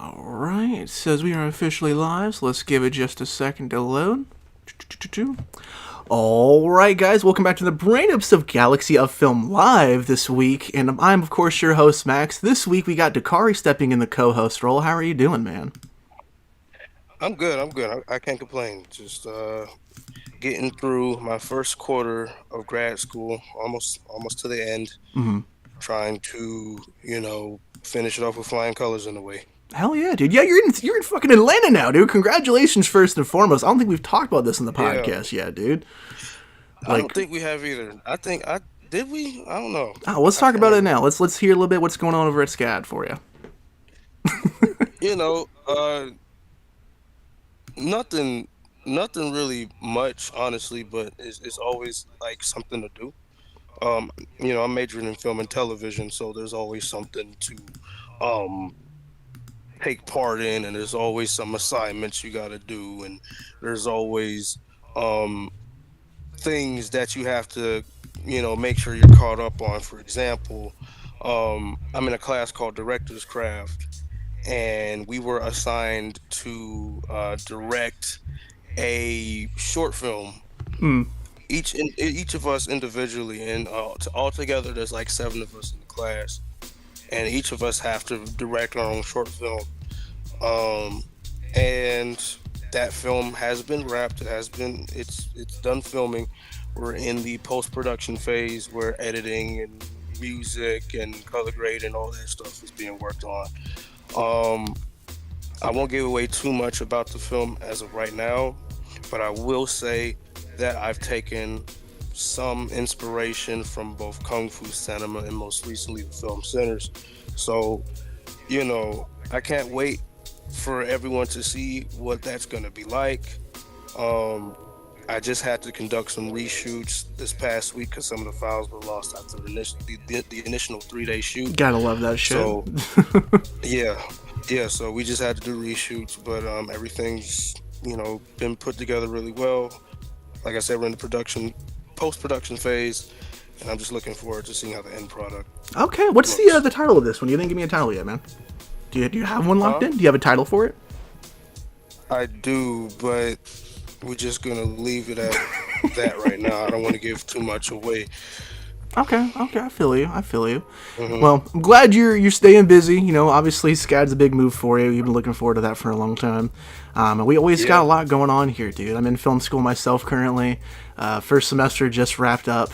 Alright, it says we are officially live, so let's give it just a second to load. Alright, guys, welcome back to the brand new episode of Galaxy of Film Live this week, and I'm, of course, your host, Max. This week we got Dakari stepping in the co-host role. How are you doing, man? I'm good. I can't complain. Just getting through my first quarter of grad school, almost to the end. Mm-hmm. Trying to, finish it off with flying colors in a way. Hell yeah, dude. Yeah, you're in fucking Atlanta now, dude. Congratulations, first and foremost. I don't think we've talked about this in the Yeah, podcast yet, dude. I don't Like, think we have either. I think I did we? I don't know. let's I talk can't about it remember. now. Let's hear a little bit what's going on over at SCAD for you. You know, nothing, nothing really much, honestly. But it's always like something to do. Um, I'm majoring in film and television, so there's always something to um take part in, and there's always some assignments you got to do, and there's always um things that you have to make sure you're caught up on. For example, I'm in a class called director's craft, and we were assigned to direct a short film, Hmm. each of us individually, and altogether there's like seven of us in the class, and each of us have to direct our own short film. um, and that film has been wrapped. It's done filming. We're in the post production phase where editing and music and color grade and all that stuff is being worked on. Um, I won't give away too much about the film as of right now, but I will say that I've taken some inspiration from both Kung Fu cinema and most recently the film Sinners. So, I can't wait for everyone to see what that's going to be like. Um, I just had to conduct some reshoots this past week because some of the files were lost after the initial 3 day shoot. Gotta love that shit. So yeah, yeah. So we just had to do reshoots, but everything's been put together really well. Like I said, we're in the post production phase, and I'm just looking forward to seeing how the end product Okay, what's the looks. the title of this one? You didn't give me a title yet, man. Do you have one locked Huh? in? Do you have a title for it? I do, but we're just gonna leave it at that right now. I don't want to give too much away. Okay, I feel you. I feel you. Hmm. Well, I'm glad you're staying busy. You know, obviously, SCAD's a big move for you. You've been looking forward to that for a long time. And we always got Yeah. a lot going on here, dude. I'm in film school myself currently. First semester just wrapped up.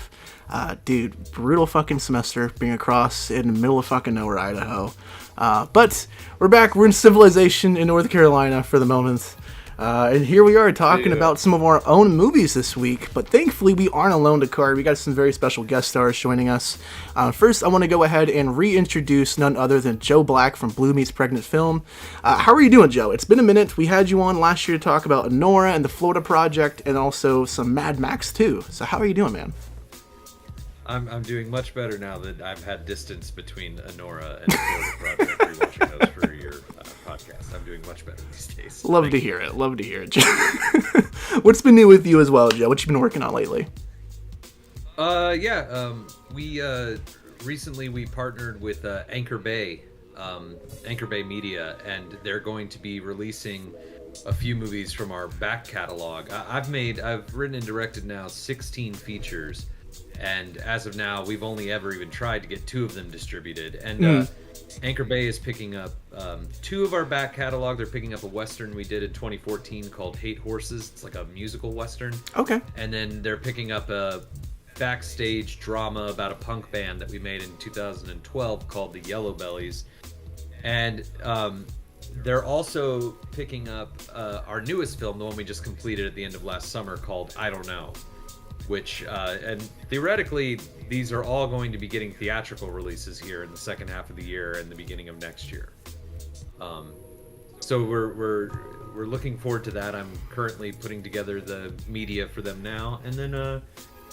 Dude, brutal fucking semester being across in the middle of fucking nowhere, Idaho. But we're back. We're in civilization in North Carolina for the moment. And here we are talking Yeah. about some of our own movies this week. But thankfully, we aren't alone, Dakari. We got some very special guest stars joining us. First, I want to go ahead and reintroduce none other than Joe Black from Blue Meets Pregnant Film. How are you doing, Joe? It's been a minute. We had you on last year to talk about Nora and the Florida Project and also some Mad Max, too. So how are you doing, man? I'm doing much better now that I've had distance between Anora and the Florida Project rewatching those for your podcast. I'm doing much better these days. Love Thank to you. hear it. Love to hear it, Joe. What's been new with you as well, Joe? What you been working on lately? We recently we partnered with Anchor Bay Media, and they're going to be releasing a few movies from our back catalog. I've written and directed now 16 features, and as of now, we've only ever even tried to get two of them distributed. And Anchor Bay is picking up two of our back catalog. They're picking up a western we did in 2014 called Hate Horses. It's like a musical western. Okay. And then they're picking up a backstage drama about a punk band that we made in 2012 called the Yellow Bellies. And they're also picking up our newest film, the one we just completed at the end of last summer, called I Don't Know, which, and theoretically, these are all going to be getting theatrical releases here in the second half of the year and the beginning of next year. So we're looking forward to that. I'm currently putting together the media for them now, and then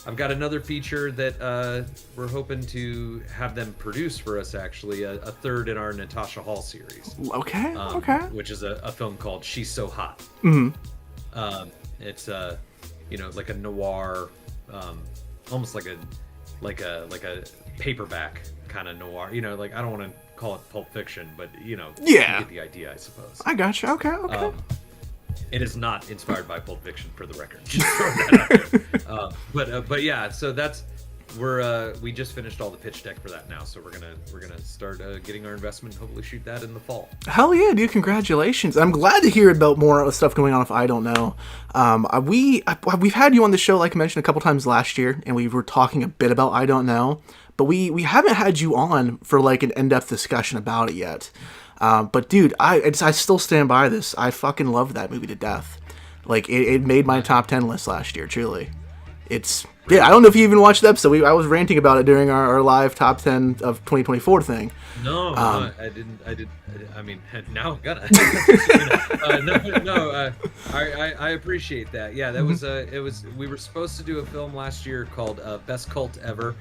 I've got another feature that we're hoping to have them produce for us. Actually, a third in our Natasha Hall series, Okay. Okay. which is a film called She's So Hot. Mm-hmm. It's like a noir, almost like a paperback kind of noir. Like, I don't want to call it Pulp Fiction, but you Yeah. get the idea, I suppose. I gotcha. Okay. It is not inspired by Pulp Fiction, for the record. Just throwing that out there. But yeah, so we just finished all the pitch deck for that now, so we're gonna start getting our investment and hopefully shoot that in the fall. Hell yeah, dude! Congratulations. I'm glad to hear about more stuff going on with I Don't Know. We've had you on the show, like I mentioned, a couple times last year, and we were talking a bit about I Don't Know, but we haven't had you on for like an in-depth discussion about it yet. But dude, I still stand by this. I fucking love that movie to death. Like it made my top 10 list last year. Truly, yeah. I don't know if you even watched the episode. I was ranting about it during our live top 10 of 2024 thing. No, I didn't. I mean, now I'm gonna. I appreciate that. Yeah, that was we were supposed to do a film last year called Best Cult Ever.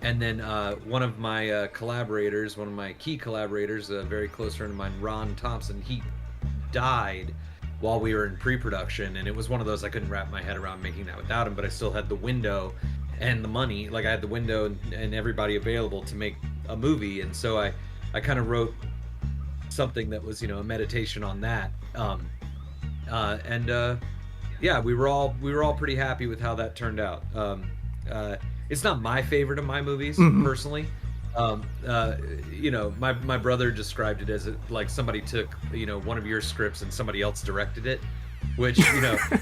And then one of my collaborators, one of my key collaborators, a very close friend of mine, Ron Thompson, he died while we were in pre-production. And it was one of those, I couldn't wrap my head around making that without him, but I still had the window and the money. Like I had the window and everybody available to make a movie. And so I kind of wrote something that was, a meditation on that. Yeah, we were all pretty happy with how that turned out. It's not my favorite of my movies, personally. My brother described it as like somebody took, one of your scripts and somebody else directed it, which,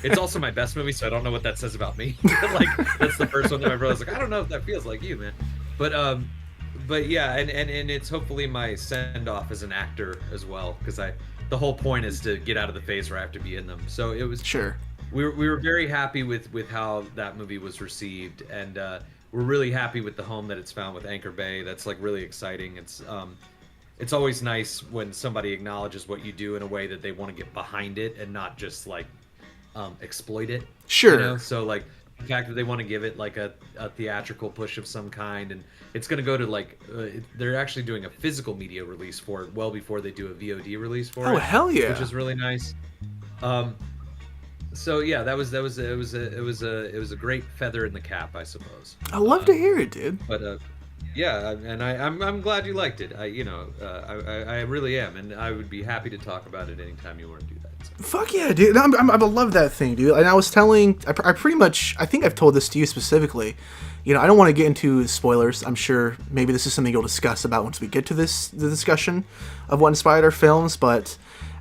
it's also my best movie, so I don't know what that says about me. Like, that's the first one that my brother's like, I don't know if that feels like you, man. But yeah, and it's hopefully my send-off as an actor as well, because the whole point is to get out of the phase where I have to be in them. So it was... Sure. We were very happy with how that movie was received, and we're really happy with the home that it's found with Anchor Bay. That's like really exciting. It's always nice when somebody acknowledges what you do in a way that they want to get behind it and not just like exploit it. Sure. So like the fact that they want to give it like a theatrical push of some kind, and it's going to go to like they're actually doing a physical media release for it well before they do a VOD release for it. Oh hell yeah! Which is really nice. So yeah, it was a great feather in the cap, I suppose. I love to hear it, dude. But yeah, and I'm glad you liked it. I really am, and I would be happy to talk about it anytime you want to do that. So. Fuck yeah, dude! I love that thing, dude. And I was telling, I think I've told this to you specifically. I don't want to get into spoilers. I'm sure maybe this is something you'll discuss about once we get to the discussion of what inspired our films, but.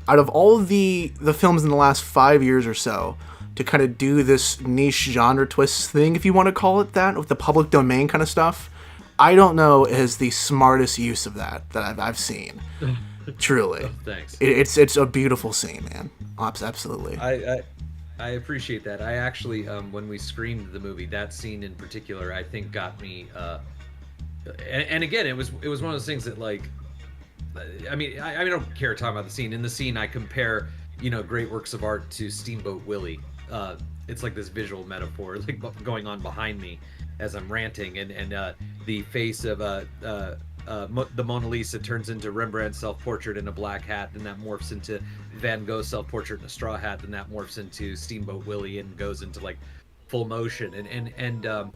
Out of all the films in the last 5 years or so, to kind of do this niche genre twist thing, if you want to call it that, with the public domain kind of stuff, I Don't Know is the smartest use of that I've seen. Truly. Oh, thanks. It's a beautiful scene, man. Absolutely. I appreciate that. I actually, when we screened the movie, that scene in particular, I think got me. And again, it was one of those things that like. I mean, I don't care talking about the scene. In the scene, I compare, great works of art to Steamboat Willie. It's like this visual metaphor, like going on behind me as I'm ranting, and the face of the Mona Lisa turns into Rembrandt's self-portrait in a black hat, then that morphs into Van Gogh's self-portrait in a straw hat, then that morphs into Steamboat Willie and goes into like full motion, and I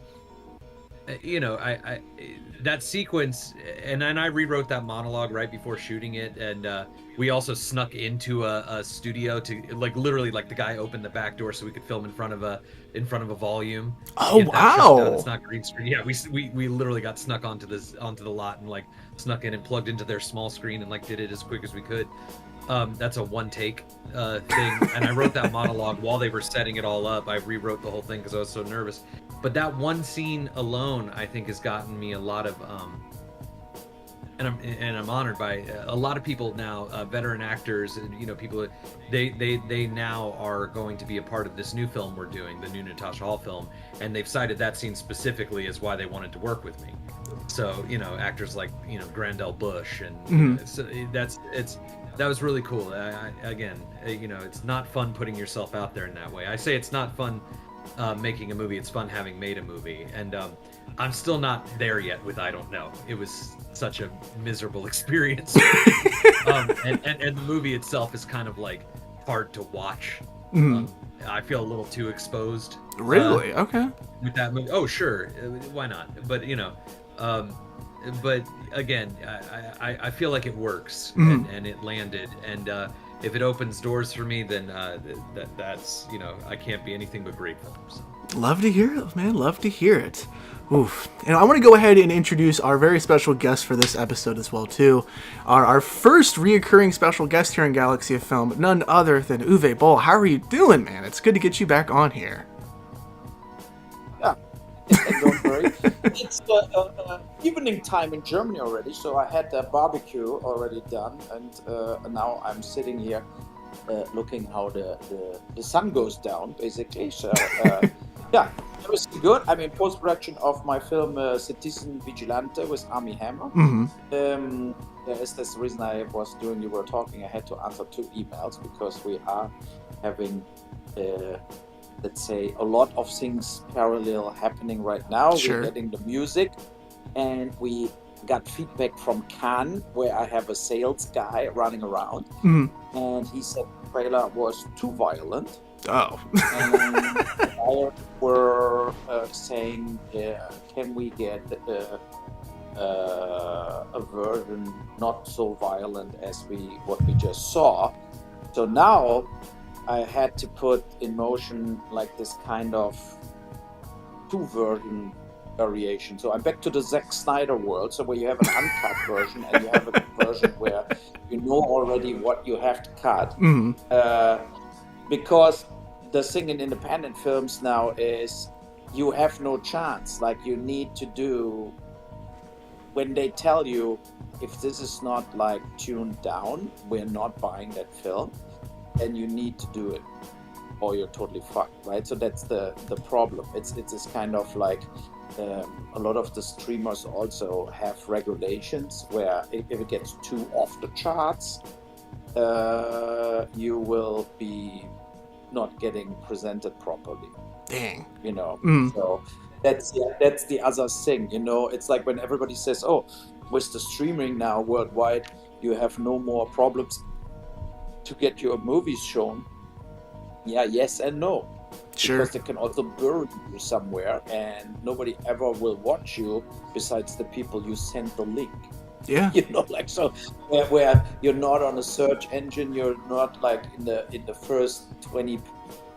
that sequence, and then I rewrote that monologue right before shooting it, and we also snuck into a studio to like literally like the guy opened the back door so we could film in front of a volume. Oh wow! It's not green screen. Yeah, we literally got snuck onto the lot and like snuck in and plugged into their small screen and like did it as quick as we could. That's a one take thing, and I wrote that monologue while they were setting it all up. I rewrote the whole thing because I was so nervous. But that one scene alone, I think, has gotten me a lot of, and I'm honored by a lot of people now, veteran actors, and people. They now are going to be a part of this new film we're doing, the new Natasha Hall film, and they've cited that scene specifically as why they wanted to work with me. So actors like Grandel Bush, and so that was really cool. Again, it's not fun putting yourself out there in that way. I say it's not fun. Making a movie, it's fun having made a movie, and I'm still not there yet with I Don't Know. It was such a miserable experience. And the movie itself is kind of like hard to watch. I feel a little too exposed. Really? Okay. With that movie. Oh, sure. Why not? But but again, I feel like it works, and it landed, and if it opens doors for me, then that's, you know, I can't be anything but grateful. So. Love to hear it, man. Love to hear it. Oof. And I want to go ahead and introduce our very special guest for this episode as well, too. Our first reoccurring special guest here in Galaxy of Film, none other than Uwe Boll. How are you doing, man? It's good to get you back on here. Yeah, don't worry. It's evening time in Germany already, so I had the barbecue already done, and now I'm sitting here looking how the sun goes down, basically. So yeah, it was good. I mean, post-production of my film Citizen Vigilante with Armie Hammer. That's the reason I was doing, you were talking, I had to answer 2 emails because we are having let's say a lot of things parallel happening right now. Sure. We're getting the music, and we got feedback from Cannes, where I have a sales guy running around, and he said the trailer was too violent. Oh. And we're saying, can we get a version not so violent as what we just saw? So now I had to put in motion like this kind of 2-version variation. So I'm back to the Zack Snyder world, so where you have an uncut version and you have a version where you know already what you have to cut. Because the thing in independent films now is you have no chance. Like, you need to do, when they tell you, if this is not like tuned down, we're not buying that film, then you need to do it or you're totally fucked, right? So that's the problem. It's this kind of like, a lot of the streamers also have regulations where if it gets too off the charts, you will be not getting presented properly. Dang. You know, so that's the other thing. You know, it's like when everybody says, "Oh, with the streaming now worldwide, you have no more problems to get your movies shown." Yeah, yes and no. Sure. Because they can also bury you somewhere, and nobody ever will watch you besides the people you send the link. Yeah. You know, like, so where you're not on a search engine, you're not like in the first 20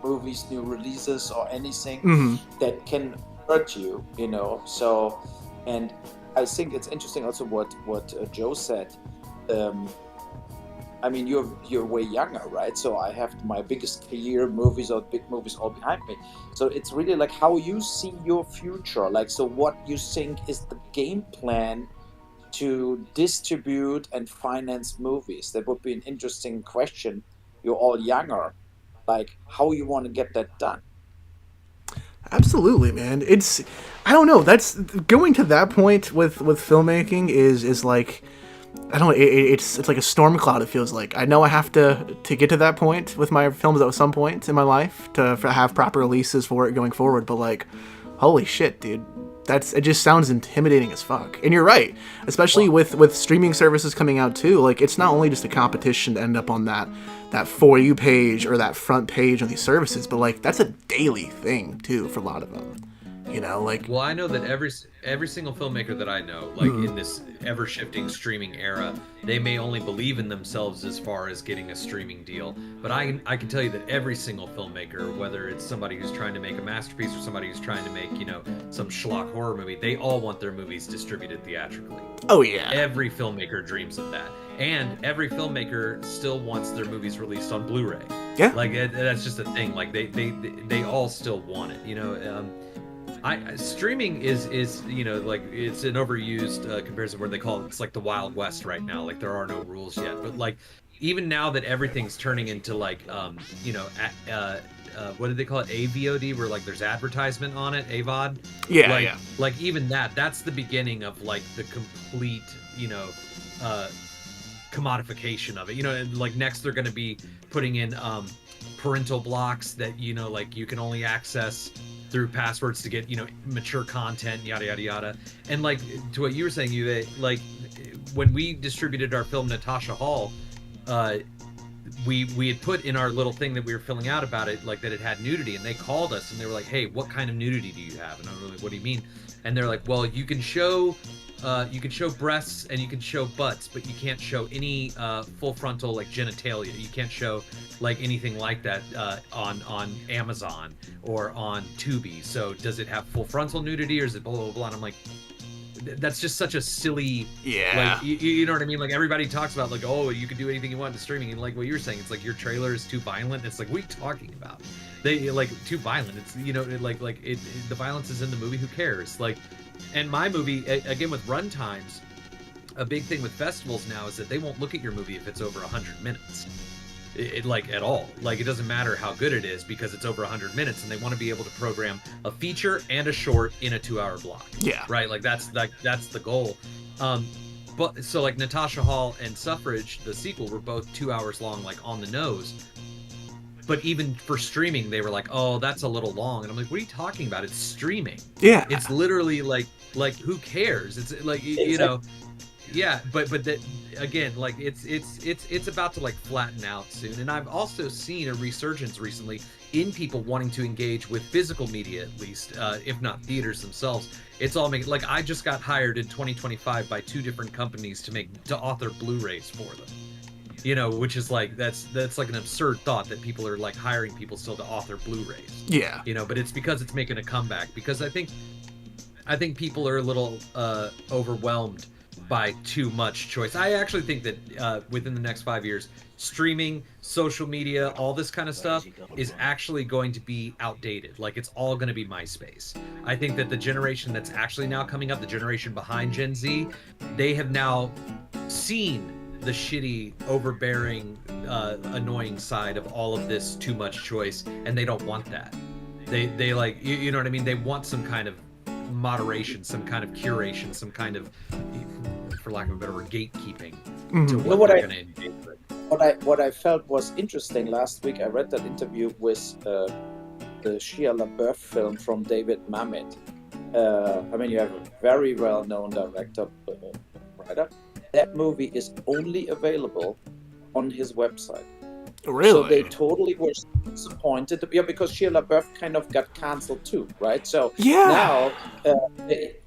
movies, new releases or anything that can hurt you, you know. So, and I think it's interesting also what Joe said. I mean, you're way younger, right? So I have my biggest career movies or big movies all behind me. So it's really like how you see your future. Like, so what you think is the game plan to distribute and finance movies? That would be an interesting question. You're all younger. Like, how you want to get that done? Absolutely, man. It's, I don't know. That's going to that point with filmmaking is like, I don't know. It's like a storm cloud. It feels like I know I have to get to that point with my films at some point in my life to have proper releases for it going forward. But like, holy shit, dude. It just sounds intimidating as fuck. And you're right, especially with streaming services coming out too. Like, it's not only just a competition to end up on that For You page or that front page on these services, but like that's a daily thing too for a lot of them. You know, like, well, I know that every single filmmaker that I know, like in this ever shifting streaming era, they may only believe in themselves as far as getting a streaming deal, but I can tell you that every single filmmaker, whether it's somebody who's trying to make a masterpiece or somebody who's trying to make, you know, some schlock horror movie, they all want their movies distributed theatrically. Oh yeah, every filmmaker dreams of that, and every filmmaker still wants their movies released on Blu-ray. Yeah, like that's just a thing. Like they all still want it, you know. Streaming is you know, like, it's an overused comparison where they call it's like the Wild West right now. Like, there are no rules yet, but like even now that everything's turning into like you know, what did they call it, AVOD, where like there's advertisement on it, AVOD. Yeah, like, yeah. Like even that's the beginning of like the complete, you know, commodification of it. You know, and like next they're going to be putting in parental blocks that, you know, like you can only access through passwords to get, you know, mature content, yada yada yada. And like to what you were saying, like when we distributed our film Natasha Hall, we had put in our little thing that we were filling out about it, like that it had nudity, and they called us and they were like, hey, what kind of nudity do you have? And I was like, what do you mean? And they're like, well, you can show breasts and you can show butts, but you can't show any full frontal like genitalia. You can't show like anything like that on Amazon or on Tubi. So does it have full frontal nudity or is it blah blah blah? And I'm like, that's just such a silly, like you know what I mean? Like everybody talks about like, oh, you can do anything you want to streaming, and like what you were saying, it's like your trailer is too violent. It's like, what are you talking about? They like too violent. It's, you know, the violence is in the movie. Who cares? Like, and my movie again with run times, a big thing with festivals now is that they won't look at your movie if it's over 100 minutes. It like at all. Like it doesn't matter how good it is because it's over 100 minutes, and they want to be able to program a feature and a short in a 2-hour block. Yeah. Right. Like that's the goal. But so like Natasha Hall and Suffrage, the sequel, were both 2 hours long, like on the nose. But even for streaming, they were like, oh, that's a little long. And I'm like, what are you talking about? It's streaming. Yeah. It's literally like who cares? It's like, you know. Yeah, but that again, like it's about to like flatten out soon. And I've also seen a resurgence recently in people wanting to engage with physical media, at least, if not theaters themselves. It's all making, like, I just got hired in 2025 by 2 different companies to author Blu-rays for them. You know, which is like that's like an absurd thought that people are like hiring people still to author Blu-rays. Yeah. You know, but it's because it's making a comeback, because I think people are a little overwhelmed by too much choice. I actually think that within the next 5 years, streaming, social media, all this kind of stuff is actually going to be outdated. Like it's all going to be MySpace. I think that the generation that's actually now coming up, the generation behind Gen Z, they have now seen the shitty, overbearing, annoying side of all of this too much choice, and they don't want that. They like, you know what I mean? They want some kind of moderation, some kind of curation, some kind of, for lack of a better word, gatekeeping to what they're going to engage with. What I felt was interesting last week, I read that interview with the Shia LaBeouf film from David Mamet. I mean, you have a very well-known director, writer. That movie is only available on his website. Really? So they totally were disappointed. Yeah, because Shia LaBeouf kind of got canceled too, right? So now,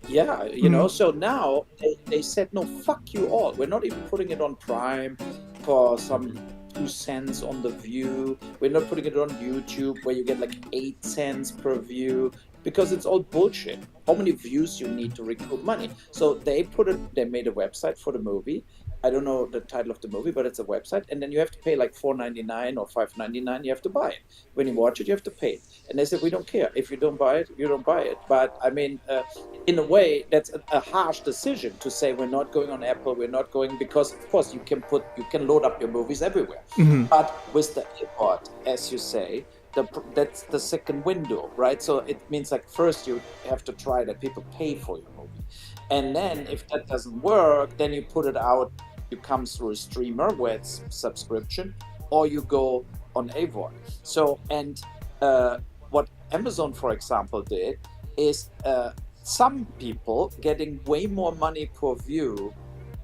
you know, so now they said, no, fuck you all. We're not even putting it on Prime for some 2 cents on the view. We're not putting it on YouTube where you get like 8 cents per view, because it's all bullshit. How many views you need to recoup money? So they made a website for the movie. I don't know the title of the movie, but it's a website, and then you have to pay like $4.99 or $5.99. You have to buy it. When you watch it, you have to pay it. And they said, we don't care. If you don't buy it, you don't buy it. But I mean, in a way, that's a harsh decision to say we're not going on Apple. We're not going, because of course you can load up your movies everywhere. Mm-hmm. But with the iPod, as you say, that's the second window, right? So it means like first you have to try that people pay for your movie, and then if that doesn't work, then you put it out. You come through a streamer where it's subscription, or you go on AVOD. So, and what Amazon, for example, did is some people getting way more money per view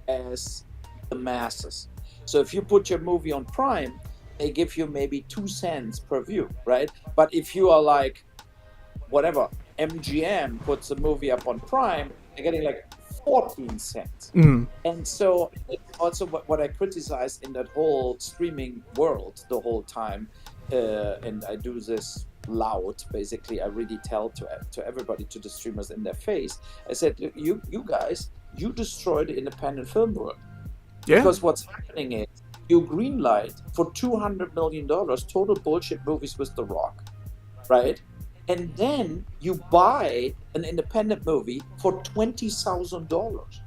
as the masses. So if you put your movie on Prime, they give you maybe 2 cents per view, right? But if you are like, whatever, MGM puts a movie up on Prime, they're getting like 14 cents. Mm. And so it's also what I criticize in that whole streaming world the whole time, and I do this loud, basically. I really tell to everybody, to the streamers in their face, I said, you guys, you destroy the independent film world. Yeah. Because what's happening is you greenlight for $200 million total bullshit movies with The Rock, right? And then you buy an independent movie for $20,000.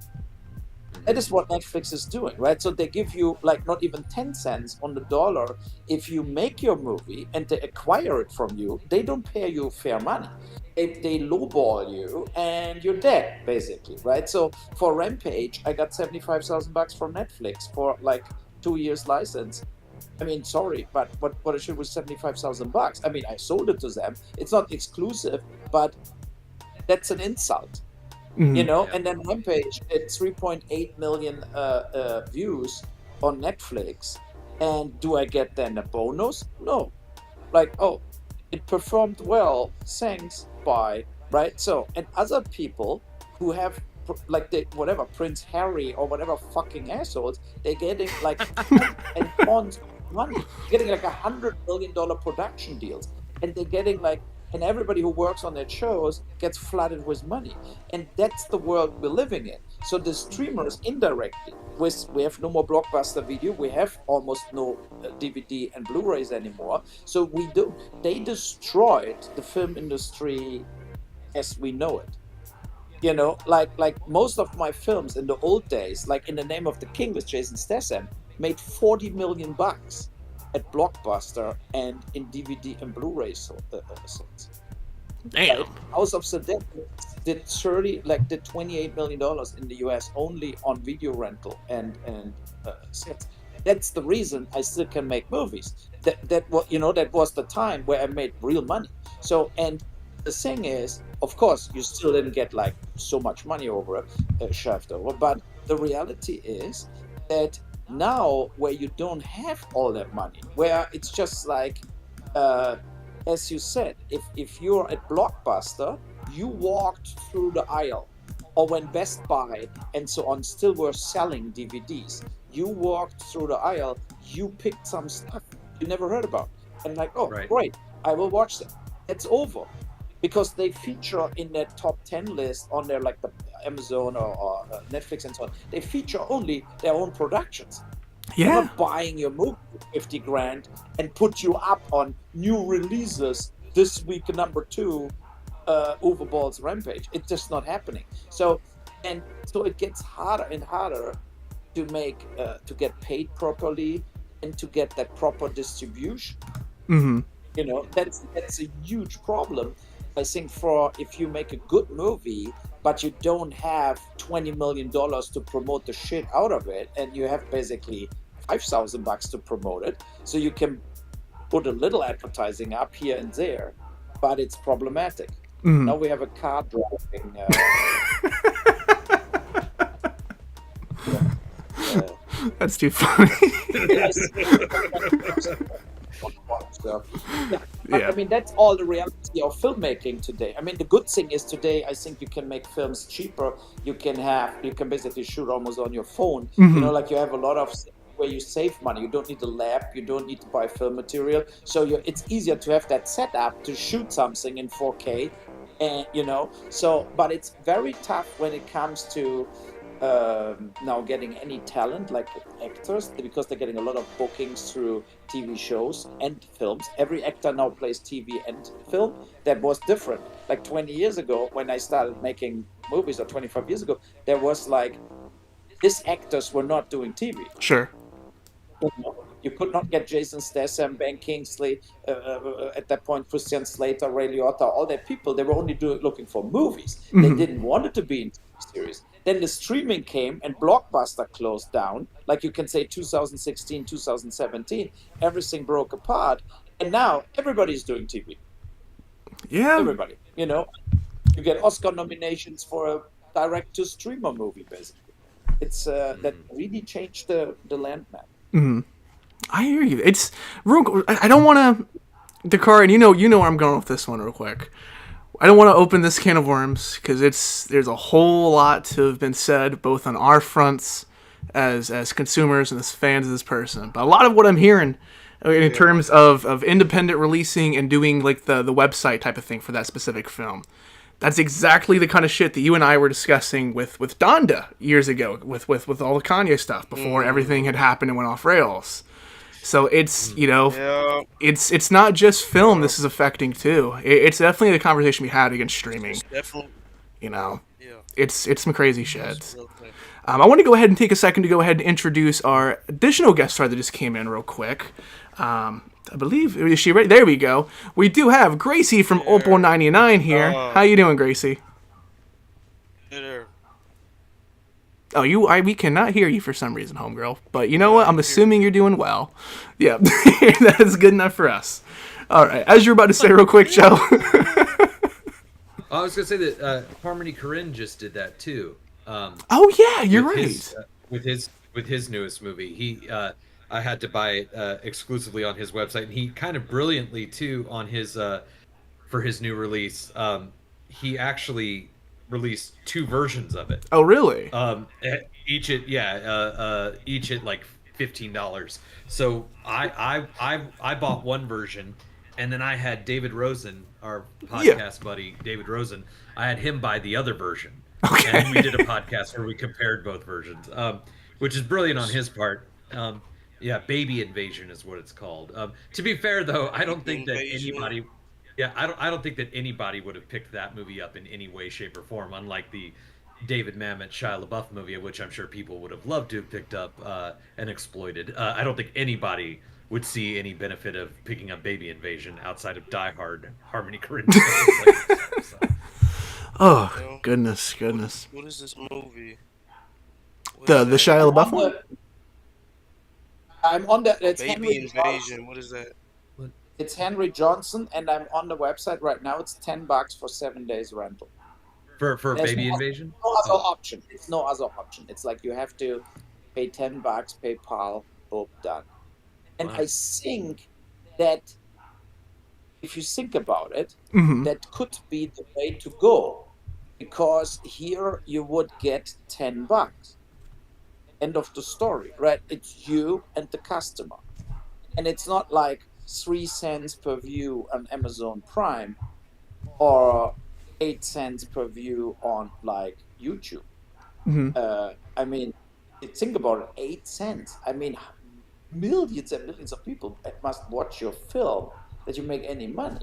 That is what Netflix is doing, right? So they give you like not even 10 cents on the dollar. If you make your movie and they acquire it from you, they don't pay you fair money. They lowball you and you're dead, basically, right? So for Rampage, I got $75,000 from Netflix for like 2 years license. I mean, sorry, but what I should was $75,000. I mean, I sold it to them. It's not exclusive, but that's an insult, you know. Yeah. And then Rampage at 3.8 million views on Netflix, And do I get then a bonus? No. Like, oh, it performed well, thanks, bye, right? So, and other people who have like the whatever Prince Harry or whatever fucking assholes, they're getting like tons and tons of money, getting like $100 million production deals, and they're getting like, and everybody who works on their shows gets flooded with money, and that's the world we're living in. So the streamers indirectly, we have no more blockbuster video, we have almost no DVD and Blu-rays anymore. So they destroyed the film industry as we know it. You know, like most of my films in the old days, like In the Name of the King with Jason Statham, made $40 million at Blockbuster and in DVD and Blu-ray sales. Damn. Right? House of the Dead did $28 million in the US only on video rental and sales. That's the reason I still can make movies. That was the time where I made real money. So, and the thing is, of course, you still didn't get like so much money over a shaft over, but the reality is that now where you don't have all that money, where it's just like, as you said, if you're at Blockbuster, you walked through the aisle, or when Best Buy and so on still were selling DVDs, you walked through the aisle, you picked some stuff you never heard about, and like, oh, Right. great, I will watch that. It's over. Because they feature in their top 10 list on their like the Amazon or Netflix and so on. They feature only their own productions. They're Yeah. not buying your movie for 50 grand and put you up on new releases this week, #2, over Boll's Rampage. It's just not happening. So it gets harder and harder to make to get paid properly and to get that proper distribution. Mm-hmm. You know, that's a huge problem. I think for if you make a good movie, but you don't have $20 million to promote the shit out of it, and you have basically $5,000 to promote it, so you can put a little advertising up here and there, but it's problematic. Mm-hmm. Now we have a car driving. That's too funny. So, Yeah. I mean, that's all the reality of filmmaking today. I mean, the good thing is today, I think you can make films cheaper. You can basically shoot almost on your phone. Mhm. You know, like you have a lot of where you save money. You don't need a lab. You don't need to buy film material. So it's easier to have that setup to shoot something in 4K. And, you know, but it's very tough when it comes to now getting any talent like actors, because they're getting a lot of bookings through TV shows and films. Every actor now plays TV and film. That was different. Like 20 years ago when I started making movies, or 25 years ago, there was like, these actors were not doing TV. Sure. You could not get Jason Statham, Ben Kingsley, at that point Christian Slater, Ray Liotta, all that people. They were only looking for movies. Mhm. They didn't want it to be in TV series. Then the streaming came and Blockbuster closed down. Like you can say 2016, 2017, everything broke apart. And now everybody's doing TV. Yeah. Everybody. You know, you get Oscar nominations for a direct-to-streamer movie, basically. It's that really changed the landmap. Mm-hmm. I hear you. It's real. I don't want to, Dakari, and you know where I'm going with this one real quick. I don't want to open this can of worms because there's a whole lot to have been said both on our fronts as consumers and as fans of this person. But a lot of what I'm hearing in terms of independent releasing and doing like the website type of thing for that specific film, that's exactly the kind of shit that you and I were discussing with Donda years ago with all the Kanye stuff before everything had happened and went off rails. So it's, you know, it's not just film this is affecting too. It's definitely the conversation we had against streaming. Definitely. You know, Yeah. it's some crazy shit. Real thing. I want to go ahead and take a second to go ahead and introduce our additional guest star that just came in real quick. I believe, is she ready? There we go. We do have Gracie from Opal 99 here. How you doing, Gracie? There. Oh, we cannot hear you for some reason, homegirl. But you know what? I'm assuming you're doing well. Yeah, that is good enough for us. All right, as you're about to say real quick, Joe. I was gonna say that Harmony Korine just did that too. Oh yeah, you're right. With his newest movie, I had to buy it exclusively on his website, and he kind of brilliantly too on his for his new release. He actually released two versions of it. Oh, really? Each at like $15. So I bought one version, and then I had David Rosen, our Yeah. podcast buddy, David Rosen. I had him buy the other version, Okay. and we did a podcast where we compared both versions, which is brilliant on his part. Yeah, Baby Invasion is what it's called. To be fair, though, I don't think that Invasion. anybody. Yeah, I don't think that anybody would have picked that movie up in any way, shape, or form. Unlike the David Mamet Shia LaBeouf movie, which I'm sure people would have loved to have picked up and exploited. I don't think anybody would see any benefit of picking up Baby Invasion outside of Die Hard, Harmony Korine. So. Oh, You know? goodness. What is this movie? What The is that? Shia LaBeouf one? I'm on the. It's Baby Henry Invasion. Johnson. What is that? It's Henry Johnson, and I'm on the website right now. It's $10 for 7 days rental. For There's Baby no, Invasion? no other option. It's no other option. It's like you have to pay $10, PayPal, boom, done. And Wow. I think that if you think about it, Mm-hmm. that could be the way to go, because here you would get $10. End of the story, right? It's you and the customer, and it's not like 3 cents per view on Amazon Prime or 8 cents per view on like YouTube. Mm-hmm. I mean, think about it, 8 cents. I mean, millions and millions of people must watch your film that you make any money.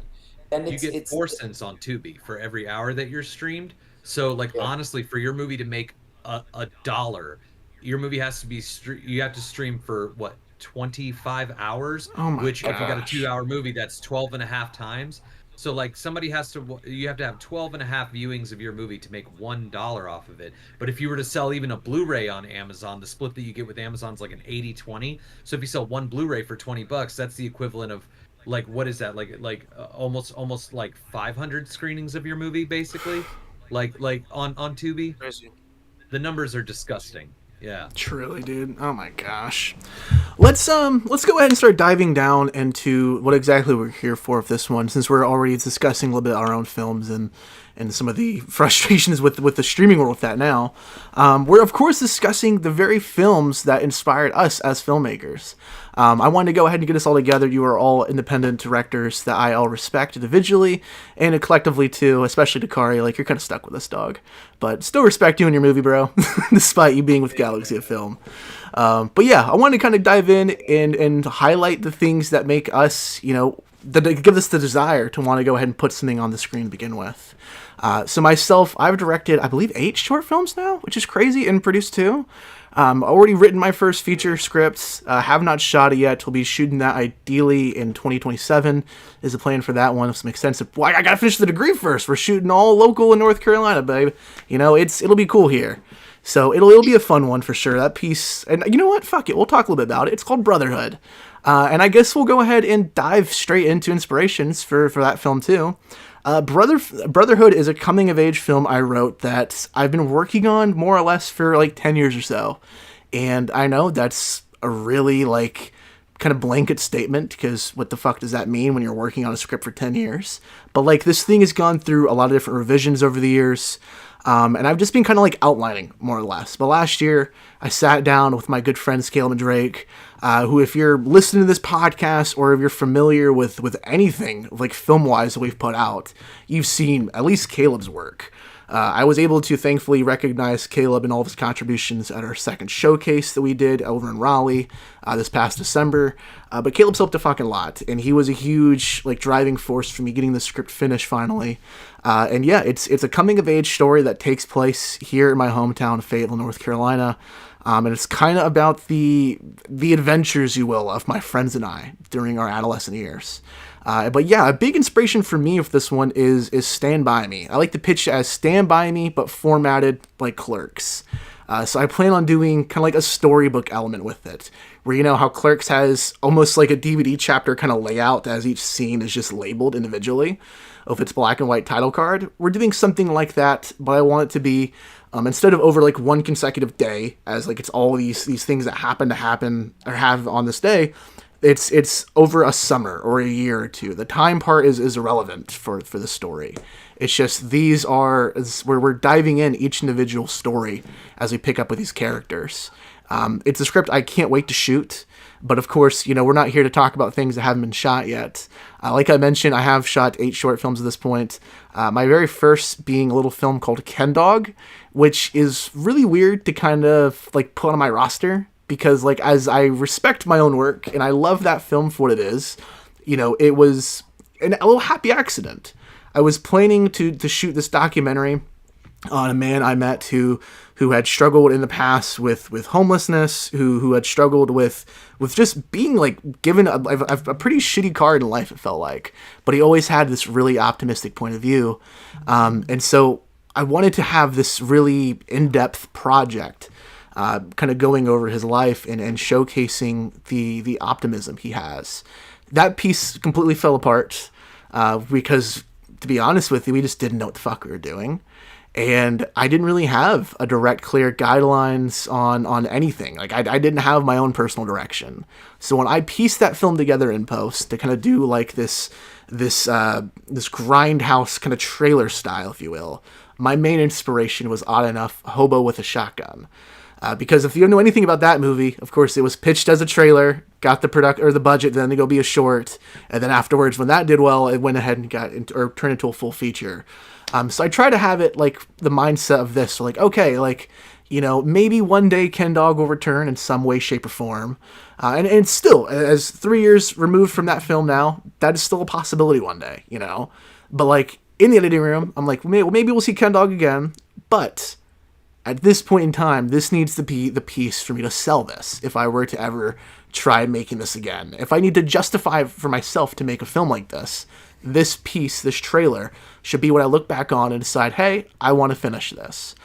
And You get it's 4 cents on Tubi for every hour that you're streamed. So, like, Yeah. honestly, for your movie to make a dollar, your movie has to be you have to stream for what, 25 hours? Oh my Which, if you got a gosh. 2-hour movie, that's 12 and a half times. So, like, you have to have 12 and a half viewings of your movie to make $1 off of it. But if you were to sell even a Blu-ray on Amazon, the split that you get with Amazon's like an 80-20. So if you sell one Blu-ray for $20, that's the equivalent of, like, what is that, almost like 500 screenings of your movie, basically, like on Tubi. Crazy. The numbers are disgusting. Yeah. Truly, dude. Oh my gosh. Let's go ahead and start diving down into what exactly we're here for with this one, since we're already discussing a little bit our own films and some of the frustrations with the streaming world with that now. We're of course discussing the very films that inspired us as filmmakers. I wanted to go ahead and get us all together. You are all independent directors that I all respect individually and collectively too, especially Dakari. Like, you're kind of stuck with us, dog. But still respect you and your movie, bro, despite you being with Galaxy of Film. But yeah, I wanted to kind of dive in and highlight the things that make us, that give us the desire to want to go ahead and put something on the screen to begin with. So myself, I've directed, I believe, 8 short films now, which is crazy, and produced 2. Already written my first feature scripts. Have not shot it yet. We'll be shooting that ideally in 2027 is the plan for that one. Some extensive. Well, I gotta finish the degree first. We're shooting all local in North Carolina, babe. It'll be cool here. So it'll be a fun one for sure. That piece, and you know what? Fuck it. We'll talk a little bit about it. It's called Brotherhood. And I guess we'll go ahead and dive straight into inspirations for that film too. Brotherhood is a coming-of-age film I wrote that I've been working on more or less for like 10 years or so. And I know that's a really kind of blanket statement, because what the fuck does that mean when you're working on a script for 10 years? But this thing has gone through a lot of different revisions over the years. And I've just been kind of outlining more or less. But last year, I sat down with my good friends Caleb and Drake, who, if you're listening to this podcast or if you're familiar with anything film-wise that we've put out, you've seen at least Caleb's work. I was able to thankfully recognize Caleb and all of his contributions at our second showcase that we did over in Raleigh this past December. But Caleb's helped a fucking lot, and he was a huge driving force for me getting the script finished finally. And yeah, it's a coming-of-age story that takes place here in my hometown of Fayetteville, North Carolina. And it's kind of about the adventures, you will, of my friends and I during our adolescent years. But yeah, a big inspiration for me with this one is Stand By Me. I like to pitch it as Stand By Me, but formatted like Clerks. So I plan on doing kind of like a storybook element with it, where you know how Clerks has almost like a DVD chapter kind of layout as each scene is just labeled individually of its black and white title card. We're doing something like that, but I want it to be instead of over like one consecutive day, as like it's all these things that happen or have on this day. It's over a summer or a year or two. The time part is irrelevant for the story. It's just these are where we're diving in each individual story as we pick up with these characters. It's a script I can't wait to shoot, but of course, you know, we're not here to talk about things that haven't been shot yet. Like I mentioned, I have shot 8 short films at this point. My very first being a little film called Ken Dog, which is really weird to kind of like put on my roster because like as I respect my own work and I love that film for what it is, you know, it was a little happy accident. I was planning to shoot this documentary on a man I met who had struggled in the past with homelessness, who had struggled with just being like given a pretty shitty card in life, it felt like, but he always had this really optimistic point of view, and so I wanted to have this really in-depth project, kind of going over his life and showcasing the optimism he has. That piece completely fell apart because, to be honest with you, we just didn't know what the fuck we were doing. And I didn't really have a direct, clear guidelines on anything. Like I didn't have my own personal direction. So when I pieced that film together in post to kind of do like this grindhouse kind of trailer style, if you will, my main inspiration was odd enough Hobo with a Shotgun. Because if you know anything about that movie, of course it was pitched as a trailer, got the budget, then to go be a short, and then afterwards, when that did well, it went ahead and turned into a full feature. So I try to have it like the mindset of this, so like, okay, like, you know, maybe one day Ken Dog will return in some way, shape, or form. And still, as 3 years removed from that film now, that is still a possibility one day, you know? But like, in the editing room, I'm like, maybe we'll see Ken Dog again, but at this point in time, this needs to be the piece for me to sell this if I were to ever try making this again. If I need to justify for myself to make a film like this piece, this trailer, should be what I look back on and decide, hey, I want to finish this.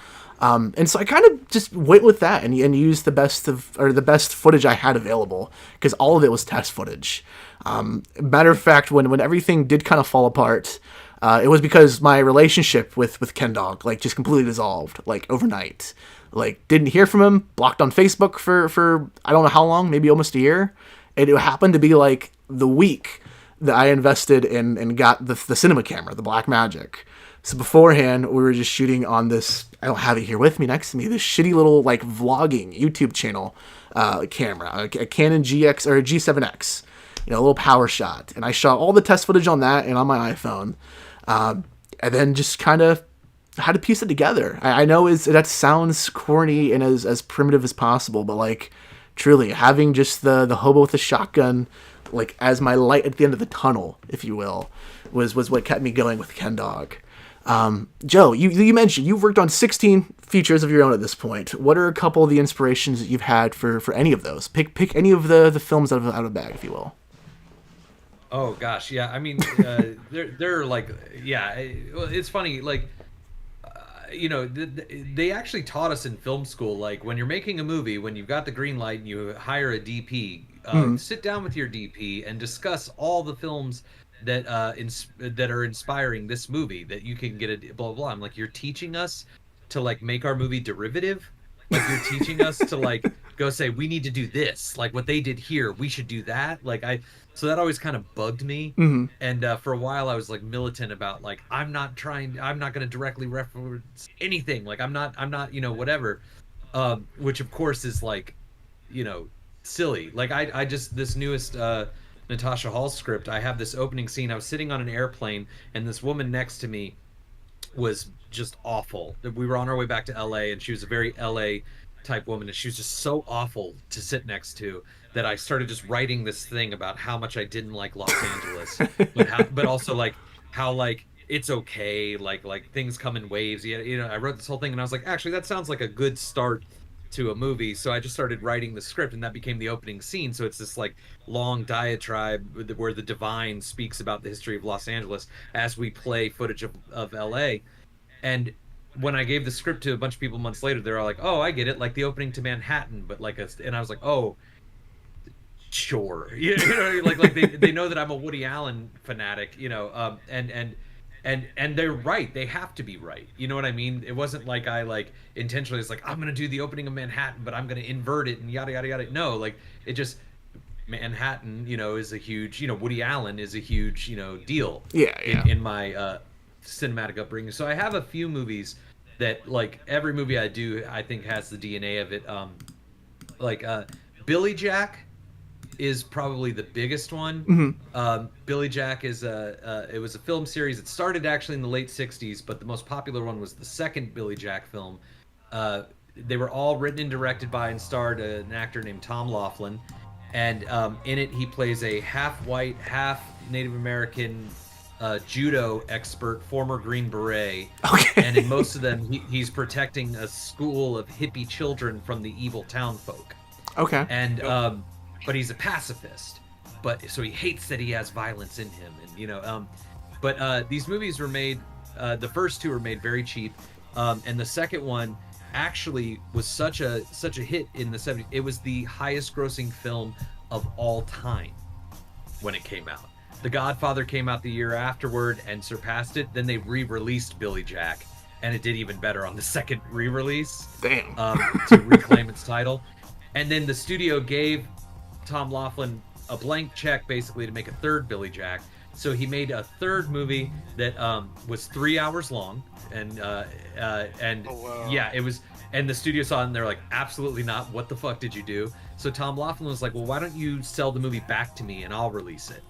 And so I kind of just went with that and used the best footage I had available, because all of it was test footage. Matter of fact, when everything did kind of fall apart, it was because my relationship with Ken Dog like just completely dissolved like overnight. Like didn't hear from him, blocked on Facebook for I don't know how long, maybe almost a year. And it happened to be like the week that I invested in and got the cinema camera, the Blackmagic. So beforehand, we were just shooting on this, I don't have it here with me next to me, this shitty little like vlogging YouTube channel camera, a Canon GX or a G7X, you know, a little power shot. And I shot all the test footage on that and on my iPhone. And then just kind of had to piece it together. I know that sounds corny and as primitive as possible, but like truly having just the Hobo with a Shotgun like as my light at the end of the tunnel, if you will, was what kept me going with Ken Dog. Joe, you mentioned you've worked on 16 features of your own at this point. What are a couple of the inspirations that you've had for any of those? Pick any of the films out of a bag, if you will. Oh gosh, yeah. I mean, they're like, yeah. It's funny, like, you know, they actually taught us in film school, like when you're making a movie, when you've got the green light and you hire a DP, sit down with your DP and discuss all the films that that are inspiring this movie that you can get a blah blah blah. I'm like, you're teaching us to like make our movie derivative. Like you're teaching us to like go say we need to do this, like what they did here, we should do that. So that always kind of bugged me. Mm-hmm. And for a while I was like militant about like I'm not going to directly reference anything. Like I'm not, you know, whatever. Which of course is like, you know, silly. Like I just this newest Natasha Hall script, I have this opening scene. I was sitting on an airplane and this woman next to me was just awful. We were on our way back to LA and she was a very LA type woman and she was just so awful to sit next to that I started just writing this thing about how much I didn't like Los Angeles, but also like how like it's okay, like things come in waves. You know, I wrote this whole thing and I was like, actually that sounds like a good start to a movie. So I just started writing the script and that became the opening scene. So it's this like long diatribe where the divine speaks about the history of Los Angeles as we play footage of LA. And when I gave the script to a bunch of people months later, they're all like, "Oh, I get it, like the opening to Manhattan," but like and I was like, "Oh, sure," like they know that I'm a Woody Allen fanatic, and they're right. They have to be right. You know what I mean? It wasn't like I like intentionally. It's like I'm gonna do the opening of Manhattan, but I'm gonna invert it and yada yada yada. No, like it just Manhattan, is a huge. Woody Allen is a huge, deal. Yeah. In my cinematic upbringing. So I have a few movies that like every movie I do, I think has the DNA of it. Billy Jack is probably the biggest one. Billy Jack is it was a film series. It started actually in the late 60s, but the most popular one was the second Billy Jack film. They were all written and directed by and starred an actor named Tom Laughlin, and in it he plays a half white, half Native American judo expert, former Green Beret. Okay. And in most of them he's protecting a school of hippie children from the evil town folk. Okay. And but he's a pacifist, so he hates that he has violence in him, and but these movies were made, the first two were made very cheap, and the second one actually was such a hit in the 70s. It was the highest grossing film of all time when it came out. The Godfather came out the year afterward and surpassed it. Then they re-released Billy Jack, and it did even better on the second re-release. Damn. To reclaim its title. And then the studio gave Tom Laughlin a blank check basically to make a third Billy Jack. So he made a third movie that was 3 hours long, and Oh, wow. yeah, it was. And the studio saw it and they're like, absolutely not. What the fuck did you do? So Tom Laughlin was like, well, why don't you sell the movie back to me and I'll release it.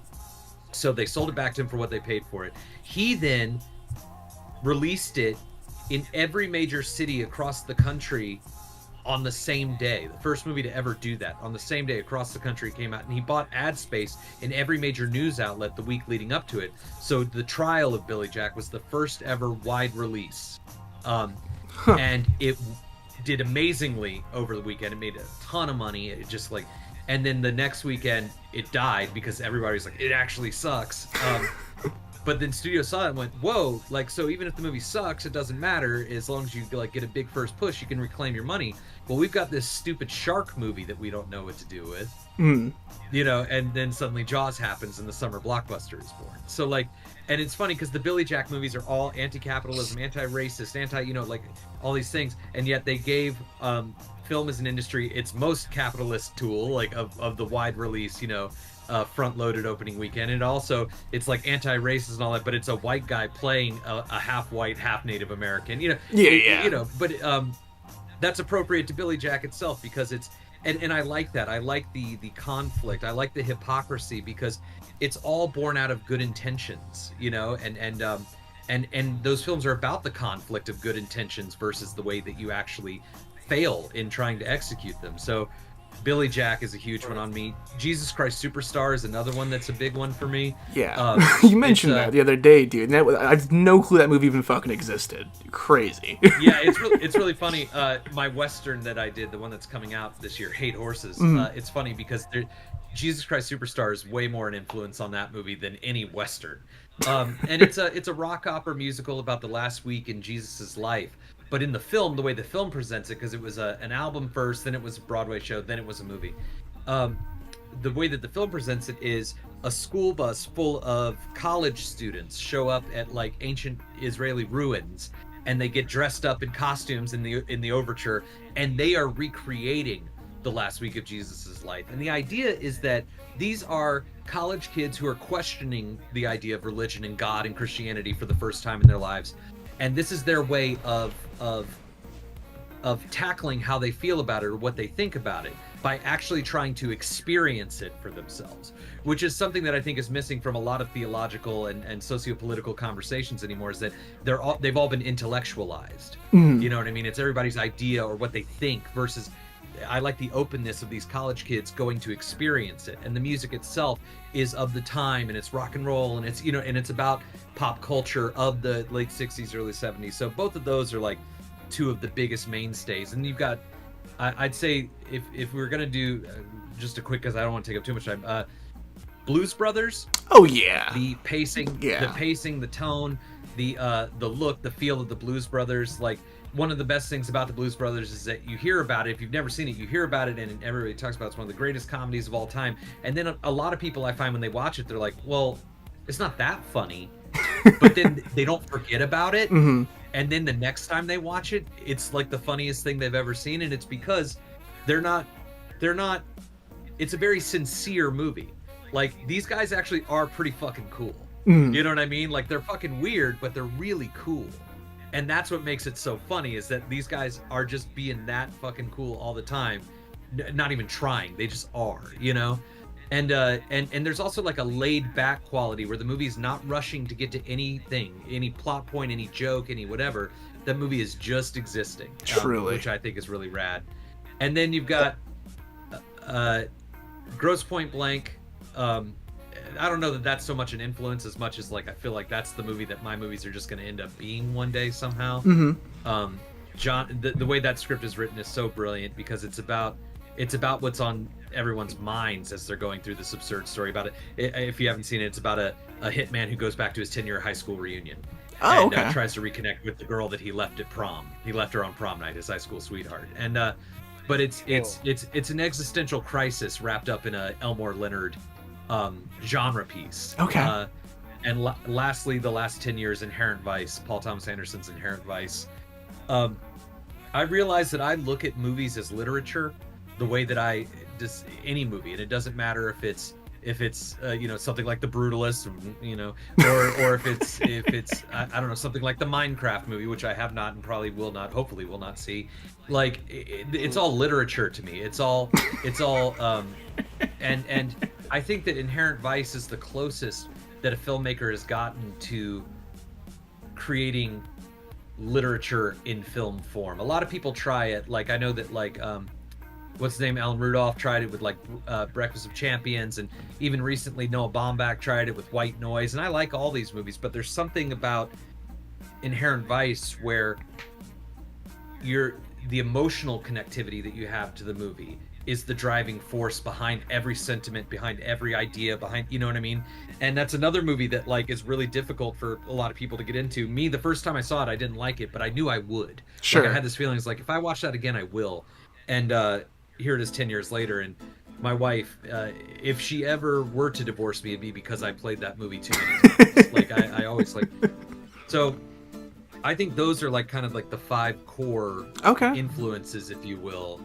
So they sold it back to him for what they paid for it. He then released it in every major city across the country on the same day. The first movie to ever do that. On the same day across the country came out, and he bought ad space in every major news outlet the week leading up to it. So the trial of Billy Jack was the first ever wide release. And it did amazingly over the weekend. It made a ton of money. It just like, and then the next weekend it died because everybody was like, it actually sucks. But then studio saw it and went, whoa, like, so even if the movie sucks, it doesn't matter. As long as you like get a big first push, you can reclaim your money. Well, we've got this stupid shark movie that we don't know what to do with, and then suddenly Jaws happens and the summer blockbuster is born. So like, and it's funny because the Billy Jack movies are all anti-capitalism, anti-racist, like all these things. And yet they gave film as an industry its most capitalist tool, like of the wide release, front-loaded opening weekend. And also it's like anti-racist and all that, but it's a white guy playing a half white, half Native American, but that's appropriate to Billy Jack itself because it's and I like that. I like the conflict. I like the hypocrisy because it's all born out of good intentions, and those films are about the conflict of good intentions versus the way that you actually fail in trying to execute them. So Billy Jack is a huge one on me. Jesus Christ Superstar is another one that's a big one for me. Yeah, you mentioned that the other day, dude. And I had no clue that movie even fucking existed. Crazy. Yeah, it's really funny. My Western that I did, the one that's coming out this year, Hate Horses. It's funny because Jesus Christ Superstar is way more an influence on that movie than any Western. And it's a rock opera musical about the last week in Jesus's life. But in the film, the way the film presents it, because it was an album first, then it was a Broadway show, then it was a movie. The way that the film presents it is a school bus full of college students show up at like ancient Israeli ruins, and they get dressed up in costumes in the overture, and they are recreating the last week of Jesus's life. And the idea is that these are college kids who are questioning the idea of religion and God and Christianity for the first time in their lives. And this is their way of tackling how they feel about it or what they think about it by actually trying to experience it for themselves, which is something that I think is missing from a lot of theological and socio-political conversations anymore, is that they've all been intellectualized. You know what I mean? It's everybody's idea or what they think versus I like the openness of these college kids going to experience it. And the music itself is of the time, and it's rock and roll, and it's, and it's about pop culture of the late 60s, early 70s. So both of those are like two of the biggest mainstays. And you've got, I'd say if we were going to do just a quick, because I don't want to take up too much time, Blues Brothers. Oh yeah. The pacing, the tone, the look, the feel of the Blues Brothers. Like, one of the best things about the Blues Brothers is that you hear about it. If you've never seen it, you hear about it, and everybody talks about it's one of the greatest comedies of all time. And then a lot of people, I find, when they watch it, they're like, well, it's not that funny. But then they don't forget about it. Mm-hmm. And then the next time they watch it, it's like the funniest thing they've ever seen. And it's because they're not, it's a very sincere movie. Like, these guys actually are pretty fucking cool. Mm. You know what I mean? Like, they're fucking weird, but they're really cool. And that's what makes it so funny, is that these guys are just being that fucking cool all the time. Not even trying. They just are, you know? And there's also like a laid back quality where the movie's not rushing to get to anything, any plot point, any joke, any whatever. That movie is just existing. Truly. Which I think is really rad. And then you've got Grosse Point Blank. I don't know that that's so much an influence as much as, like, I feel like that's the movie that my movies are just going to end up being one day somehow. Mm-hmm. John, the way that script is written is so brilliant, because it's about what's on everyone's minds as they're going through this absurd story about it. If you haven't seen it, it's about a hitman who goes back to his 10-year high school reunion. Oh, and okay. Tries to reconnect with the girl that he left at prom. He left her on prom night, his high school sweetheart. And but it's an existential crisis wrapped up in a Elmore Leonard genre piece. Okay. And lastly, the last 10 years, Inherent Vice, Paul Thomas Anderson's Inherent Vice. I realize that I look at movies as literature the way that I just any movie, and it doesn't matter if it's you know, something like The Brutalist, you know, or if it's I don't know, something like the Minecraft movie, which I have not and probably will not, hopefully will not see. Like, it's all literature to me. It's all and I think that Inherent Vice is the closest that a filmmaker has gotten to creating literature in film form. A lot of people try it. Like, I know that, like, what's his name, Alan Rudolph tried it with, like, Breakfast of Champions, and even recently Noah Baumbach tried it with White Noise, and I like all these movies, but there's something about Inherent Vice where the emotional connectivity that you have to the movie is the driving force behind every sentiment, behind every idea, behind, you know what I mean? And that's another movie that, like, is really difficult for a lot of people to get into. Me, the first time I saw it, I didn't like it, but I knew I would. Sure. Like, I had this feeling, it's like, if I watch that again, I will. And here it is 10 years later, and my wife, if she ever were to divorce me, it'd be because I played that movie too many times. Like, I always, like... So, I think those are, like, kind of like the 5 core influences, if you will.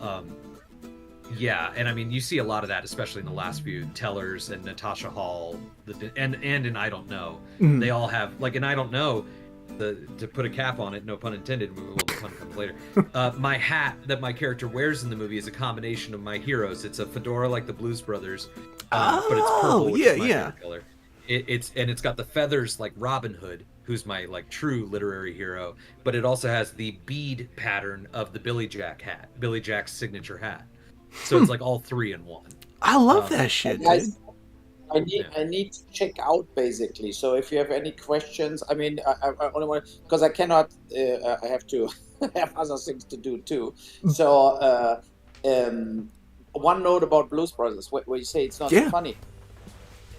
Yeah, and I mean, you see a lot of that, especially in the last few. Tellers and Natasha Hall, and in I Don't Know, they all have, like, in I Don't Know, to put a cap on it, no pun intended, well, the pun comes later. My hat that my character wears in the movie is a combination of my heroes. It's a fedora like the Blues Brothers, but it's purple, which is my favorite color. It's got the feathers like Robin Hood, who's my, like, true literary hero, but it also has the bead pattern of the Billy Jack's signature hat. So it's like all 3 in one. I love that shit, dude. I need to check out, basically. So if you have any questions, I mean, I only want to, because I cannot, I have to have other things to do too. So one note about Blues Brothers, where you say it's not funny.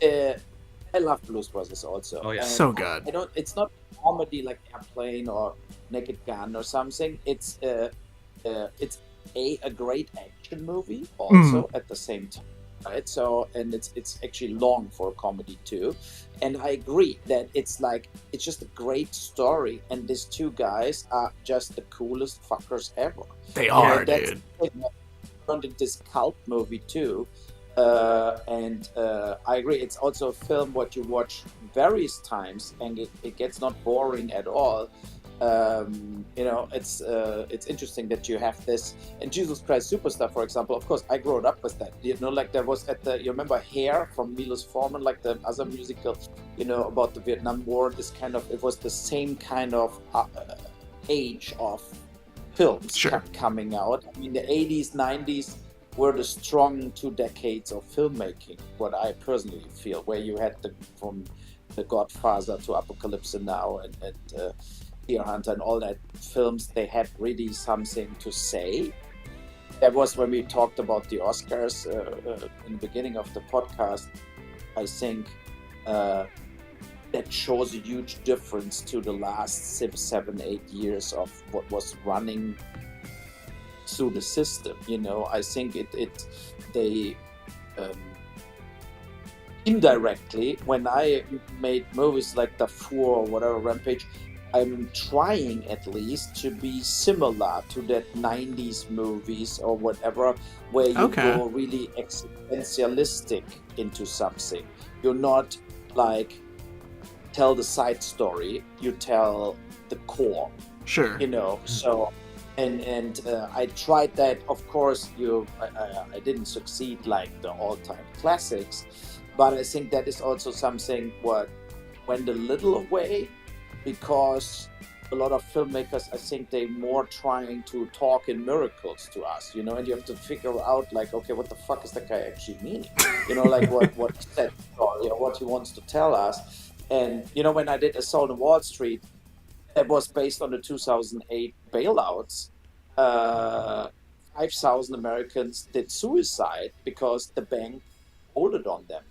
I love Blues Brothers also. Oh yeah, so good. It's not comedy like Airplane or Naked Gun or something. It's a great action movie also at the same time, right? So, and it's actually long for a comedy too, and I agree that it's just a great story, and these 2 guys are just the coolest fuckers ever. They are, dude. Turned into this cult movie too, and I agree. It's also a film what you watch various times, and it gets not boring at all. You know, it's interesting that you have this. And Jesus Christ Superstar, for example, of course, I grew up with that. You know, like there was you remember Hair from Milos Forman, like the other musical, you know, about the Vietnam War. It was the same kind of age of films coming out. I mean, the 80s, 90s were the strong 2 decades of filmmaking, what I personally feel, where you had from The Godfather to Apocalypse Now and Deer Hunter and all that films, they had really something to say. That was when we talked about the Oscars in the beginning of the podcast. I think that shows a huge difference to the last 7, 8 years of what was running through the system. I think they um, indirectly, when I made movies like Darfur or whatever, Rampage, I'm trying at least to be similar to that 90s movies or whatever, where you go really existentialistic into something. You're not like tell the side story, you tell the core. Sure. So and I tried that. Of course, I didn't succeed like the all-time classics, but I think that is also something what went a little away, because a lot of filmmakers, I think they more trying to talk in miracles to us, and you have to figure out like, okay, what the fuck is that guy actually meaning? Like what is that story or what he wants to tell us. And when I did Assault on Wall Street, that was based on the 2008 bailouts. 5,000 Americans did suicide because the bank folded on them.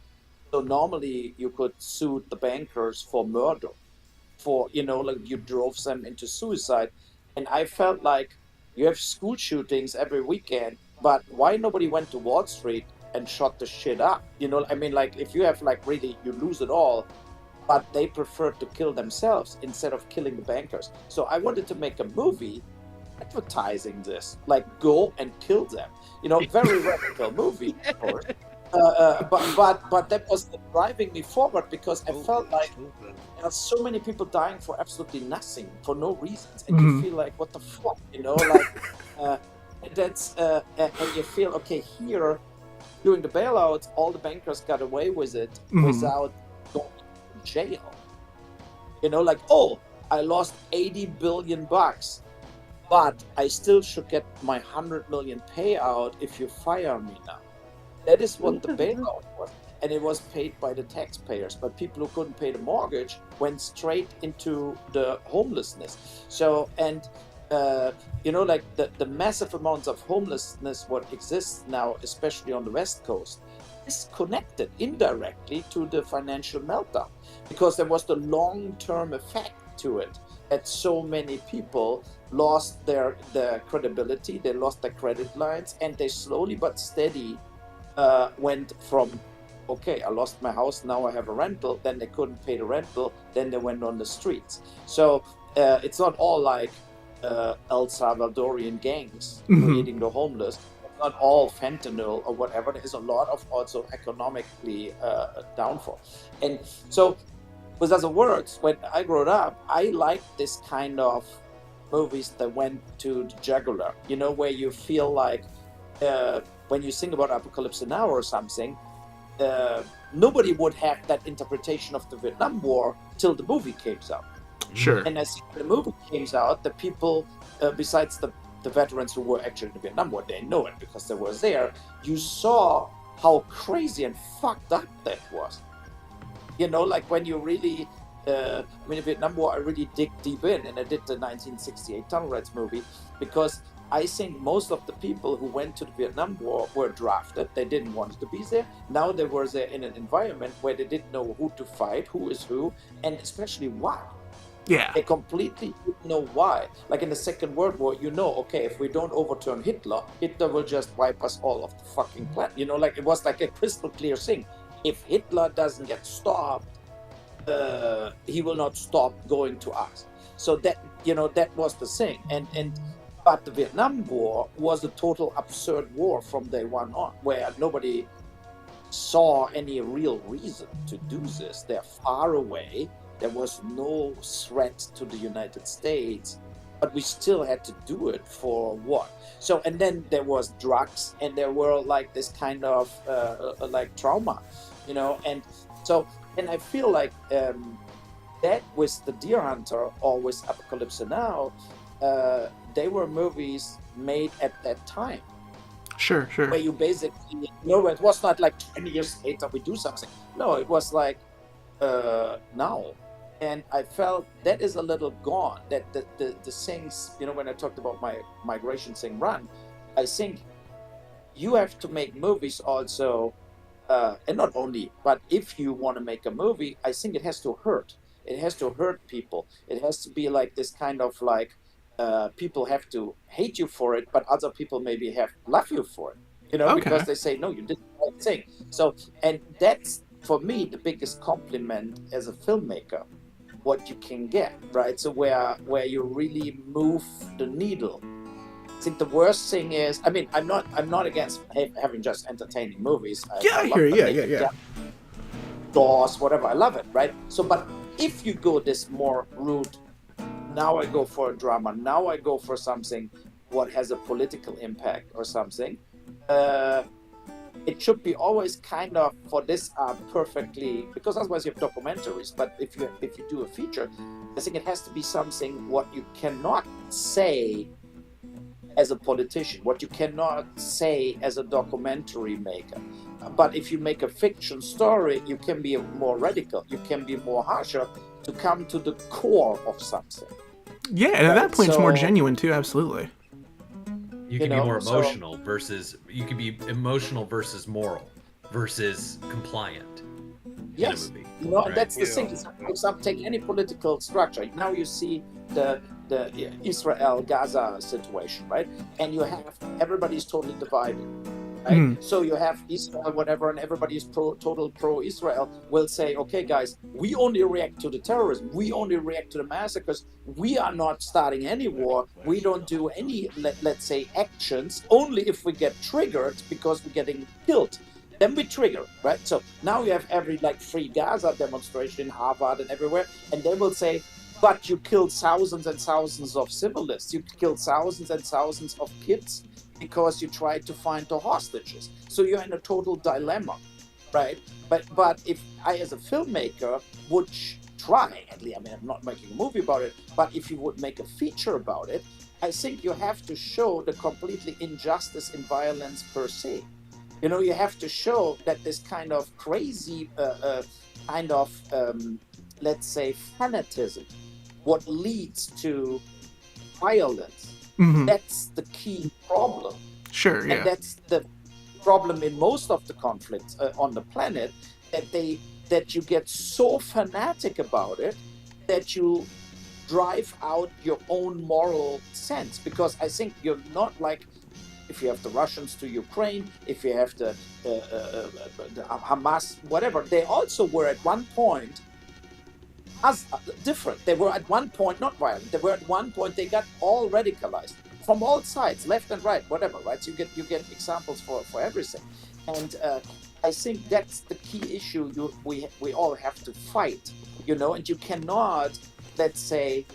So normally you could sue the bankers for murder, for like you drove them into suicide. And I felt like you have school shootings every weekend, but why nobody went to Wall Street and shot the shit up? Like if you have like really, you lose it all, but they preferred to kill themselves instead of killing the bankers. So I wanted to make a movie advertising this, like go and kill them. Very radical movie, of course. But that was driving me forward, because I felt like there are so many people dying for absolutely nothing, for no reasons, and you feel like, what the fuck, that's and you feel, okay, here during the bailouts, all the bankers got away with it without going to jail. Like, oh, I lost $80 billion, but I still should get my $100 million payout if you fire me now. That is what the bailout was. And it was paid by the taxpayers, but people who couldn't pay the mortgage went straight into the homelessness. So, and like the massive amounts of homelessness what exists now, especially on the West Coast, is connected indirectly to the financial meltdown, because there was the long-term effect to it, that so many people lost their credibility, they lost their credit lines, and they slowly but steady went from, okay, I lost my house, now I have a rental, then they couldn't pay the rental, then they went on the streets. So it's not all like El Salvadorian gangs creating the homeless. It's not all fentanyl or whatever. There's a lot of also economically downfall. And so, with other words, when I grew up, I liked this kind of movies that went to the jugular, where you feel like when you think about Apocalypse Now or something, nobody would have that interpretation of the Vietnam War till the movie came out. Sure. And as the movie came out, the people, besides the veterans who were actually in the Vietnam War, they know it because they were there. You saw how crazy and fucked up that was. Like when you really, the Vietnam War, I really dig deep in, and I did the 1968 Tunnel Rats movie, because I think most of the people who went to the Vietnam War were drafted. They didn't want to be there. Now they were there in an environment where they didn't know who to fight, who is who, and especially why. Yeah. They completely didn't know why. Like in the Second World War, okay, if we don't overturn Hitler, Hitler will just wipe us all off the fucking planet. Like it was like a crystal clear thing. If Hitler doesn't get stopped, he will not stop going to us. So that, that was the thing. But the Vietnam War was a total absurd war from day one on, where nobody saw any real reason to do this. They're far away. There was no threat to the United States, but we still had to do it for what? So, and then there was drugs, and there were like this kind of like trauma, and so, and I feel like that with The Deer Hunter or with Apocalypse Now, they were movies made at that time. Sure. Where you basically, it was not like 20 years later we do something. No, it was like now. And I felt that is a little gone. That the things, when I talked about my migration thing run, I think you have to make movies also and not only, but if you want to make a movie, I think it has to hurt. It has to hurt people. It has to be like this kind of like people have to hate you for it, but other people maybe have love you for it. Okay. Because they say no, you did the right thing. So, and that's for me the biggest compliment as a filmmaker, what you can get, right? So where you really move the needle. I think the worst thing is, I mean, I'm not against having just entertaining movies. Yeah, I I love hear you. making Yeah. Doors, whatever. I love it, right? So, but if you go this more route, now I go for a drama. Now I go for something what has a political impact or something. Uh, it should be always kind of for this perfectly, because otherwise you have documentaries. But if you do a feature, I think it has to be something what you cannot say as a politician, what you cannot say as a documentary maker. But if you make a fiction story, you can be more radical, you can be more harsher to come to the core of something. Yeah, and at that Right, point, it's more so- genuine too. Absolutely. You can be know, more so- emotional versus you can be emotional versus moral versus compliant Yes, in a movie. no, that's the Yeah. thing. For example, take any political structure. Now you see the Israel-Gaza situation, right? And you have everybody's totally divided, right? So you have Israel, whatever, and everybody's total pro-Israel will say, okay, guys, we only react to the terrorism. We only react to the massacres. We are not starting any war. We don't do any, let's say, actions, only if we get triggered because we're getting killed. Then we trigger, right? So now you have every like free Gaza demonstration in Harvard and everywhere, and they will say, but you killed thousands and thousands of civilians. You killed thousands and thousands of kids because you tried to find the hostages. So you're in a total dilemma, right? But if I, as a filmmaker, would try, at least, I mean, I'm not making a movie about it, but if you would make a feature about it, I think you have to show the completely injustice in violence per se. You have to show that this kind of crazy kind of let's say fanatism, what leads to violence, that's the key problem. Sure. And Yeah. that's the problem in most of the conflicts on the planet, that you get so fanatic about it that you drive out your own moral sense. Because I think you're not like, if you have the Russians to Ukraine, if you have the Hamas, whatever, they also were at one point as different. They were at one point not violent. They were at one point, they got all radicalized from all sides, left and right, whatever, right? So you get examples for everything. And I think that's the key issue we all have to fight, and you cannot, let's say,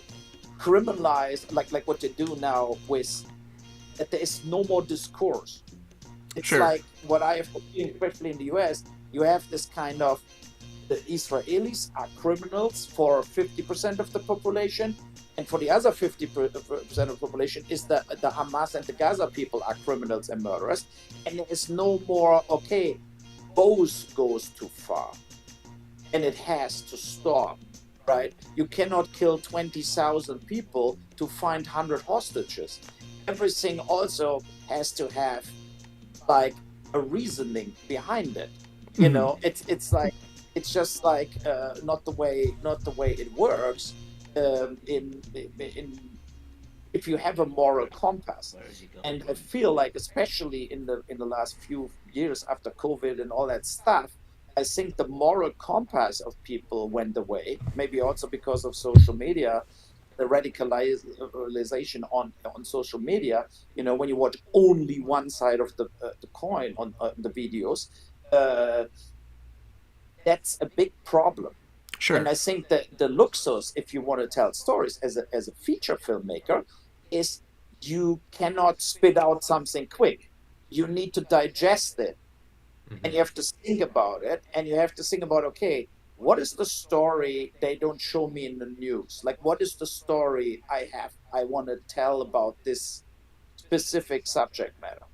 criminalize like what you do now with that there is no more discourse. It's Sure. like what I have seen, especially in the US, you have this kind of, the Israelis are criminals for 50% of the population, and for the other 50% of the population is the Hamas and the Gaza people are criminals and murderers. And there is no more, okay, both goes too far. And it has to stop, right? You cannot kill 20,000 people to find 100 hostages. Everything also has to have like a reasoning behind it. It's like, it's just like not the way it works. In if you have a moral compass, and I feel like, especially in the last few years after COVID and all that stuff, I think the moral compass of people went away. Maybe also because of social media, the radicalization on social media. When you watch only one side of the coin on the videos, that's a big problem. Sure. And I think that the luxus, if you want to tell stories as a feature filmmaker, is you cannot spit out something quick. You need to digest it, and you have to think about it, and you have to think about, okay, what is the story they don't show me in the news? Like, what is the story I want to tell about this specific subject matter?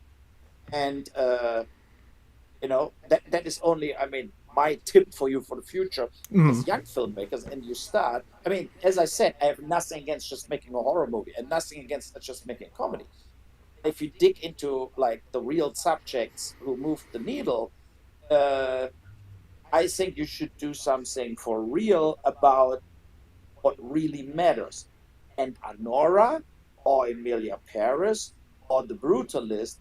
And that is only, I mean, my tip for you for the future as young filmmakers, and you start, I mean, as I said, I have nothing against just making a horror movie and nothing against just making a comedy. If you dig into like the real subjects who move the needle, uh, I think you should do something for real about what really matters. And Anora or Emilia Paris or The Brutalist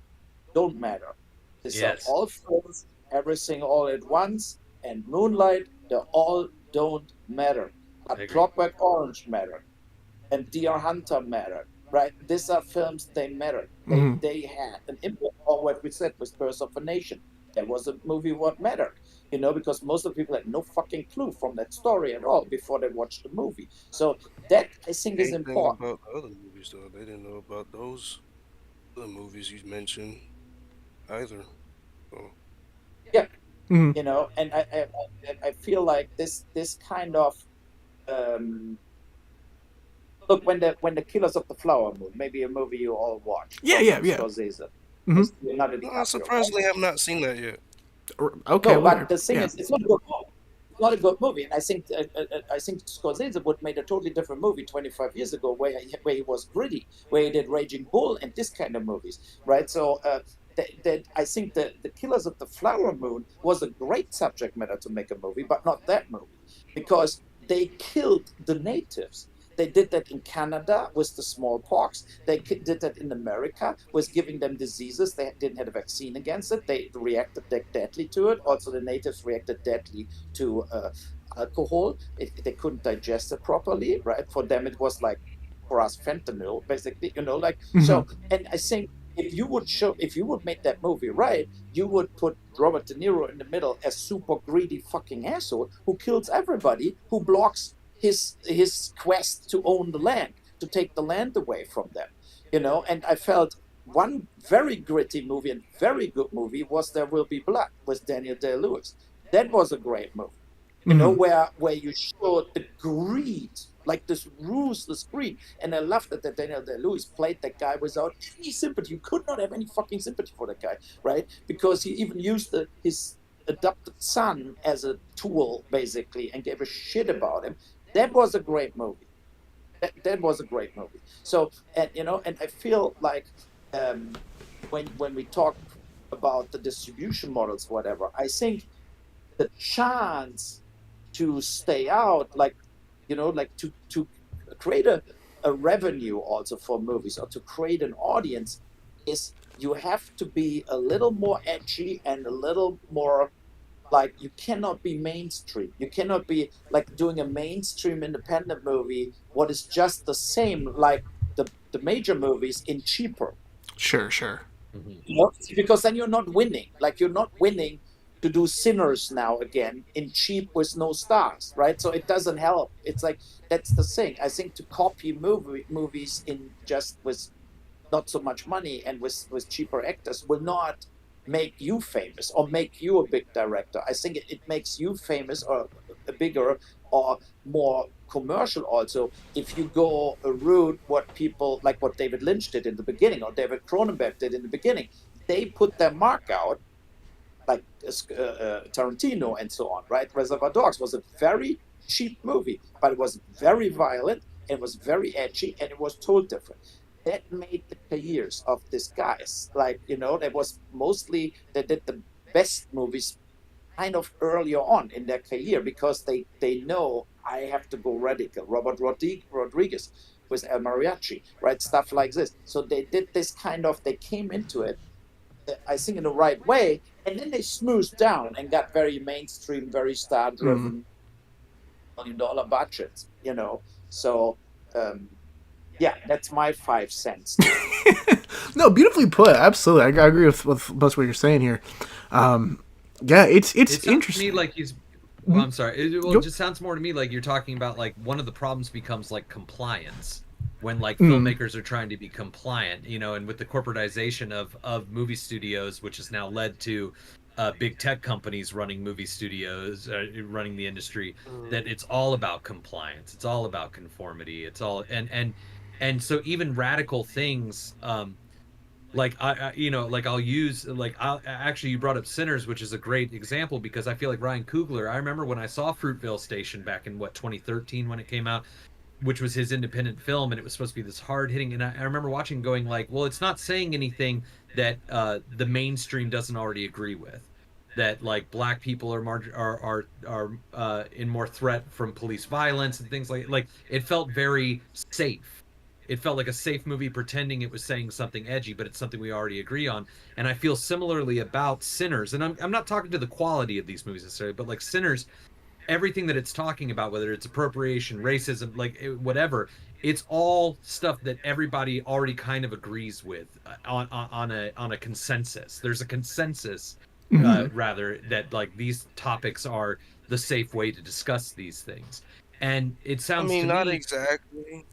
don't matter. These are Yes, all films, everything all at once, and Moonlight, they all don't matter. I But agree. Clockwork Orange mattered, and Deer Hunter mattered, right? These are films, they mattered. Mhm. They had an impact. Or what we said with Birth of a Nation. That was a movie what mattered, because most of the people had no fucking clue from that story at all before they watched the movie. So that I think is Same thing important. about the other movies though. They didn't know about those other movies you mentioned either. So Yeah, Mhm. and I feel like this kind of um, look when the Killers of the Flower Moon, maybe a movie you all watched Yeah, from yeah, yeah. Scorsese, Hmm. with Leonardo no, I DiCaprio, right? surprisingly have not seen that yet. Okay, No, okay. but the thing Yeah. is, it's not a good movie. It's not a good movie, and I think Scorsese would made a totally different movie 25 years ago, where he was gritty, where he did Raging Bull and this kind of movies, right? So that I think the Killers of the Flower Moon was a great subject matter to make a movie, but not that movie because they killed the natives. They did that in Canada with the smallpox. They did that in America with giving them diseases. They didn't have a vaccine against it. They reacted deadly to it. Also, the natives reacted deadly to alcohol. They couldn't digest it properly, right? For them, it was like, for us, fentanyl, basically, like, Hmm. so. And I think if you would make that movie right, you would put Robert De Niro in the middle as super greedy fucking asshole who kills everybody, who blocks his quest to own the land, to take the land away from them. And I felt one very gritty movie and very good movie was There Will Be Blood with Daniel Day-Lewis. That was a great movie. Hmm. Where you showed the greed, like this ruthless greed. And I loved that Daniel Day-Lewis played that guy without any sympathy. You could not have any fucking sympathy for that guy, right? Because he even used his adopted son as a tool, basically, and gave a shit about him. That was a great movie. That was a great movie. So, and I feel like um, when we talk about the distribution models, whatever, I think the chance to stay out, like like to create a revenue also for movies, or to create an audience, is you have to be a little more edgy and a little more, like, you cannot be mainstream. You cannot be like doing a mainstream independent movie what is just the same like the major movies in cheaper. Sure, sure. Hmm. Because then you're not winning. Like, you're not winning to do Sinners now again in cheap with no stars, right? So it doesn't help. It's like, that's the thing. I think to copy movies in just with not so much money and with cheaper actors will not make you famous or make you a big director. I think it makes you famous, or a bigger or more commercial also, if you go a route what people like, what David Lynch did in the beginning, or David Cronenberg did in the beginning. They put their mark out, like Tarantino and so on, right? Reservoir Dogs was a very cheap movie, but it was very violent, it was very edgy, and it was told different. That made the careers of these guys, like, that was mostly, they did the best movies kind of earlier on in their career, because they know, I have to go radical. Robert Rodriguez with El Mariachi, right? Stuff like this. So they did this kind of, they came into it, I think, in the right way, and then they smoothed down and got very mainstream, very star Mm. driven, $1 million budgets. So yeah, that's my 5 cents to it. No, beautifully put. Absolutely, I agree with most of what you're saying here. Yeah, it's It sounds to me interesting. like he's. Well, I'm sorry. It Go- just sounds more to me like you're talking about like one of the problems becomes like compliance when like Mm. filmmakers are trying to be compliant, and with the corporatization of movie studios, which has now led to big tech companies running movie studios, running the industry, that it's all about compliance. It's all about conformity. It's all and so even radical things. Like like I'll use like I'll actually, you brought up Sinners, which is a great example because I feel like Ryan Coogler. I remember when I saw Fruitvale Station back in 2013 when it came out, which was his independent film, and it was supposed to be this hard hitting. And I remember watching, going like, well, it's not saying anything that the mainstream doesn't already agree with. that like black people are in more threat from police violence and things like it felt very safe. It felt like a safe movie pretending it was saying something edgy, but it's something we already agree on. And I feel similarly about Sinners. And I'm not talking to the quality of these movies necessarily, but like Sinners, everything that it's talking about, whether it's appropriation, racism, whatever, it's all stuff that everybody already kind of agrees with on a consensus. There's a consensus, rather, that like these topics are the safe way to discuss these things. And it I sounds to mean, not me, exactly.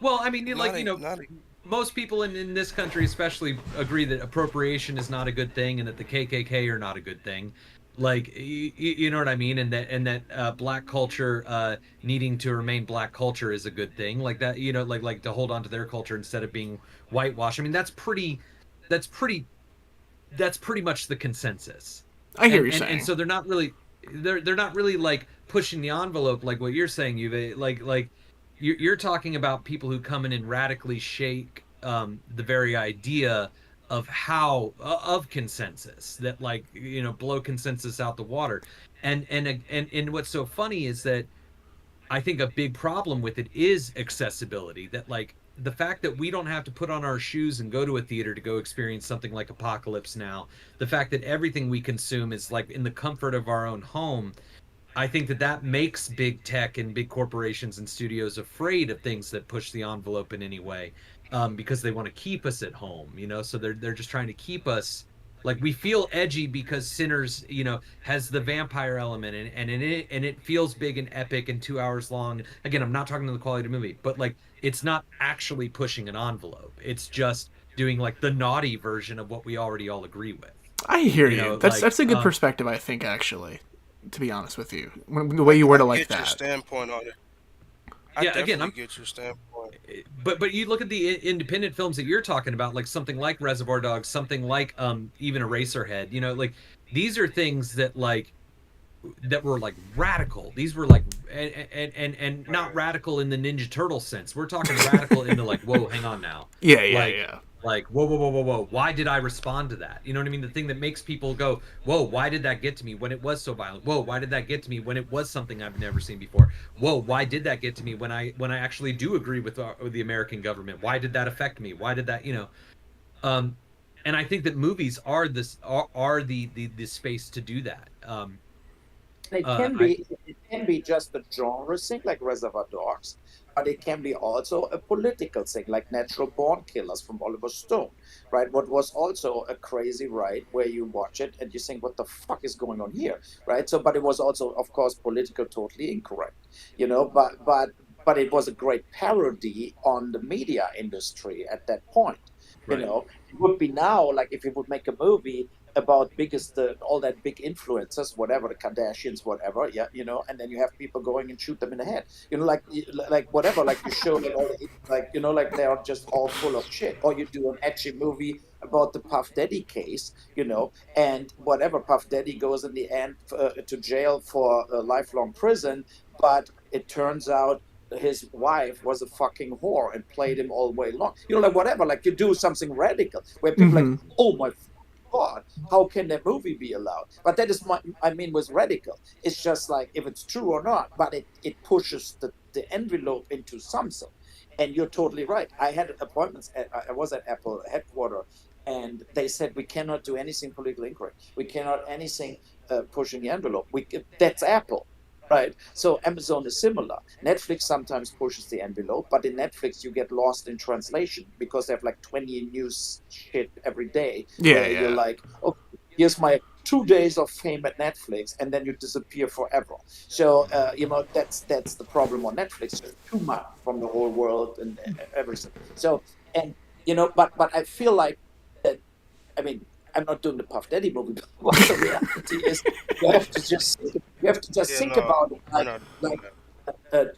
well, I mean, Not not. most people in this country especially agree that appropriation is not a good thing and that the KKK are not a good thing. Like you know what I mean, and that black culture needing to remain black culture is a good thing. Like that, like to hold on to their culture instead of being whitewashed. I mean, that's pretty that's pretty much the consensus. I hear and you and saying. and so they're not really like pushing the envelope like what you're saying. You're talking about people who come in and radically shake the very idea of how of consensus, that like blow consensus out the water. And what's so funny is that I think a big problem with it is accessibility. That like the fact that we don't have to put on our shoes and go to a theater to go experience something like Apocalypse Now, the fact that everything we consume is like in the comfort of our own home. I think that makes big tech and big corporations and studios afraid of things that push the envelope in any way, because they want to keep us at home, So they're just trying to keep us like we feel edgy because Sinners, has the vampire element and it feels big and epic and 2 hours long. Again, I'm not talking to the quality of the movie, but like it's not actually pushing an envelope. It's just doing like the naughty version of what we already all agree with. I hear you. That's a good perspective, I think, actually. To be honest with you, the way you word it like Get your that. standpoint on it. I Yeah, again, definitely get your standpoint. But you look at the independent films that you're talking about, like something like Reservoir Dogs, something like even Eraserhead. Like these are things that that were like radical. These were like and not radical in the Ninja Turtle sense. We're talking radical in the like, whoa, hang on now. Yeah. Like, whoa. Why did I respond to that? You know what I mean? The thing that makes people go, whoa, why did that get to me when it was so violent? Whoa, why did that get to me when it was something I've never seen before? Whoa, why did that get to me when I actually do agree with the American government? Why did that affect me? Why did that, and I think that movies are the space to do that. It can be just a genre thing like Reservoir Dogs, but it can be also a political thing like Natural Born Killers from Oliver Stone, right? What was also a crazy ride where you watch it and you think, what the fuck is going on here, right? So, but it was also, of course, political, totally incorrect, but it was a great parody on the media industry at that point. Right. It would be now like if you would make a movie about all that big influencers, whatever, the Kardashians, whatever, yeah, and then you have people going and shoot them in the head, like whatever, like you show them all, like they are just all full of shit, or you do an edgy movie about the Puff Daddy case, and whatever, Puff Daddy goes in the end to jail for a lifelong prison, but it turns out his wife was a fucking whore and played him all way long, like whatever, like you do something radical where people like, oh my God, how can that movie be allowed? But that is was radical. It's just like if it's true or not, but it pushes the envelope into something. And you're totally right. I had appointments. I was at Apple headquarters, and they said we cannot do anything politically incorrect. We cannot anything pushing the envelope. That's Apple. Right. So Amazon is similar. Netflix sometimes pushes the envelope, but in Netflix you get lost in translation because they have like 20 news shit every day. Yeah. You're like, okay, here's my 2 days of fame at Netflix, and then you disappear forever. So that's the problem on Netflix. There's too much from the whole world and everything. So but I feel like that. I mean, I'm not doing the Puff Daddy movie, but what the reality is, you have to just think about it, like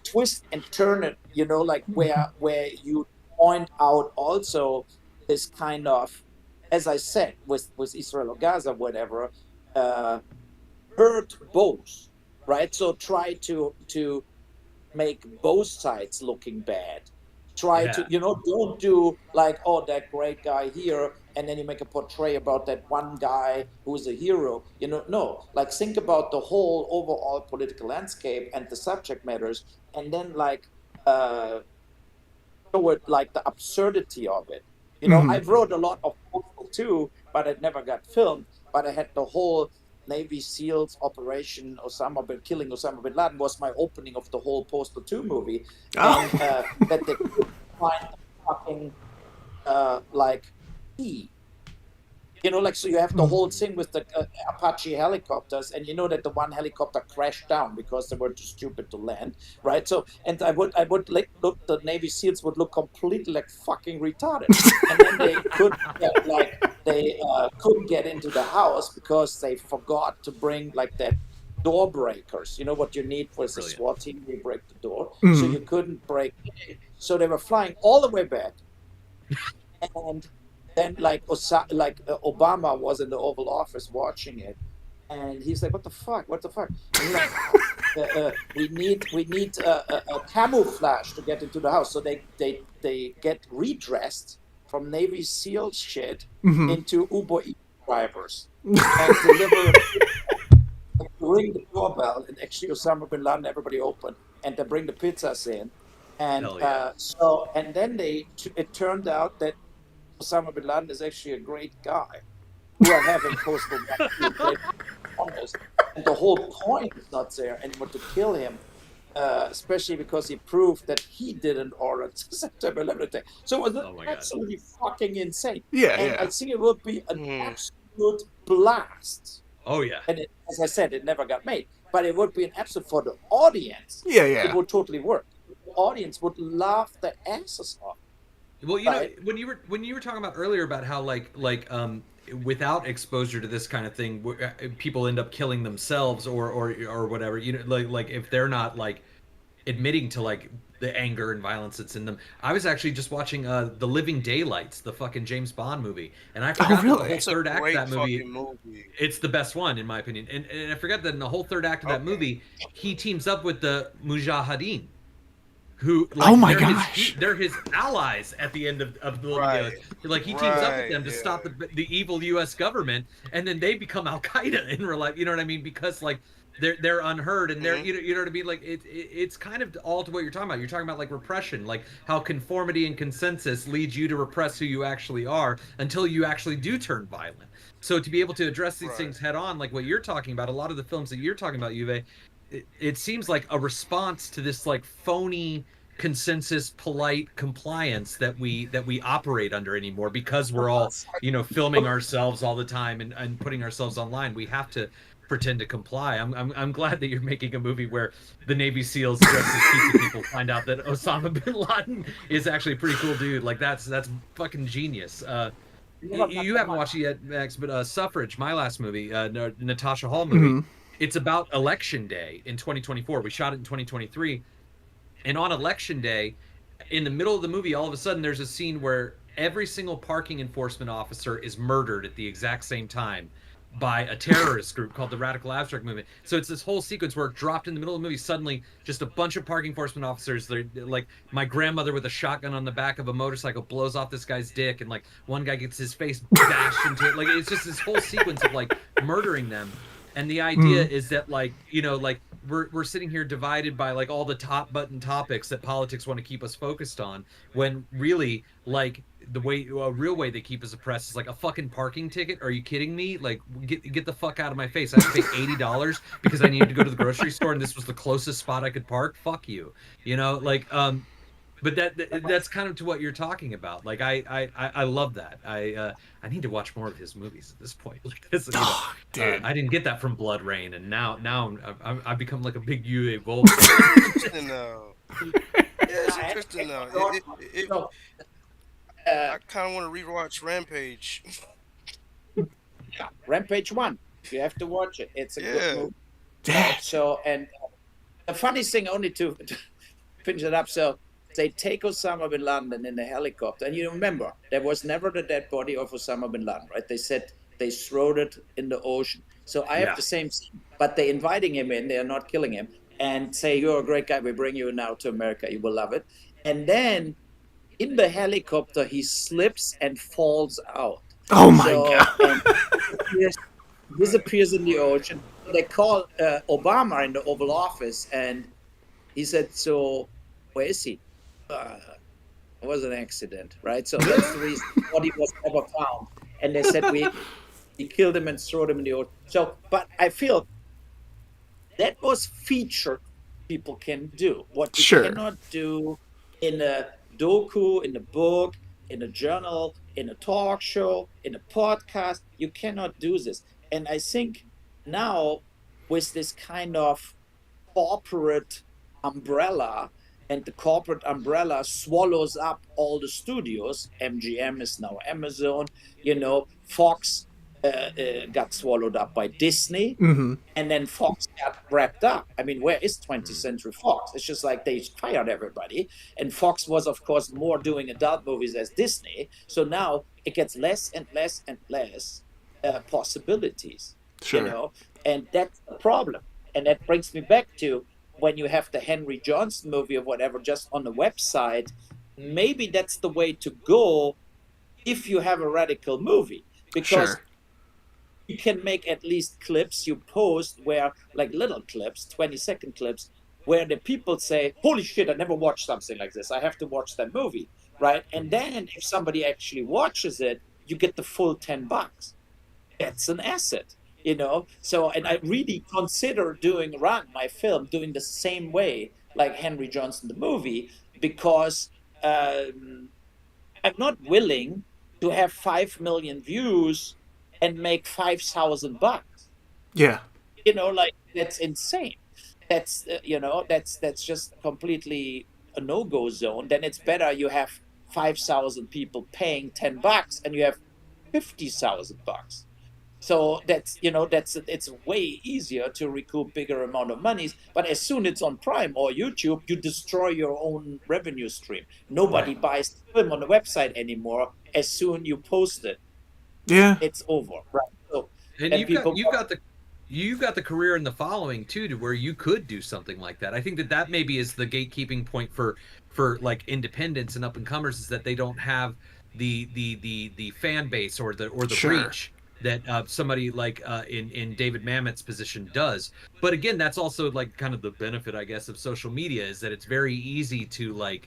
twist and turn it, like where you point out also this kind of, as I said, with Israel or Gaza, whatever, hurt both, right? So try to make both sides looking bad, try Yeah. to, don't do like, oh, that great guy here, and then you make a portray about that one guy who's a hero. No, like think about the whole overall political landscape and the subject matters, and then like toward like the absurdity of it. I wrote a lot of Postal too, but it never got filmed. But I had the whole Navy SEALs operation killing Osama bin Laden was my opening of the whole Postal 2 movie, and that they couldn't find the fucking like key. Like, so you have the whole thing with the Apache helicopters, and that the one helicopter crashed down because they were too stupid to land, right? So, and I would look, the Navy SEALs would look completely like fucking retarded, and then they couldn't get into the house because they forgot to bring like that door breakers. What you need for the SWAT team, they break the door, so you couldn't break it. So they were flying all the way back, and then Obama was in the Oval Office watching it, and he's like, "What the fuck? What the fuck?" And he's like, "We need a camouflage to get into the house." So they get redressed from Navy SEAL shit into Uber Eats drivers and deliver. Ring the doorbell, and actually Osama bin Laden, everybody open, and they bring the pizzas in, and and then it turned out that Osama bin Laden is actually a great guy who are having postal honest. And the whole point is not there anymore to kill him, especially because he proved that he didn't order September 11th attack. So it was absolutely fucking insane. And I think it would be an absolute blast. Oh yeah. And as I said, it never got made, but it would be an absolute for the audience. Yeah. It would totally work. The audience would laugh their asses off. Well, when you were talking about earlier about how like without exposure to this kind of thing, people end up killing themselves or whatever. Like if they're not like admitting to like the anger and violence that's in them. I was actually just watching The Living Daylights, the fucking James Bond movie, and I forgot the whole third act of that movie. It's the best one in my opinion, and I forgot that in the whole third act of that movie, he teams up with the Mujahideen. Who, like, oh my gosh, they're his allies at the end of the Living Daylights. Like he teams up with them to stop the evil U.S. government, and then they become Al Qaeda in real life. You know what I mean? Because like they're unheard, and they're you know what I mean. Like it's kind of all to what you're talking about. You're talking about like repression, like how conformity and consensus leads you to repress who you actually are until you actually do turn violent. So to be able to address these things head on, like what you're talking about, a lot of the films that you're talking about, Uwe. It seems like a response to this like phony consensus, polite compliance that we operate under anymore because we're all filming ourselves all the time and putting ourselves online. We have to pretend to comply. I'm glad that you're making a movie where the Navy SEALs dressed as pizza people find out that Osama bin Laden is actually a pretty cool dude. Like that's fucking genius. You haven't watched it yet, Max, but Suffrage, my last movie, Natasha Hall movie. It's about Election Day in 2024. We shot it in 2023. And on Election Day, in the middle of the movie, all of a sudden there's a scene where every single parking enforcement officer is murdered at the exact same time by a terrorist group called the Radical Abstract Movement. So it's this whole sequence where it dropped in the middle of the movie, suddenly just a bunch of parking enforcement officers. They're like my grandmother with a shotgun on the back of a motorcycle blows off this guy's dick, and like one guy gets his face bashed into it. Like it's just this whole sequence of like murdering them. And the idea is that like we're sitting here divided by like all the top button topics that politics want to keep us focused on, when really like a real way they keep us oppressed is like a fucking parking ticket. Are you kidding me? Like get the fuck out of my face. I have to pay $80 because I needed to go to the grocery store and this was the closest spot I could park. Fuck you. But that's kind of to what you're talking about. Like I love that. I need to watch more of his movies at this point. Like this, dude. I didn't get that from Blood Rain, and now I've become like a big UA Boll. Interesting though. It's interesting though. I kind of want to rewatch Rampage. Yeah, Rampage 1. You have to watch it. It's a good movie. So, and the funniest thing, only to finish it up, so they take Osama bin Laden in a helicopter. And you remember, there was never the dead body of Osama bin Laden, right? They said they threw it in the ocean. So I have the same scene. But they're inviting him in. They're not killing him. And say, you're a great guy. We bring you now to America. You will love it. And then in the helicopter, he slips and falls out. Oh my So, god. and disappears in the ocean. They call Obama in the Oval Office, and he said, "So, where is he?" It was an accident, right? So that's the reason the body was never found. And they said we killed him and threw him in the ocean. So, but I feel that was featured people can do. What you Sure. cannot do in a docu, in a book, in a journal, in a talk show, in a podcast, you cannot do this. And I think now with this kind of corporate umbrella, and the corporate umbrella swallows up all the studios. MGM is now Amazon. Fox got swallowed up by Disney, Mm-hmm. and then Fox got wrapped up. I mean, where is 20th Century Fox? It's just like they fired everybody. And Fox was, of course, more doing adult movies as Disney. So now it gets less and less and less possibilities, Sure. and that's the problem. And that brings me back to when you have the Henry Johnson movie or whatever just on the website, maybe that's the way to go if you have a radical movie, because Sure. you can make at least clips you post where, like little clips, 20-second clips, where the people say, holy shit, I never watched something like this, I have to watch that movie, right? And then if somebody actually watches it, you get the full $10. That's an asset. So, and I really consider run my film doing the same way like Henry Johnson the movie, because I'm not willing to have 5 million views and make $5,000. Yeah. Like that's insane. That's just completely a no-go zone. Then it's better you have 5,000 people paying $10 and you have $50,000. So that's it's way easier to recoup bigger amount of monies. But as soon as it's on Prime or YouTube, you destroy your own revenue stream. Nobody Right. buys the film on the website anymore. As soon you post it, Yeah. it's over. Right. So And then people you've got the career and the following too, to where you could do something like that. I think that maybe is the gatekeeping point for like independents and up and comers, is that they don't have the fan base or the Sure. reach that somebody like in David Mamet's position does. But again, that's also like kind of the benefit, I guess, of social media, is that it's very easy to like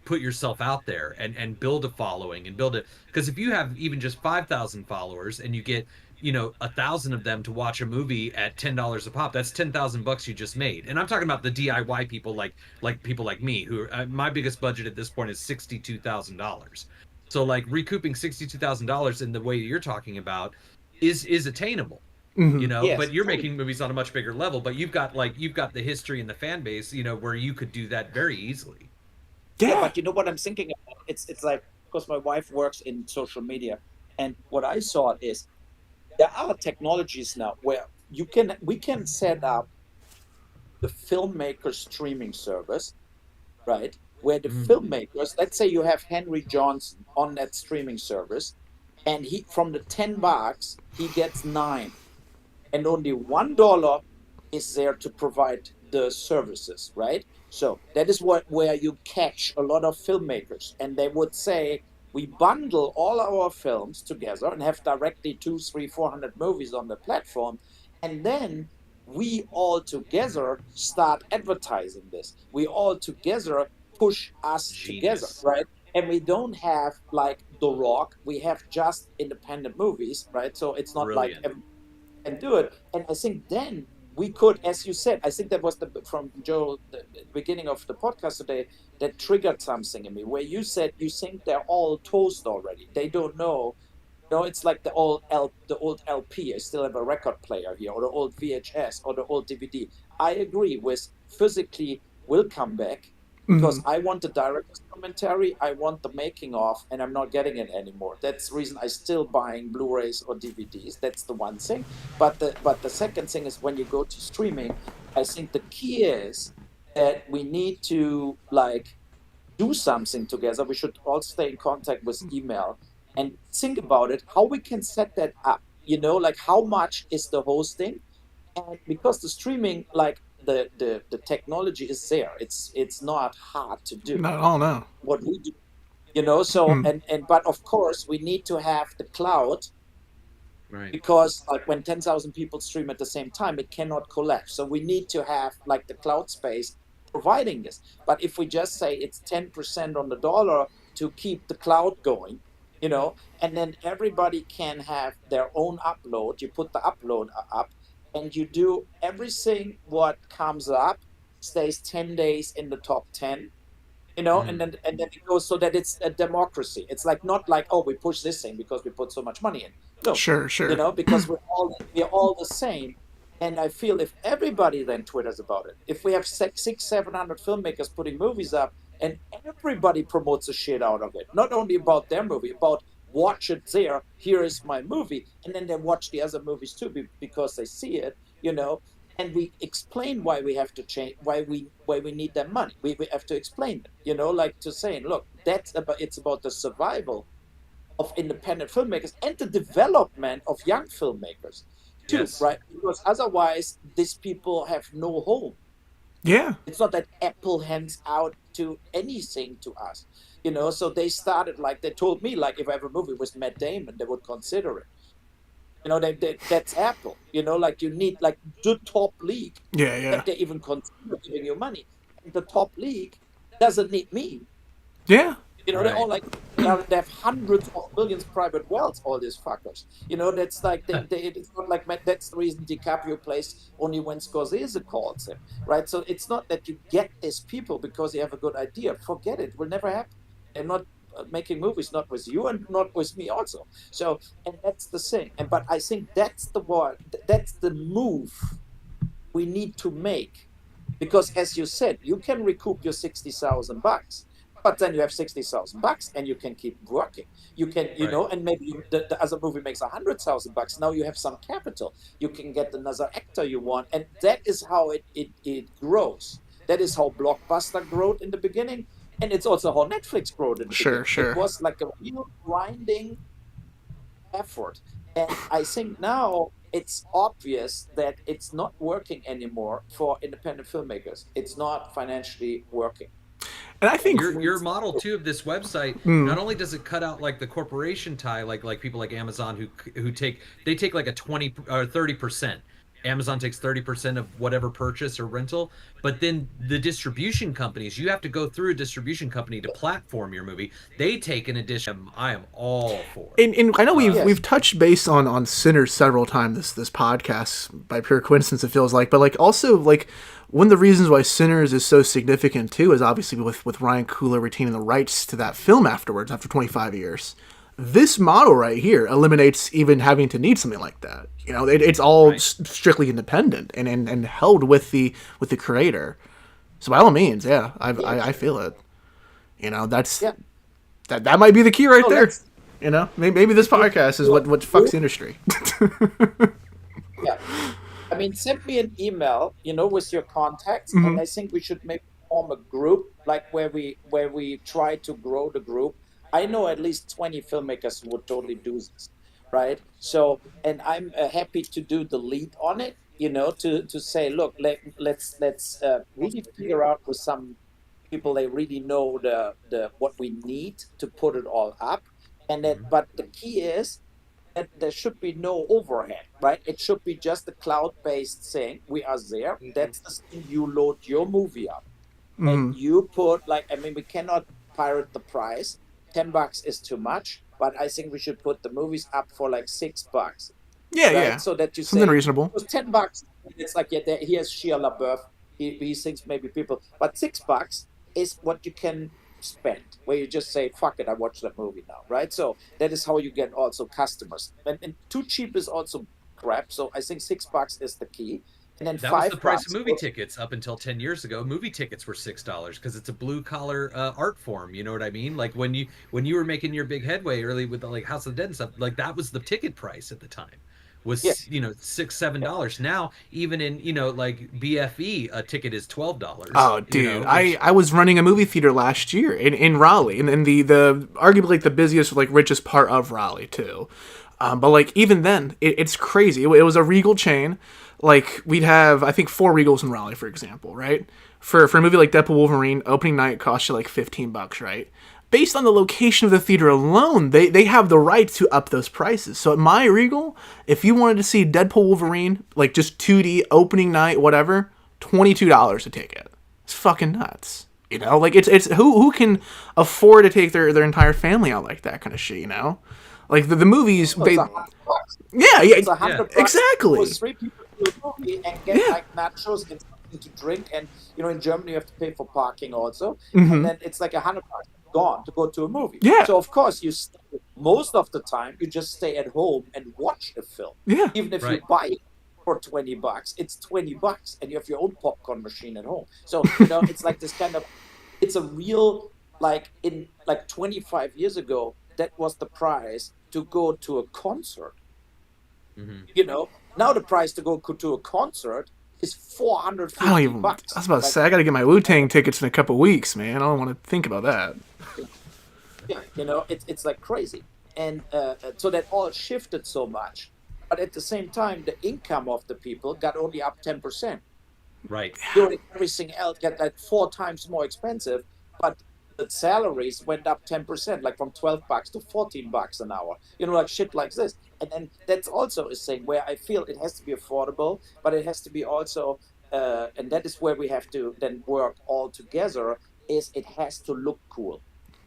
put yourself out there and build a following and build it. Because if you have even just 5,000 followers and you get 1,000 of them to watch a movie at $10 a pop, that's $10,000 you just made. And I'm talking about the DIY people, like people like me, who my biggest budget at this point is $62,000. So like recouping $62,000 in the way you're talking about is attainable. Mm-hmm. But yes, you're totally. making movies on a much bigger level, but you've got the history and the fan base, where you could do that very easily. Yeah, Yeah. but you know what I'm thinking about? It's like, because my wife works in social media, and what I saw is there are technologies now where we can set up the filmmaker streaming service, right? Where the Mm. filmmakers, let's say you have Henry Johnson on that streaming service, and he from the $10 he gets nine, and only $1 is there to provide the services, right? So that is where you catch a lot of filmmakers, and they would say we bundle all our films together and have directly 2, 3, 400 movies on the platform, and then we all together start advertising this. We all together push us together, Genius. right? And we don't have like The Rock. We have just independent movies, right? So it's not like Brilliant. and do it. And I think then we could, as you said, I think that was from Joe, the beginning of the podcast today, that triggered something in me, where you said you think they're all toast already. They don't know. It's like the old LP. I still have a record player here, or the old VHS, or the old DVD. I agree with physically will come back, Mm-hmm. because I want the director's commentary, I want the making of, and I'm not getting it anymore. That's the reason I still buying Blu-rays or DVDs. That's the one thing. But the second thing is when you go to streaming, I think the key is that we need to like do something together. We should all stay in contact with email and think about it, how we can set that up. Like how much is the hosting? And because the streaming, like the technology is there, it's not hard to do. Not at all, no. What we do So and but of course we need to have the cloud, Right. because like when 10,000 people stream at the same time, it cannot collapse. So we need to have like the cloud space providing this. But if we just say it's 10% on the dollar to keep the cloud going, and then everybody can have their own upload, you put the upload up, and you do everything what comes up stays 10 days in the top 10, and then it goes, so that it's a democracy. It's like, not like, oh, we push this thing because we put so much money in. No, Sure. because we're all the same. And I feel if everybody then twitters about it, if we have 700 filmmakers putting movies up, and everybody promotes the shit out of it, not only about their movie, about watch it there, here is my movie, and then they watch the other movies too, because they see it, and we explain why we have to change, why we need that money. We have to explain it, like to saying, look, it's about the survival of independent filmmakers and the development of young filmmakers too, Yes. right? Because otherwise these people have no home. Yeah. It's not that Apple hands out to anything to us, so they started, like they told me, like if I have a movie with Matt Damon, they would consider it. That's Apple. Like you need like the top league. Yeah. That they even consider giving you money. And the top league doesn't need me. Yeah. They're all like, they have hundreds of millions private wealth, all these fuckers. That's like, it's not like, that's the reason DiCaprio plays only when Scorsese calls him, right? So it's not that you get these people because you have a good idea. Forget it. It will never happen. They're not making movies, not with you and not with me also. So, and that's the thing. But I think that's the move we need to make. Because as you said, you can recoup your $60,000, but then you have $60,000 and you can keep working. You can, and maybe the other movie makes $100,000. Now you have some capital. You can get another actor you want, and that is how it grows. That is how Blockbuster growed in the beginning, and it's also how Netflix growed in the beginning. Sure. It was like a real grinding effort, and I think now it's obvious that it's not working anymore for independent filmmakers. It's not financially working. And I think your model too of this website, not only does it cut out like the corporation tie, like people like Amazon who take like a 20 or 30%. Amazon takes 30% of whatever purchase or rental, but then the distribution companies, you have to go through a distribution company to platform your movie. They take an addition. I am all for it. And I know we've touched base on Sinners several times this podcast, by pure coincidence it feels like, but like also like one of the reasons why Sinners is so significant too is obviously with Ryan Coogler retaining the rights to that film afterwards after 25 years. This model right here eliminates even having to need something like that. It's all strictly independent and held with the creator. So by all means, I feel it. That's that might be the key right there. Maybe this podcast is what fucks the industry. Yeah, I mean, send me an email, with your contacts, and I think we should maybe form a group, like where we try to grow the group. I know at least 20 filmmakers who would totally do this, right? So, and I'm happy to do the lead on it, to say, look, let's really figure out with some people they really know the what we need to put it all up, and then but the key is that there should be no overhead, right? It should be just a cloud-based thing. We are there. That's the thing. You load your movie up, and you put we cannot pirate the price. $10 is too much, but I think we should put the movies up for like $6. Yeah, right? yeah. So that you something say, reasonable. It was $10. It's like, here's Shia LaBeouf. He thinks maybe people, but $6 is what you can spend, where you just say, fuck it, I watch that movie now, right? So that is how you get also customers. And too cheap is also crap. So I think $6 is the key. And then that was the price of movie tickets up until 10 years ago. Movie tickets were $6 because it's a blue collar art form. You know what I mean? Like when you were making your big headway early with the like House of the Dead and stuff, like that was the ticket price at the time. Was $6-7. Now even in like BFE a ticket is $12. Oh dude, I was running a movie theater last year in Raleigh, and the arguably like the busiest like richest part of Raleigh too. But like even then it's crazy. It was a Regal chain. Like we'd have I think 4 Regals in Raleigh, for example, right? For a movie like Deadpool Wolverine, opening night cost you like $15, right? based on the location of the theater alone, they have the right to up those prices. So at my Regal, if you wanted to see Deadpool Wolverine, like just 2D opening night, whatever, $22 a ticket. It's fucking nuts. You know, like it's who can afford to take their entire family out like that kind of shit, you know? Like the movies, they, yeah, It's $100 exactly. for 3 people to a movie and get like nachos and something to drink. And you know, in Germany you have to pay for parking also, and then it's like $100 gone to go to a movie. Yeah. So of course most of the time you just stay at home and watch the film. Yeah. Even if you buy it for $20, it's $20, and you have your own popcorn machine at home. So you know, it's like this kind of, it's a real, like in like 25 years ago, that was the price to go to a concert. You know, now the price to go to a concert is $450. I was about to say, I got to get my Wu-Tang tickets in a couple weeks, man. I don't want to think about that. Yeah, you know, it's like crazy. And so that all shifted so much. But at the same time, the income of the people got only up 10%. Right. Everything else got like 4 times more expensive, but the salaries went up 10%, like from $12 to $14 an hour. You know, like shit like this. And that's also a thing where I feel it has to be affordable, but it has to be also, and that is where we have to then work all together, is it has to look cool.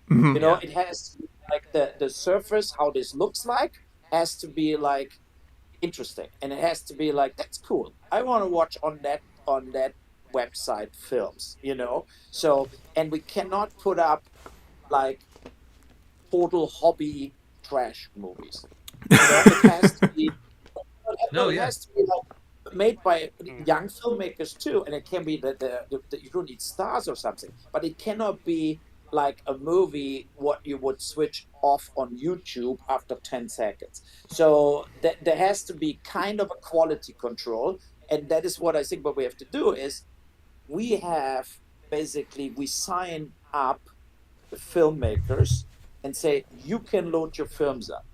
You know, it has to be like the surface, how this looks like, has to be like interesting, and it has to be like, that's cool. I want to watch on that website films, you know. So, and we cannot put up like total hobby trash movies. You know, it has to be it has to be like made by young filmmakers too, and it can be that you don't need stars or something, but it cannot be like a movie what you would switch off on YouTube after 10 seconds. So there has to be kind of a quality control, and that is what I think what we have to do is we sign up the filmmakers and say, you can load your films up,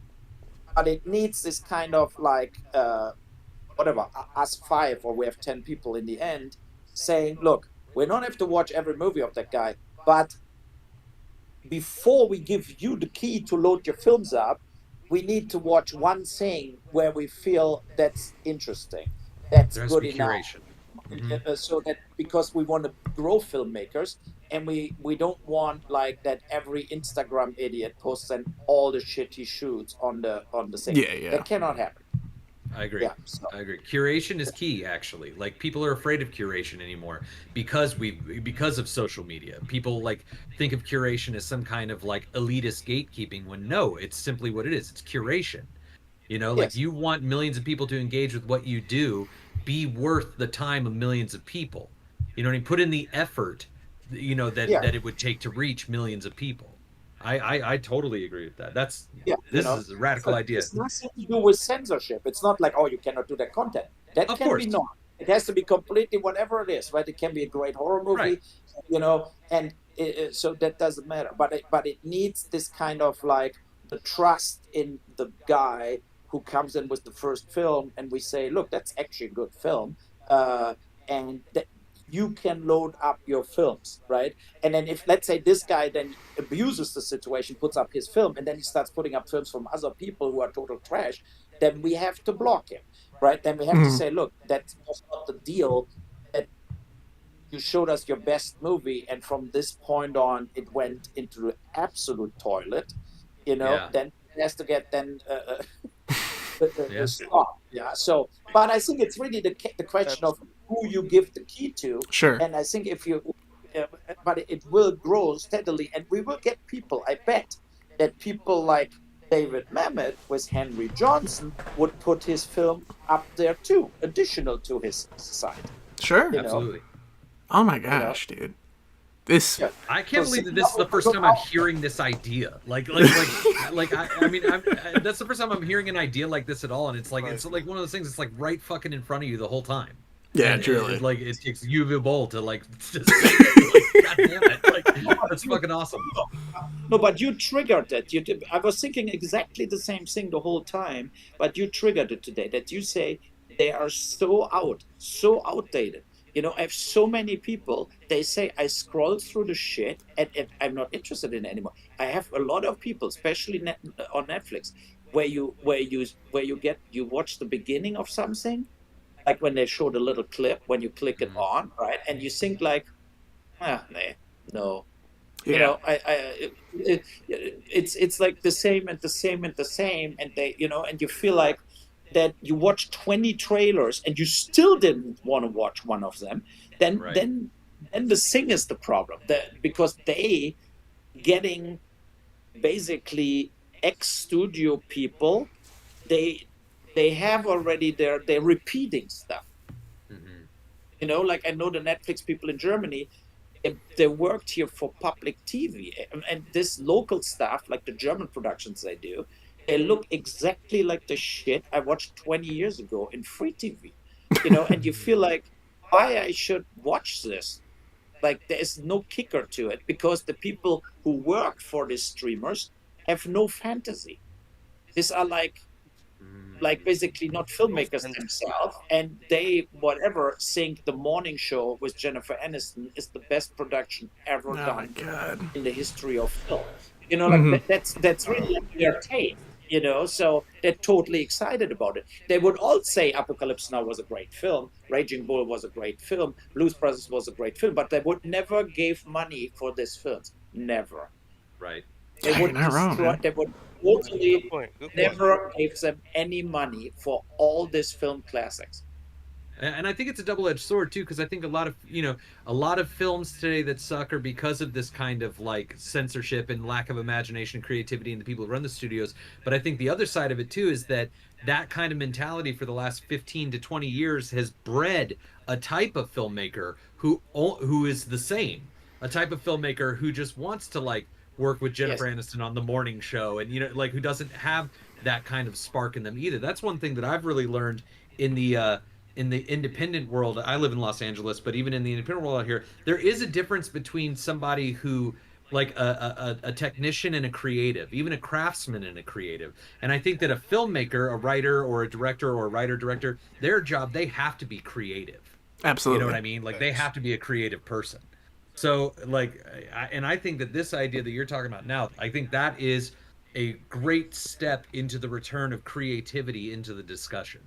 but it needs this kind of like whatever, us 5, or we have 10 people in the end saying, look, we don't have to watch every movie of that guy, but before we give you the key to load your films up, we need to watch one thing where we feel that's interesting, that's good enough. So that, because we want to grow filmmakers, and we don't want like that every Instagram idiot posts and all the shit he shoots on the thing. That cannot happen. I agree. I agree. Curation is key, actually. Like, people are afraid of curation anymore because of social media. People like think of curation as some kind of like elitist gatekeeping, when no, it's simply what it is. It's curation. You know, like, you want millions of people to engage with what you do, be worth the time of millions of people. You know what I mean? Put in the effort, you know, that it would take to reach millions of people. I totally agree with that. This is a radical idea. It's nothing to do with censorship. It's not like, oh, you cannot do that content. That can be not. It has to be completely whatever it is, right? It can be a great horror movie, you know, and so that doesn't matter. But it needs this kind of like the trust in the guy who comes in with the first film, and we say, look, that's actually a good film, and that you can load up your films, right? And then if, let's say, this guy then abuses the situation, puts up his film, and then he starts putting up films from other people who are total trash, then we have to block him, right? Then we have to say, look, that was not the deal, that you showed us your best movie, and from this point on, it went into the absolute toilet, you know, then it has to get then stop. So, but I think it's really the question of who you give the key to. Sure. And I think if you, but it will grow steadily, and we will get people. I bet that people like David Mamet with Henry Johnson would put his film up there too, additional to his site. Sure. Absolutely. Oh my gosh, dude. This I can't believe that this is the first time I'm hearing this idea. I mean, that's the first time I'm hearing an idea like this at all, and it's like one of those things. It's like right fucking in front of you the whole time. Yeah, and truly. It takes you of a Boll to like say it. God damn it! Like, that's fucking awesome. No, but you triggered it. I was thinking exactly the same thing the whole time, but you triggered it today. That you say they are so outdated. You know, I have so many people, they say I scroll through the shit and I'm not interested in it anymore. I have a lot of people, especially on Netflix, where you watch the beginning of something, like when they show the little clip, when you click it Mhm. on, right? And you think like, nah, no. You Yeah. know, it's like the same and the same and the same, and they, you know, and you feel like that you watched 20 trailers and you still didn't want to watch one of them. then Right. then then the thing is the problem, that because they getting basically ex studio people, they they have already they're repeating stuff. Hmm. You know, like I know the Netflix people in Germany, they worked here for public TV, and this local stuff, like the German productions they do, they look exactly like the shit I watched 20 years ago in free TV. You know, and you feel like why I should watch this. Like there is no kicker to it because the people who work for these streamers have no fantasy. These are like basically not No filmmakers fantasy. themselves, and they whatever think the morning show with Jennifer Aniston is the best production ever Oh my done god. in the history of film. You know, like Hmm. that's really their taste. You know, so they're totally excited about it. They would all say Apocalypse Now was a great film, Raging Bull was a great film, Blues Brothers was a great film, but they would never give money for these films. Never. Right. They Yeah, you're would not wrong, destroy. man. They would Good totally point. Good point. never gave them any money for all these film classics. And I think it's a double-edged sword too, because I think a lot of a lot of films today that suck are because of this kind of like censorship and lack of imagination and creativity in the people who run the studios. But I think the other side of it too is that that kind of mentality for the last 15 to 20 years has bred a type of filmmaker who is the same, a type of filmmaker who just wants to like work with Jennifer Yes. Aniston on the morning show, and like who doesn't have that kind of spark in them either. That's one thing that I've really learned in the independent world. I live in Los Angeles, but even in the independent world out here, there is a difference between somebody who like a technician and a creative, even a craftsman and a creative. And I think that a filmmaker, a writer or a director or a writer director, their job, they have to be creative. You know what Absolutely. I mean? Like they Thanks. have to be a creative person. So like, and I think that this idea that you're talking about now, I think that is a great step into the return of creativity into the discussion.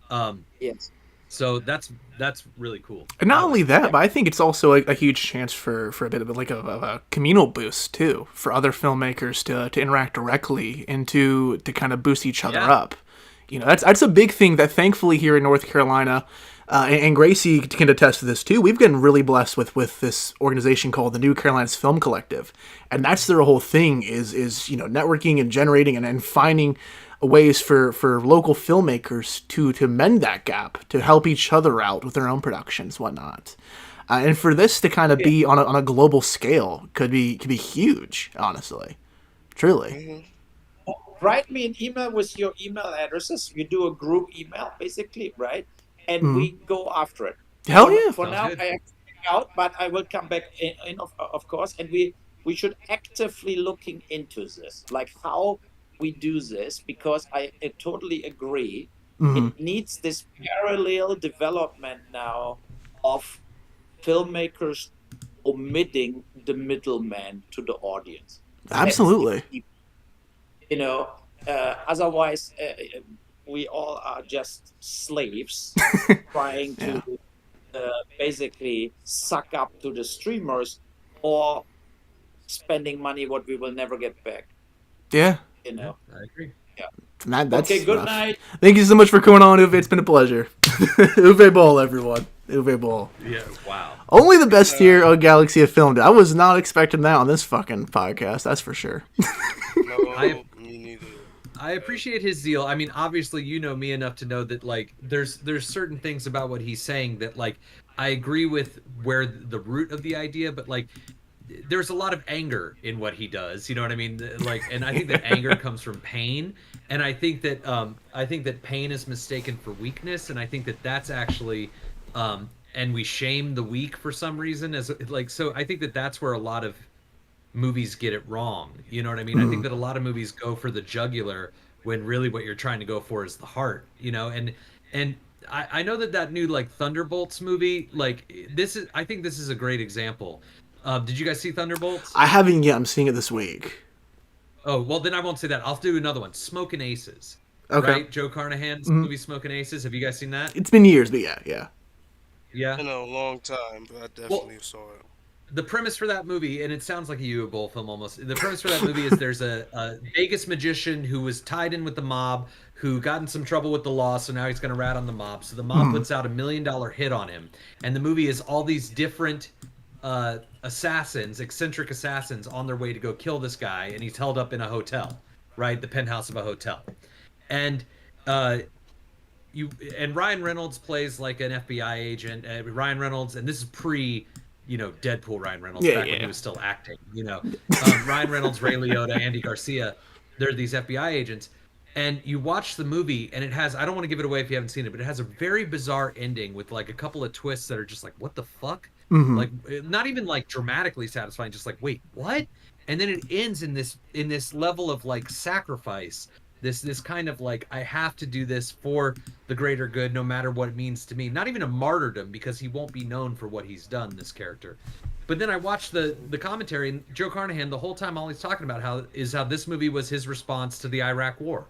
Um, Yes. so that's really cool. And I not only like that, that. but I think it's also a huge chance for a bit of like a communal boost too, for other filmmakers to interact directly and to kind of boost each other Yeah. up. You know, that's a big thing that thankfully here in North Carolina, and Gracie can attest to this too. We've been really blessed with this organization called the New Carolinas Film Collective, and that's their whole thing is networking and generating and finding ways for local filmmakers to mend that gap, to help each other out with their own productions, whatnot. And for this to kind of Yeah. be on a global scale could be huge, honestly, truly. Hmm. Write me an email with your email addresses. You do a group email, basically, right? And Mm. we go after it. Hell yeah. For Sounds now, good. I have to check out, but I will come back in of course. And we should actively looking into this, like how we do this, because I totally agree. Hmm. It needs this parallel development now of filmmakers omitting the middleman to the audience. That's the Absolutely. key. You know, otherwise we all are just slaves trying Yeah. to basically suck up to the streamers or spending money what we will never get back. Yeah. You Yeah, know. I agree. Yeah. Okay. That's Good rough. night. Thank you so much for coming on, Uwe. It's been a pleasure. Uwe Boll, everyone. Uwe Boll. Yeah. Wow. Only the best here on Galaxy of Filmed. I was not expecting that on this fucking podcast, that's for sure. No, me neither. I appreciate his zeal. I mean, obviously, you know me enough to know that like there's certain things about what he's saying that like I agree with where the root of the idea, but like there's a lot of anger in what he does. You know what I mean? Like, and I think that anger comes from pain, and I think that pain is mistaken for weakness, and I think that that's actually and we shame the weak for some reason as like so. I think that that's where a lot of movies get it wrong. You know what I mean? I think that a lot of movies go for the jugular when really what you're trying to go for is the heart, and I know that new like Thunderbolts movie, like I think this is a great example. Did you guys see Thunderbolts? I haven't yet. I'm seeing it this week. Oh, well, then I won't say that. I'll do another one. Smoking Aces. Okay. Right? Joe Carnahan's Mhm. movie Smoking Aces. Have you guys seen that? It's been years, but yeah. Yeah. In a long time, but I definitely saw it. The premise for that movie, and it sounds like a U Boll film almost. The premise for that movie is there's a Vegas magician who was tied in with the mob, who got in some trouble with the law, so now he's going to rat on the mob. So the mob puts out $1 million hit on him, and the movie is all these different assassins, eccentric assassins, on their way to go kill this guy, and he's held up in a hotel, right, the penthouse of a hotel, and Ryan Reynolds plays like an FBI agent. Ryan Reynolds, and this is pre, Deadpool Ryan Reynolds, back when he was still acting. Ryan Reynolds, Ray Liotta, Andy Garcia, they're these FBI agents, and you watch the movie, and it has, I don't want to give it away if you haven't seen it, but it has a very bizarre ending with like a couple of twists that are just like, what the fuck? Like, not even like dramatically satisfying, just like, wait, what? And then it ends in this level of like sacrifice. This kind of like, I have to do this for the greater good, no matter what it means to me. Not even a martyrdom, because he won't be known for what he's done, this character. But then I watched the commentary, and Joe Carnahan, the whole time, all he's talking about how this movie was his response to the Iraq War.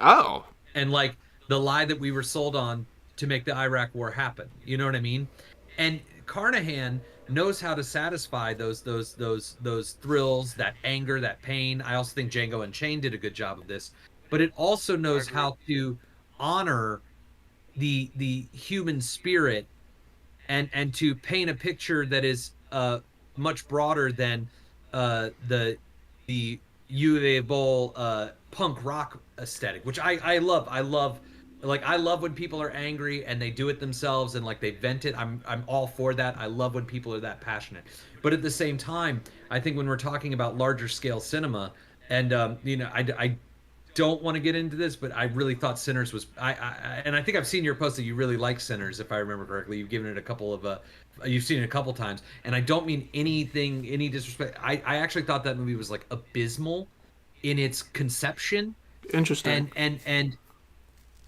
Oh. And like the lie that we were sold on to make the Iraq War happen. You know what I mean? And Carnahan knows how to satisfy those thrills, that anger, that pain. I also think Django Unchained did a good job of this. But it also knows how to honor the human spirit and to paint a picture that is much broader than the U Boll punk rock aesthetic, which I love. I love when people are angry and they do it themselves and like they vent it. I'm all for that. I love when people are that passionate. But at the same time, I think when we're talking about larger scale cinema, and I don't want to get into this, but I really thought Sinners was and I think I've seen your post that you really like Sinners, if I remember correctly. You've given it a couple of you've seen it a couple times, and I don't mean any disrespect. I actually thought that movie was like abysmal in its conception. Interesting. And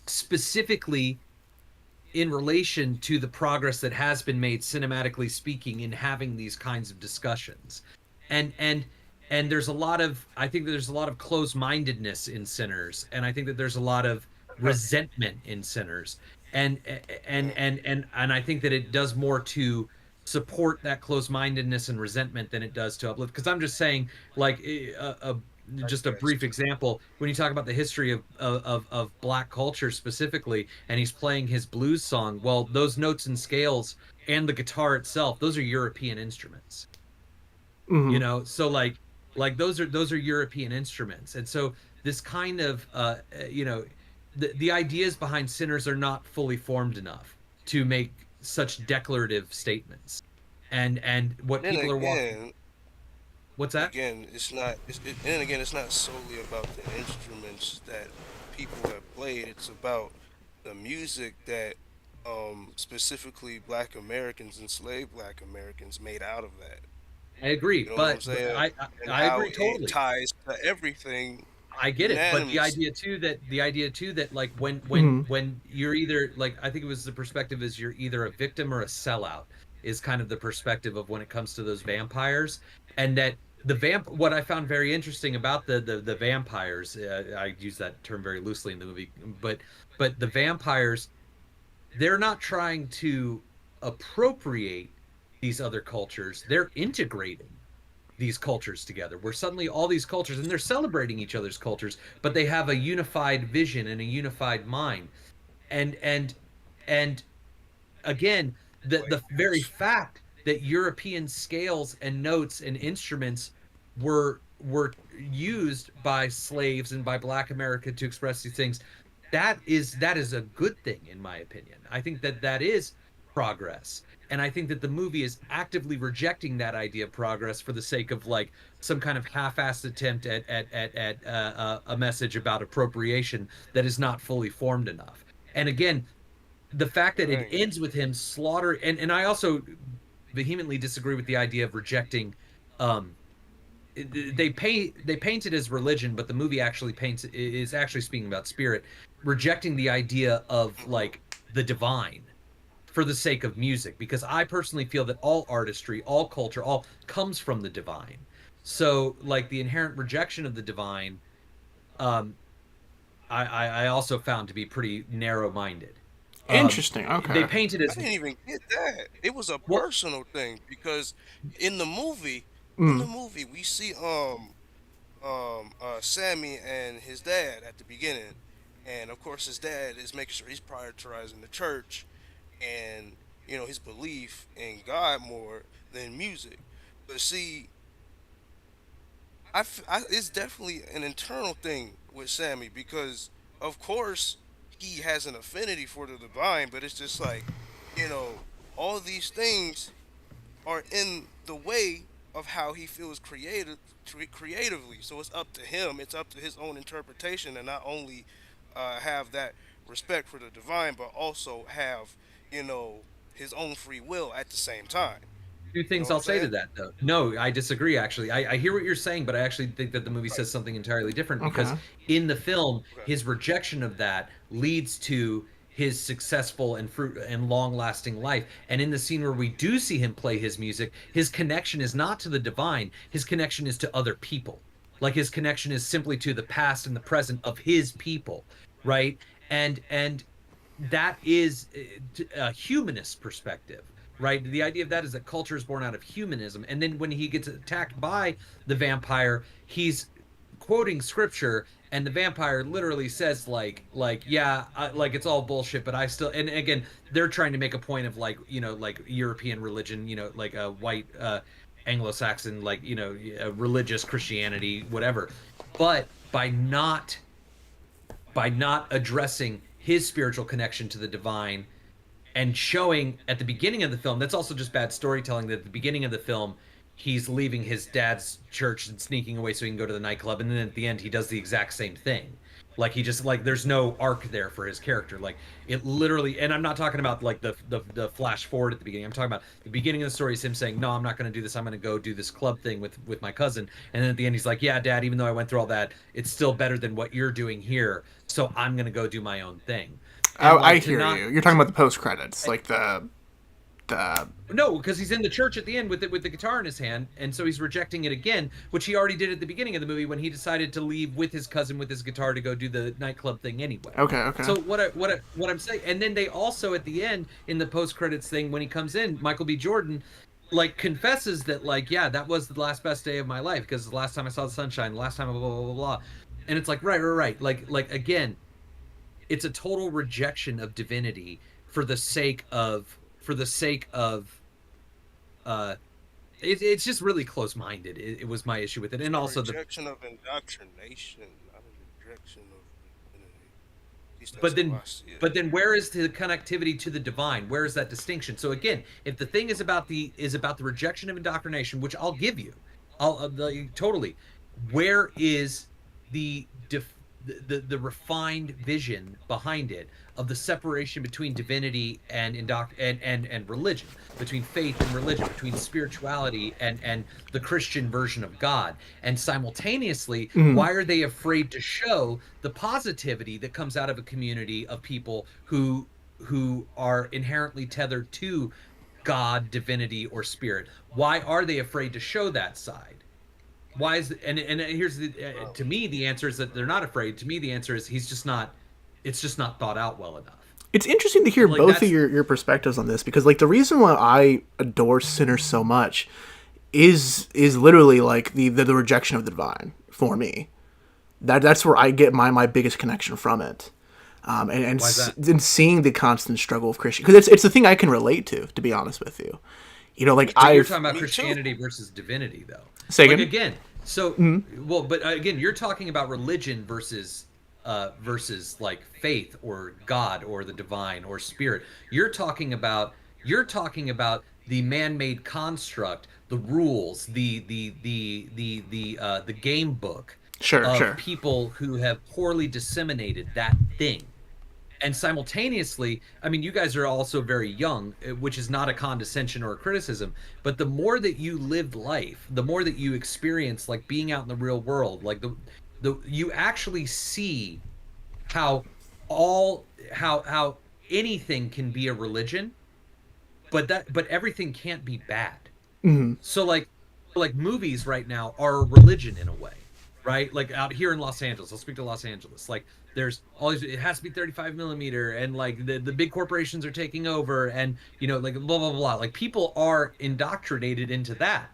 specifically in relation to the progress that has been made cinematically speaking in having these kinds of discussions. And there's a lot of, I think that there's a lot of closed-mindedness in Sinners, and I think that there's a lot of resentment in Sinners, and I think that it does more to support that closed-mindedness and resentment than it does to uplift. Because I'm just saying, like, just a brief example, when you talk about the history of Black culture specifically, and he's playing his blues song, well, those notes and scales and the guitar itself, those are European instruments. So like those are European instruments, and so this kind of the ideas behind Sinners are not fully formed enough to make such declarative statements, and what then people again, are walking. What's that? Again, it's not. And again, it's not solely about the instruments that people have played. It's about the music that specifically Black Americans, enslaved Black Americans, made out of that. I agree, You know what I'm but saying? I How agree totally. it ties to everything. I get it, but the idea too that like when you're either, like, I think it was the perspective is you're either a victim or a sellout, is kind of the perspective of when it comes to those vampires. And that what I found very interesting about the vampires, I use that term very loosely in the movie, but the vampires, they're not trying to appropriate these other cultures, they're integrating these cultures together, where suddenly all these cultures, and they're celebrating each other's cultures, but they have a unified vision and a unified mind. And again, the very fact that European scales and notes and instruments were used by slaves and by Black America to express these things, that is a good thing, in my opinion. I think that is progress. And I think that the movie is actively rejecting that idea of progress for the sake of like some kind of half-assed attempt at a message about appropriation that is not fully formed enough. And again, the fact that it ends with him slaughter, and I also vehemently disagree with the idea of rejecting. They paint it as religion, but the movie actually is actually speaking about spirit, rejecting the idea of like the divine for the sake of music, because I personally feel that all artistry, all culture, all comes from the divine. So like the inherent rejection of the divine, um, I also found to be pretty narrow-minded. Interesting. They Okay. painted I as didn't even get that. It was a well, personal thing because in the movie, Mm. we see Sammy and his dad at the beginning, and of course his dad is making sure he's prioritizing the church and his belief in God more than music. But see, it's definitely an internal thing with Sammy because of course he has an affinity for the divine, but it's just like you know all these things are in the way of how he feels creatively. So it's up to him. It's up to his own interpretation, and not only have that respect for the divine, but also have you know his own free will at the same time. two You know things what I'll I'm say to saying? that, though. No, I disagree, actually. I hear what you're saying, but I actually think that the movie Right. says something entirely different, because Okay. in the film, Okay. his rejection of that leads to his successful and fruit and long-lasting life. And in the scene where we do see him play his music, his connection is not to the divine. His connection is to other people. Like his connection is simply to the past and the present of his people, right? And that is a humanist perspective, right? The idea of that is that culture is born out of humanism. And then when he gets attacked by the vampire, he's quoting scripture, and the vampire literally says like yeah, like it's all bullshit, but I still. And again, they're trying to make a point of like like European religion, like a white Anglo-Saxon, like religious Christianity, whatever. But by not addressing his spiritual connection to the divine, and showing at the beginning of the film, that's also just bad storytelling, that at the beginning of the film he's leaving his dad's church and sneaking away so he can go to the nightclub, and then at the end he does the exact same thing. Like he just, like, there's no arc there for his character. Like it literally, and I'm not talking about like the flash forward at the beginning. I'm talking about the beginning of the story is him saying, no, I'm not going to do this, I'm going to go do this club thing with my cousin. And then at the end he's like, yeah, dad, even though I went through all that, it's still better than what you're doing here, so I'm going to go do my own thing. And I like to hear not you. You're talking about the post credits, like the. No, because he's in the church at the end with the guitar in his hand, and so he's rejecting it again, which he already did at the beginning of the movie when he decided to leave with his cousin with his guitar to go do the nightclub thing anyway. Okay. Okay. So what I'm saying, and then they also at the end in the post credits thing, when he comes in, Michael B. Jordan like confesses that, like, yeah, that was the last best day of my life because the last time I saw the sunshine, the last time blah blah blah blah blah. And it's like right, like again, it's a total rejection of divinity for the sake of uh it's just really close-minded. It was my issue with it. And A also rejection of indoctrination, not a rejection of divinity. At least that's but how then I see it. but then where is the connectivity to the divine? Where is that distinction? So again, if the thing is about the rejection of indoctrination, which I'll give you, totally, where is the the refined vision behind it of the separation between divinity and and religion, between faith and religion, between spirituality and the Christian version of God? And simultaneously, why are they afraid to show the positivity that comes out of a community of people who are inherently tethered to God, divinity, or spirit? Why are they afraid to show that side? Why is and here's the to me the answer is that they're not afraid. To me the answer is he's just not. It's just not thought out well enough. It's interesting to hear Like both of that's your perspectives on this, because like the reason why I adore Sinners so much is literally like the rejection of the divine for me. That's where I get my biggest connection from it. why is that? And seeing the constant struggle of Christian, because it's the thing I can relate to be honest with you. You know, like But you're I've talking about Me too. Christianity versus divinity, though. Say Like again? again, so well, but again, you're talking about religion versus like faith or God or the divine or spirit. You're talking about the man-made construct, the rules, the game book of Sure. people who have poorly disseminated that thing. And simultaneously, I mean, you guys are also very young, which is not a condescension or a criticism, but the more that you lived life, the more that you experience like being out in the real world, like the you actually see how how anything can be a religion, but everything can't be bad. So like movies right now are a religion in a way, right? Like out here in Los Angeles, I'll speak to Los Angeles. Like there's always, it has to be 35 millimeter, and like the big corporations are taking over, and you know, like blah blah blah. Like people are indoctrinated into that.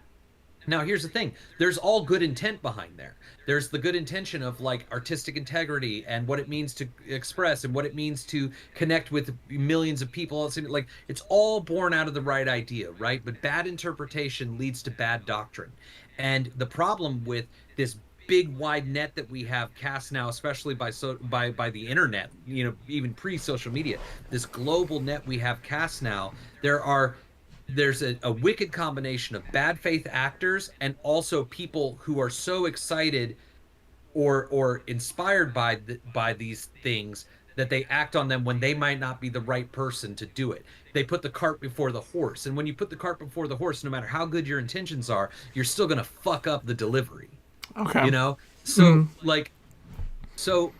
Now, here's the thing. There's all good intent behind there. There's the good intention of like artistic integrity and what it means to express and what it means to connect with millions of people. Like it's all born out of the right idea, right? But bad interpretation leads to bad doctrine. And the problem with this big wide net that we have cast now, especially by the internet, you know, even pre-social media, this global net we have cast now, there's a wicked combination of bad faith actors and also people who are so excited or inspired by these things that they act on them when they might not be the right person to do it. They put the cart before the horse, and when you put the cart before the horse, no matter how good your intentions are, you're still gonna fuck up the delivery. Okay. You know, so so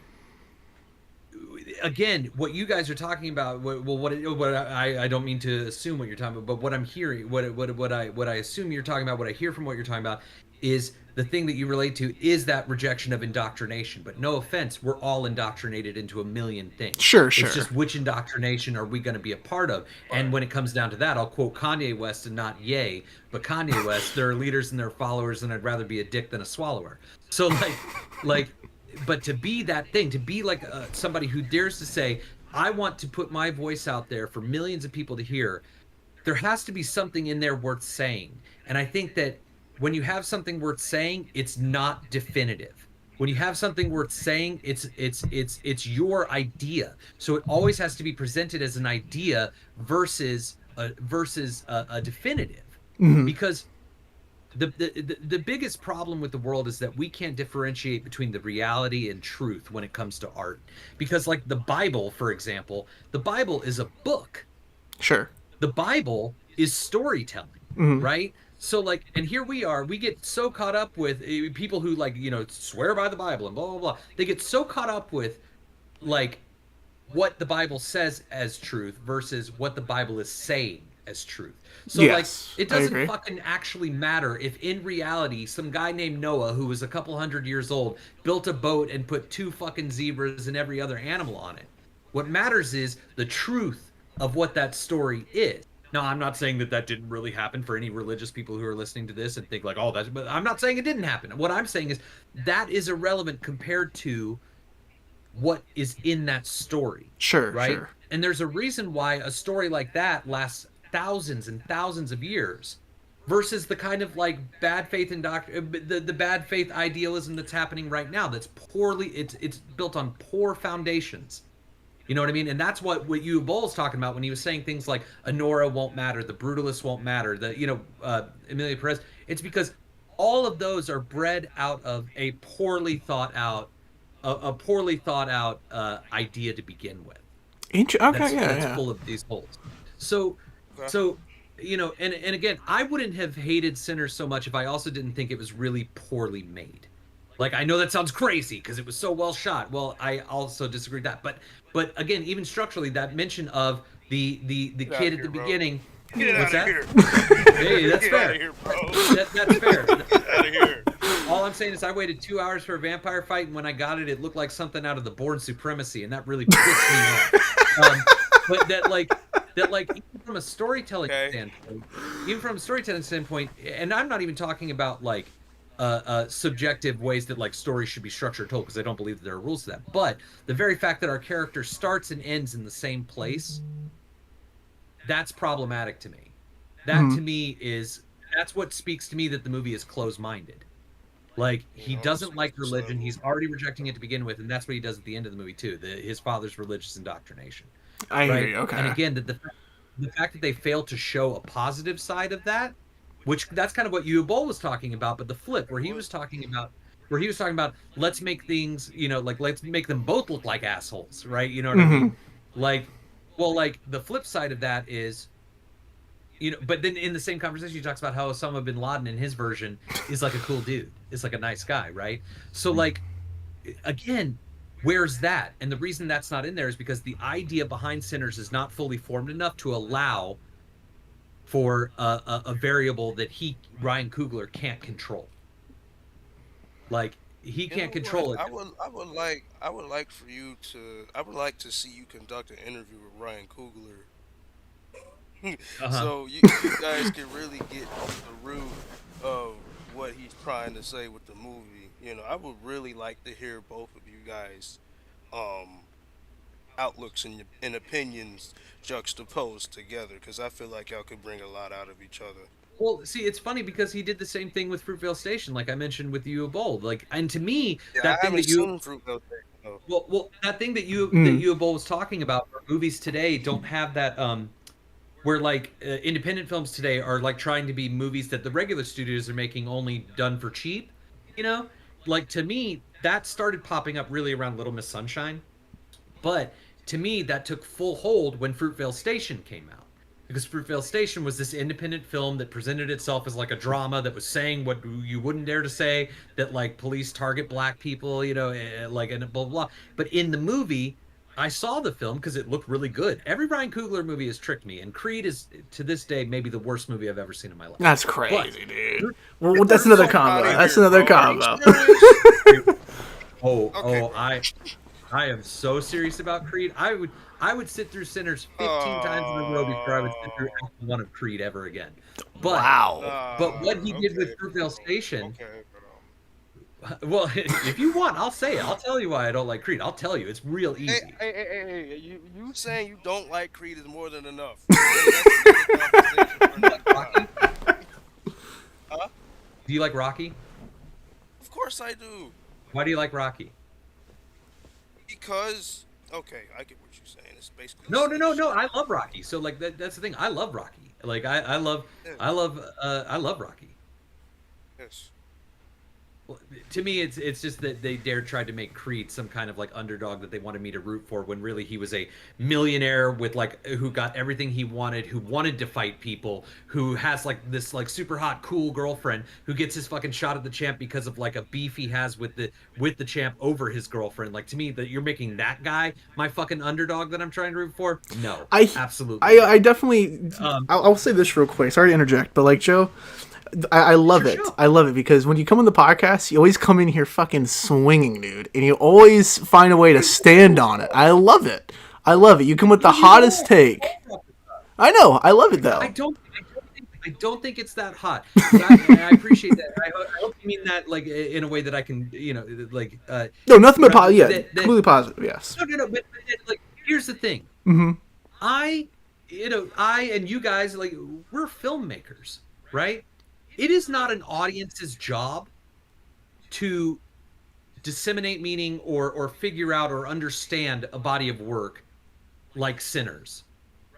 again, what you guys are talking about, I don't mean to assume what you're talking about, but what I'm hearing, what I assume you're talking about, what I hear from what you're talking about, is the thing that you relate to is that rejection of indoctrination. But no offense, we're all indoctrinated into a million things. Sure. It's just which indoctrination are we going to be a part of? And when it comes down to that, I'll quote Kanye West, and not Ye, but Kanye West. There are leaders and there are followers, and I'd rather be a dick than a swallower. So but to be that thing, to be like somebody who dares to say, I want to put my voice out there for millions of people to hear, there has to be something in there worth saying. And I think that when you have something worth saying, it's not definitive. When you have something worth saying, it's your idea. So it always has to be presented as an idea versus a definitive. Because the biggest problem with the world is that we can't differentiate between the reality and truth when it comes to art. Because like the Bible, for example, the Bible is a book. Sure. The Bible is storytelling, right? So like, and here we are, we get so caught up with people who like, you know, swear by the Bible and blah, blah, blah. They get so caught up with like what the Bible says as truth versus what the Bible is saying as truth. So yes, like, it doesn't fucking actually matter if in reality some guy named Noah, who was a couple hundred years old, built a boat and put 2 fucking zebras and every other animal on it. What matters is the truth of what that story is. Now, I'm not saying that didn't really happen for any religious people who are listening to this and think like, oh, that's, but I'm not saying it didn't happen. What I'm saying is that is irrelevant compared to what is in that story. Sure, right? Sure. And there's a reason why a story like that lasts thousands and thousands of years versus the kind of like bad faith and the bad faith idealism that's happening right now. That's poorly, it's built on poor foundations. You know what I mean? And that's what Boll's talking about when he was saying things like Honora won't matter, the Brutalist won't matter, the, you know, Emilia Perez. It's because all of those are bred out of a poorly thought out idea to begin with. That's full of these holes. So, you know, and again, I wouldn't have hated Sinners so much if I also didn't think it was really poorly made. Like, I know that sounds crazy because it was so well shot. Well, I also disagree with that. But again, even structurally, that mention of the kid at the beginning. What's that? Hey, that's fair. Here, that's fair. Get out of here. All I'm saying is I waited 2 hours for a vampire fight, and when I got it, it looked like something out of the Bourne Supremacy, and that really pissed me off. But that even from a storytelling standpoint, and I'm not even talking about like subjective ways that like stories should be structured or told, because I don't believe that there are rules to that. But the very fact that our character starts and ends in the same place, that's problematic to me. That to me that's what speaks to me that the movie is closed-minded. Like, he doesn't like religion. He's already rejecting it to begin with, and that's what he does at the end of the movie too. His father's religious indoctrination. I hear you. Okay. And again, the fact that they failed to show a positive side of that, which that's kind of what Boll was talking about, but the flip where he was talking about let's make things, you know, like let's make them both look like assholes, right? You know what I mean? Like, well, like the flip side of that is, you know, but then in the same conversation he talks about how Osama bin Laden in his version is like a cool dude, is like a nice guy, right? So like, again, Where's that? And the reason that's not in there is because the idea behind Sinners is not fully formed enough to allow for a variable that Ryan Coogler can't control. Like, he can't control it. I would like for you to I would like to see you conduct an interview with Ryan Coogler. So you guys can really get to the root of what he's trying to say with the movie. I would really like to hear both of you guys um outlooks and opinions juxtaposed together, because I feel like y'all could bring a lot out of each other. Well, see, it's funny because he did the same thing with Fruitvale Station, like I mentioned with you, Boll. Like, and to me, Yeah, that I thing haven't that you seen Fruitvale Station though. well, that thing that you Boll was talking about, where movies today don't have that where like independent films today are like trying to be movies that the regular studios are making, only done for cheap, you know? Like, to me, that started popping up really around Little Miss Sunshine. But to me, that took full hold when Fruitvale Station came out. Because Fruitvale Station was this independent film that presented itself as like a drama that was saying what you wouldn't dare to say, that like police target black people, like, and blah, blah, blah. But in the movie, I saw the film because it looked really good. Every Ryan Coogler movie has tricked me, and Creed is, to this day, maybe the worst movie I've ever seen in my life. That's crazy, dude. Well, Get that's the another fuck combo. outta That's here, another bro. Are you combo. serious? Okay. I am so serious about Creed. I would sit through Sinners 15 times in a row before I would sit through Act one of Creed ever again. But Wow. but what he did with Okay, Fruitvale Station, okay, well, if you want, I'll say it. I'll tell you why I don't like Creed. I'll tell you. It's real Hey, easy. hey, you saying you don't like Creed is more than enough. That's another conversation for another time. Huh? Do you like Rocky? Of course I do. Why do you like Rocky? Because, okay, I get what you're saying. It's basically No. the same I love Rocky. So like that's the thing. I love Rocky. Like I love shit. I love Rocky. Yes. Well, to me, it's just that they tried to make Creed some kind of like underdog that they wanted me to root for, when really he was a millionaire with like, who got everything he wanted, who wanted to fight people, who has like this like super hot cool girlfriend, who gets his fucking shot at the champ because of like a beef he has with the champ over his girlfriend. Like, to me, that you're making that guy my fucking underdog that I'm trying to root for. No, absolutely. I definitely. I'll say this real quick. Sorry to interject, but like, Joe, I love it. Show. I love it because when you come on the podcast, you always come in here fucking swinging, dude, and you always find a way to stand on it. I love it. I love it. You come with the hottest take. I know. I love it though. I don't think it's that hot. I appreciate that. I hope you mean that like in a way that I can, like. No, nothing but positive. Yeah, that, completely positive. Yes. No. But like, here's the thing. Mm-hmm. I and you guys, like, we're filmmakers, right? It is not an audience's job to disseminate meaning or figure out or understand a body of work like Sinners,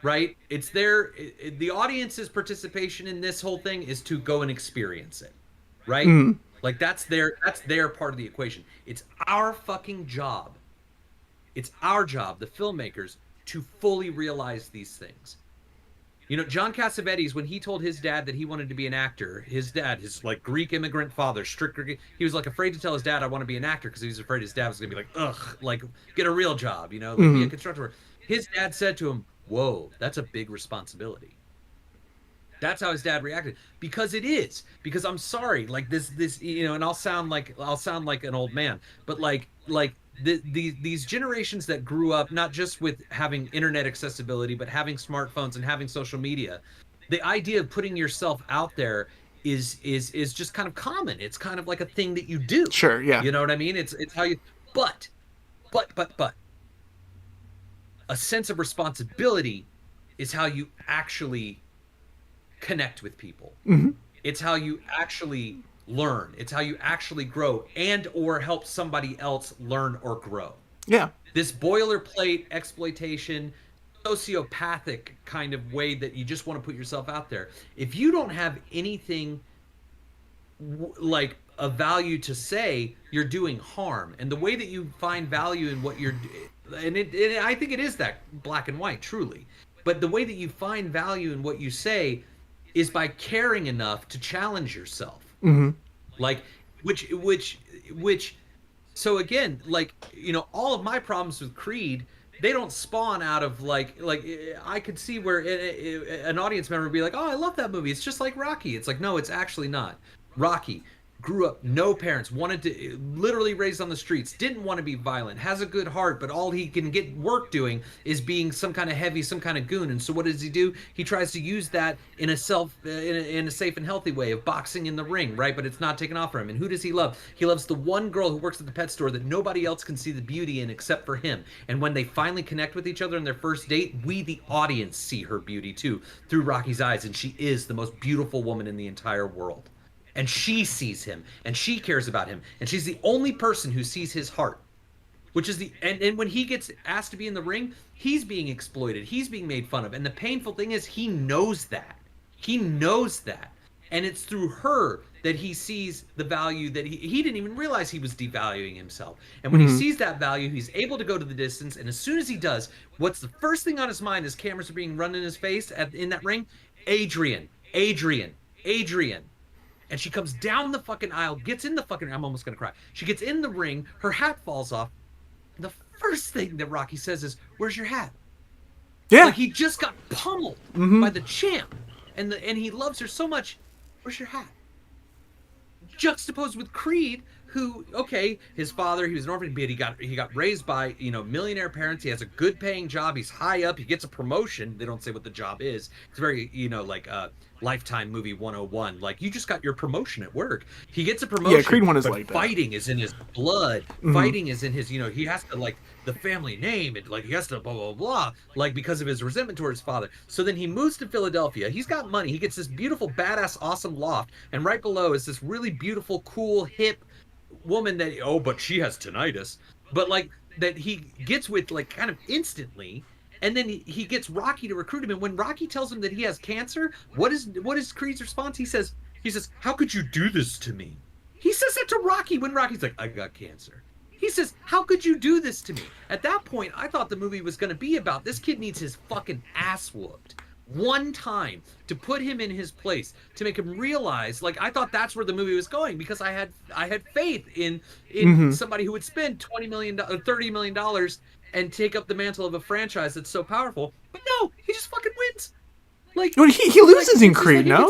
right? It's the audience's participation in this whole thing is to go and experience it, right? Mm. Like, that's their part of the equation. It's our fucking job. It's our job, the filmmakers, to fully realize these things. John Cassavetes, when he told his dad that he wanted to be an actor, his like Greek immigrant father, strict Greek, he was like afraid to tell his dad, I want to be an actor, because he was afraid his dad was going to be like, ugh, like, get a real job, like, be a constructor. His dad said to him, whoa, that's a big responsibility. That's how his dad reacted, because it is. Because I'm sorry, like this, and I'll sound like an old man, but like these generations that grew up not just with having internet accessibility, but having smartphones and having social media, the idea of putting yourself out there is just kind of common. It's kind of like a thing that you do. Sure, yeah. You know what I mean? It's how you. But, a sense of responsibility is how you actually connect with people. Mm-hmm. It's how you actually learn. It's how you actually grow and or help somebody else learn or grow. Yeah. This boilerplate exploitation, sociopathic kind of way that you just want to put yourself out there. If you don't have anything like a value to say, you're doing harm. And the way that you find value in what you're, and I think it is that black and white, truly. But the way that you find value in what you say is by caring enough to challenge yourself. Mm-hmm. Like, which So again, like, all of my problems with Creed, they don't spawn out of like I could see where an audience member would be like, oh, I love that movie, it's just like Rocky. It's like, no, it's actually not. Rocky grew up, no parents, wanted to, literally raised on the streets, didn't want to be violent, has a good heart, but all he can get work doing is being some kind of heavy, some kind of goon. And so what does he do? He tries to use that in a safe and healthy way of boxing in the ring, right? But it's not taken off from him. And who does he love? He loves the one girl who works at the pet store that nobody else can see the beauty in except for him. And when they finally connect with each other in their first date, we, the audience, see her beauty too through Rocky's eyes, and she is the most beautiful woman in the entire world. And she sees him, and she cares about him, and she's the only person who sees his heart, which is and when he gets asked to be in the ring, he's being exploited, he's being made fun of, and the painful thing is he knows that, and it's through her that he sees the value that he didn't even realize he was devaluing himself. And when he sees that value, he's able to go to the distance, and as soon as he does, what's the first thing on his mind as cameras are being run in his face in that ring? Adrian. And she comes down the fucking aisle, gets in the fucking... I'm almost going to cry. She gets in the ring, her hat falls off. The first thing that Rocky says is, where's your hat? Yeah. Like, he just got pummeled by the champ. And he loves her so much. Where's your hat? Juxtaposed with Creed, who, okay, his father, he was an orphan, but he got raised by, millionaire parents. He has a good paying job. He's high up. He gets a promotion. They don't say what the job is. It's very, like Lifetime movie 101. Like, you just got your promotion at work. He gets a promotion. Yeah, Creed 1 is like that. Fighting is in his blood. Fighting is in his, he has to, like, the family name, and like he has to blah blah blah, like, because of his resentment towards his father. So then he moves to Philadelphia. He's got money. He gets this beautiful, badass, awesome loft, and right below is this really beautiful, cool, hip woman that, but she has tinnitus, but like that he gets with like kind of instantly. And then he gets Rocky to recruit him, and when Rocky tells him that he has cancer, what is Creed's response? He says, how could you do this to me? He says that to Rocky when Rocky's like, I got cancer. He says, how could you do this to me? At that point, I thought the movie was going to be about this kid needs his fucking ass whooped one time to put him in his place, to make him realize, like, I thought that's where the movie was going, because I had faith in somebody who would spend $20 million, $30 million and take up the mantle of a franchise that's so powerful. But no, he just fucking wins. Like, well, he loses in Creed, no?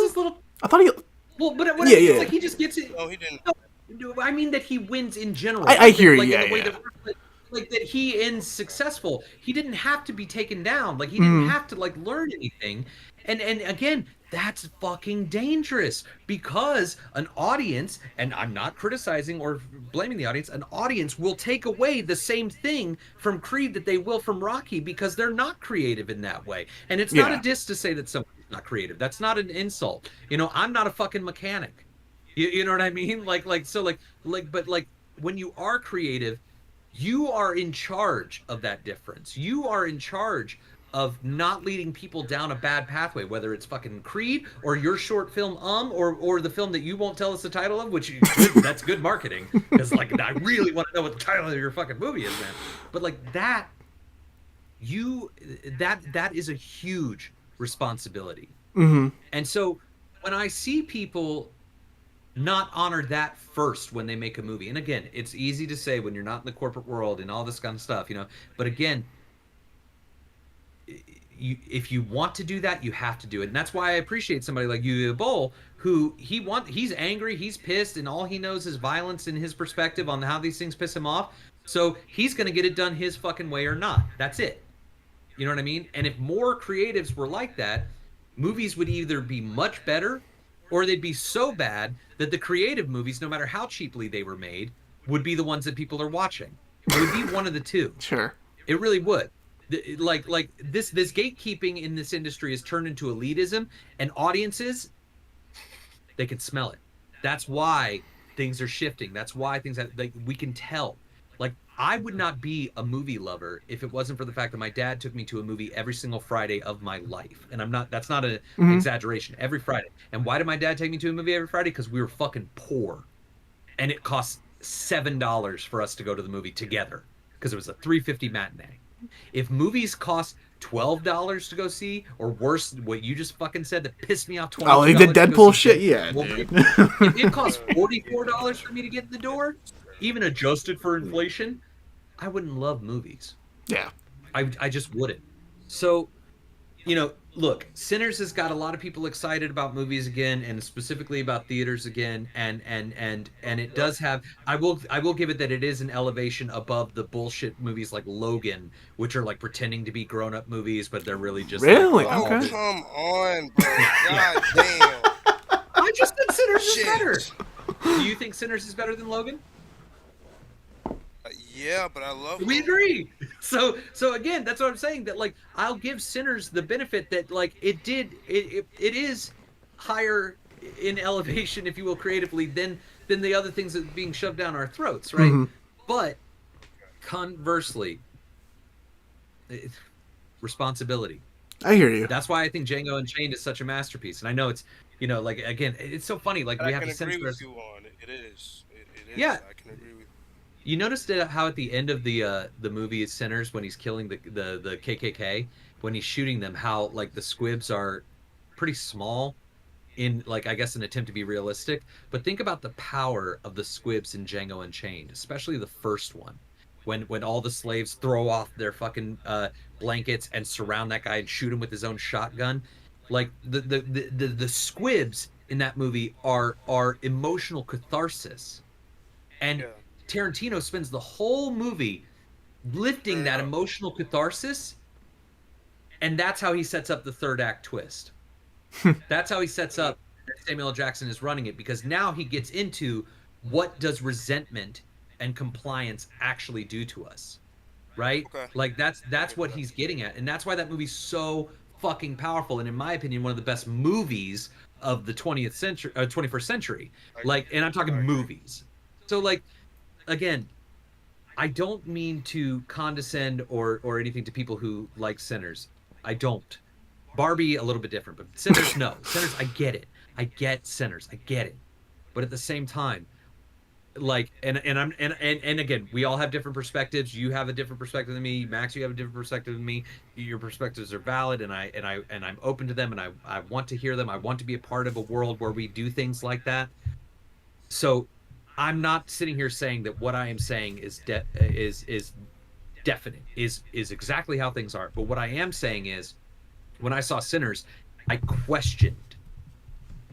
I thought he... Well, but what I mean is, like, he just gets it. No, he didn't. No, I mean that he wins in general. I hear you, like, yeah, in the way yeah. Like, that he ends successful. He didn't have to be taken down. Like, he didn't have to, like, learn anything. And again, that's fucking dangerous, because an audience, and I'm not criticizing or blaming the audience, an audience will take away the same thing from Creed that they will from Rocky, because they're not creative in that way. And it's not a diss to say that somebody's not creative. That's not an insult. I'm not a fucking mechanic. You know what I mean? But when you are creative, you are in charge of that difference. You are in charge of not leading people down a bad pathway, whether it's fucking Creed or your short film, or the film that you won't tell us the title of, which that's good marketing, because like I really want to know what the title of your fucking movie is, man. But like that is a huge responsibility. And so when I see people not honor that first when they make a movie, and again, it's easy to say when you're not in the corporate world and all this kind of stuff, but again, if you want to do that, you have to do it. And that's why I appreciate somebody like you, Boll, who he's angry, he's pissed, and all he knows is violence in his perspective on how these things piss him off. So he's going to get it done his fucking way or not. That's it. You know what I mean? And if more creatives were like that, movies would either be much better, or they'd be so bad that the creative movies, no matter how cheaply they were made, would be the ones that people are watching. It would be one of the two. Sure. It really would. Like this gatekeeping in this industry has turned into elitism, and audiences, they can smell it. That's why things are shifting. That's why things we can tell. Like, I would not be a movie lover if it wasn't for the fact that my dad took me to a movie every single Friday of my life. And that's not an exaggeration. Every Friday. And why did my dad take me to a movie every Friday? Because we were fucking poor. And it cost $7 for us to go to the movie together, because it was a $3.50 matinee. If movies cost $12 to go see, or worse, what you just fucking said that pissed me off, $20. Oh, like the Deadpool shit? Yeah. If it costs $44 for me to get in the door, even adjusted for inflation, I wouldn't love movies. Yeah. I just wouldn't. So, look, Sinners has got a lot of people excited about movies again, and specifically about theaters again, and it does have. I will give it that it is an elevation above the bullshit movies like Logan, which are like pretending to be grown up movies, but they're really just Really? Like, Oh, Okay. come on, bro. God damn. I just said Sinners is Shit. better. Do you think Sinners is better than Logan? Yeah, but I love We Logan. agree. So again, that's what I'm saying. That like I'll give Sinners the benefit that like it is higher in elevation, if you will, creatively than the other things that are being shoved down our throats, right? Mhm. But conversely, responsibility. I hear you. That's why I think Django Unchained is such a masterpiece. And I know it's like again, it's so funny. Like we I have can to agree censor. with you on it. It is. It is. Yeah. I can agree with you. You noticed how at the end of the movie Sinners, when he's killing the KKK, when he's shooting them, how like the squibs are pretty small in like I guess an attempt to be realistic. But think about the power of the squibs in Django Unchained, especially the first one, when all the slaves throw off their fucking blankets and surround that guy and shoot him with his own shotgun. Like the squibs in that movie are emotional catharsis, and Yeah. Tarantino spends the whole movie lifting that Yeah. emotional catharsis, and that's how he sets up the third act twist. That's how he sets up that Samuel L. Jackson is running it, because now he gets into what does resentment and compliance actually do to us, right? Okay. Like that's what he's getting at, and that's why that movie's so fucking powerful, and in my opinion, one of the best movies of the 20th century, 21st century. Like, and I'm talking movies. So like. Again, I don't mean to condescend or anything to people who like Sinners. I don't. Barbie, a little bit different, but Sinners, no. Sinners, I get it. I get Sinners. I get it. But at the same time, like, and again, we all have different perspectives. You have a different perspective than me. Max, you have a different perspective than me. Your perspectives are valid, and I'm open to them, and I want to hear them. I want to be a part of a world where we do things like that. So I'm not sitting here saying that what I am saying is definite, is exactly how things are. But what I am saying is, when I saw Sinners, I questioned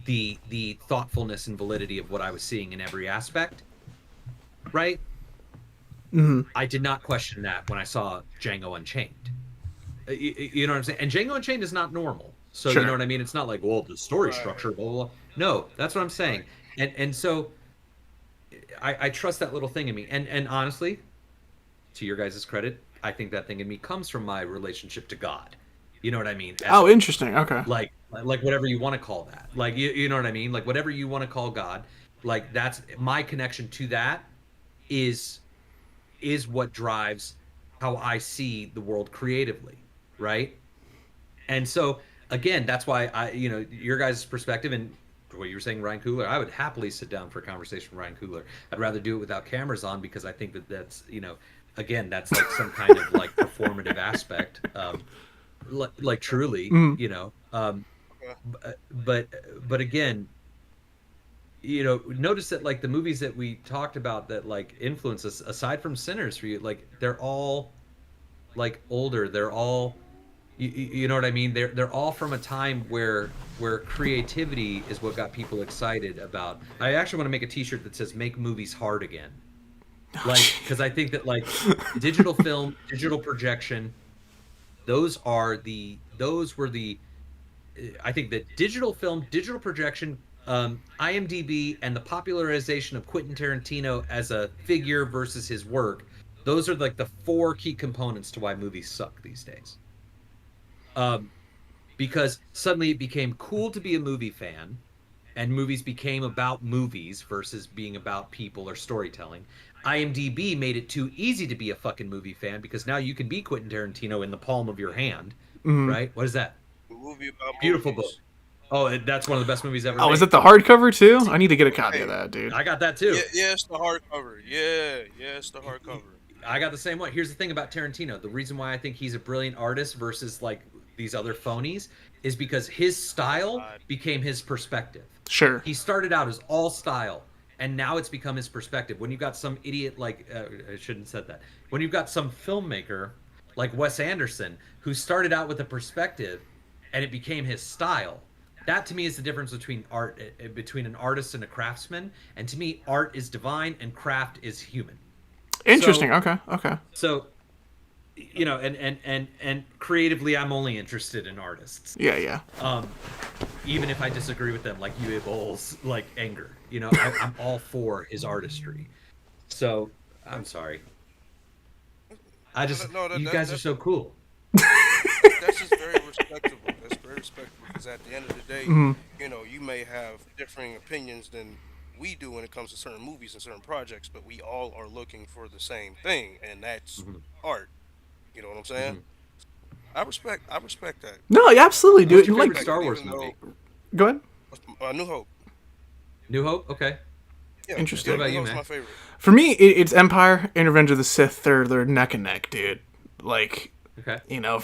the thoughtfulness and validity of what I was seeing in every aspect. Right? Mm-hmm. I did not question that when I saw Django Unchained. You know what I'm saying? And Django Unchained is not normal. So Sure. you know what I mean? It's not like, well, the story Right. structure, blah, blah, blah. No, that's what I'm saying. And so I trust that little thing in me. And honestly, to your guys' credit, I think that thing in me comes from my relationship to God. You know what I mean? Oh, interesting. Okay. Like whatever you want to call that. Like, you know what I mean? Like whatever you want to call God. Like that's my connection to that is what drives how I see the world creatively. Right. And so again, that's why your guys' perspective and what you were saying, Ryan Coogler, I would happily sit down for a conversation with Ryan Coogler. I'd rather do it without cameras on, because I think that's, again, that's like some kind of like performative aspect. Like truly, but again, notice that like the movies that we talked about that like influence us, aside from Sinners for you, like they're all like older. They're all, you know what I mean? They're all from a time where creativity is what got people excited about. I actually want to make a T-shirt that says "Make Movies Hard Again," like, because I think that like digital film, digital projection, those were the. I think that digital film, digital projection, IMDb, and the popularization of Quentin Tarantino as a figure versus his work, those are like the four key components to why movies suck these days. Because suddenly it became cool to be a movie fan, and movies became about movies versus being about people or storytelling. IMDb made it too easy to be a fucking movie fan, because now you can be Quentin Tarantino in the palm of your hand, right? What is that? A movie about Beautiful movies. book. Oh, that's one of the best movies ever Oh, made. is it the hardcover too? I need to get a copy of that, dude. I got that too. Yeah, it's the hardcover. Yeah, it's the hardcover. I got the same one. Here's the thing about Tarantino. The reason why I think he's a brilliant artist versus like these other phonies is because his style became his perspective. Sure. He started out as all style, and now it's become his perspective. When you've got some idiot like I shouldn't have said that. When you've got some filmmaker like Wes Anderson who started out with a perspective and it became his style. That to me is the difference between art, between an artist and a craftsman. And to me, art is divine and craft is human. Interesting. So, Okay. So, you know, and creatively, I'm only interested in artists. Yeah. Even if I disagree with them, like Uwe Boll's like anger. You know, I'm all for his artistry. So I'm sorry. You guys are so cool. That's just very respectable. That's very respectable because at the end of the day, you know, you may have differing opinions than we do when it comes to certain movies and certain projects, but we all are looking for the same thing, and that's art. You know what I'm saying? I respect that. No, yeah, absolutely, dude. What's your favorite Like, Star Wars Even movie? go ahead. New Hope. New Hope. Okay. Yeah, Interesting. What about New you, Hope's man? my favorite. For me, it's Empire and Revenge of the Sith. They're neck and neck, dude. Like, Okay. you know,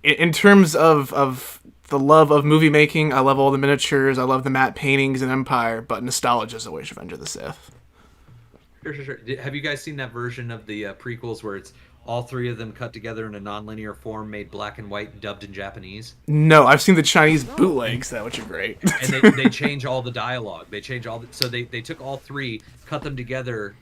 in terms of the love of movie making, I love all the miniatures. I love the matte paintings in Empire, but nostalgia is always Revenge of the Sith. Sure. Have you guys seen that version of the prequels where it's all three of them cut together in a non-linear form, made black and white, dubbed in Japanese? No, I've seen the Chinese bootlegs, that which are great. And they change all the dialogue. They change all the, so they took all three, cut them together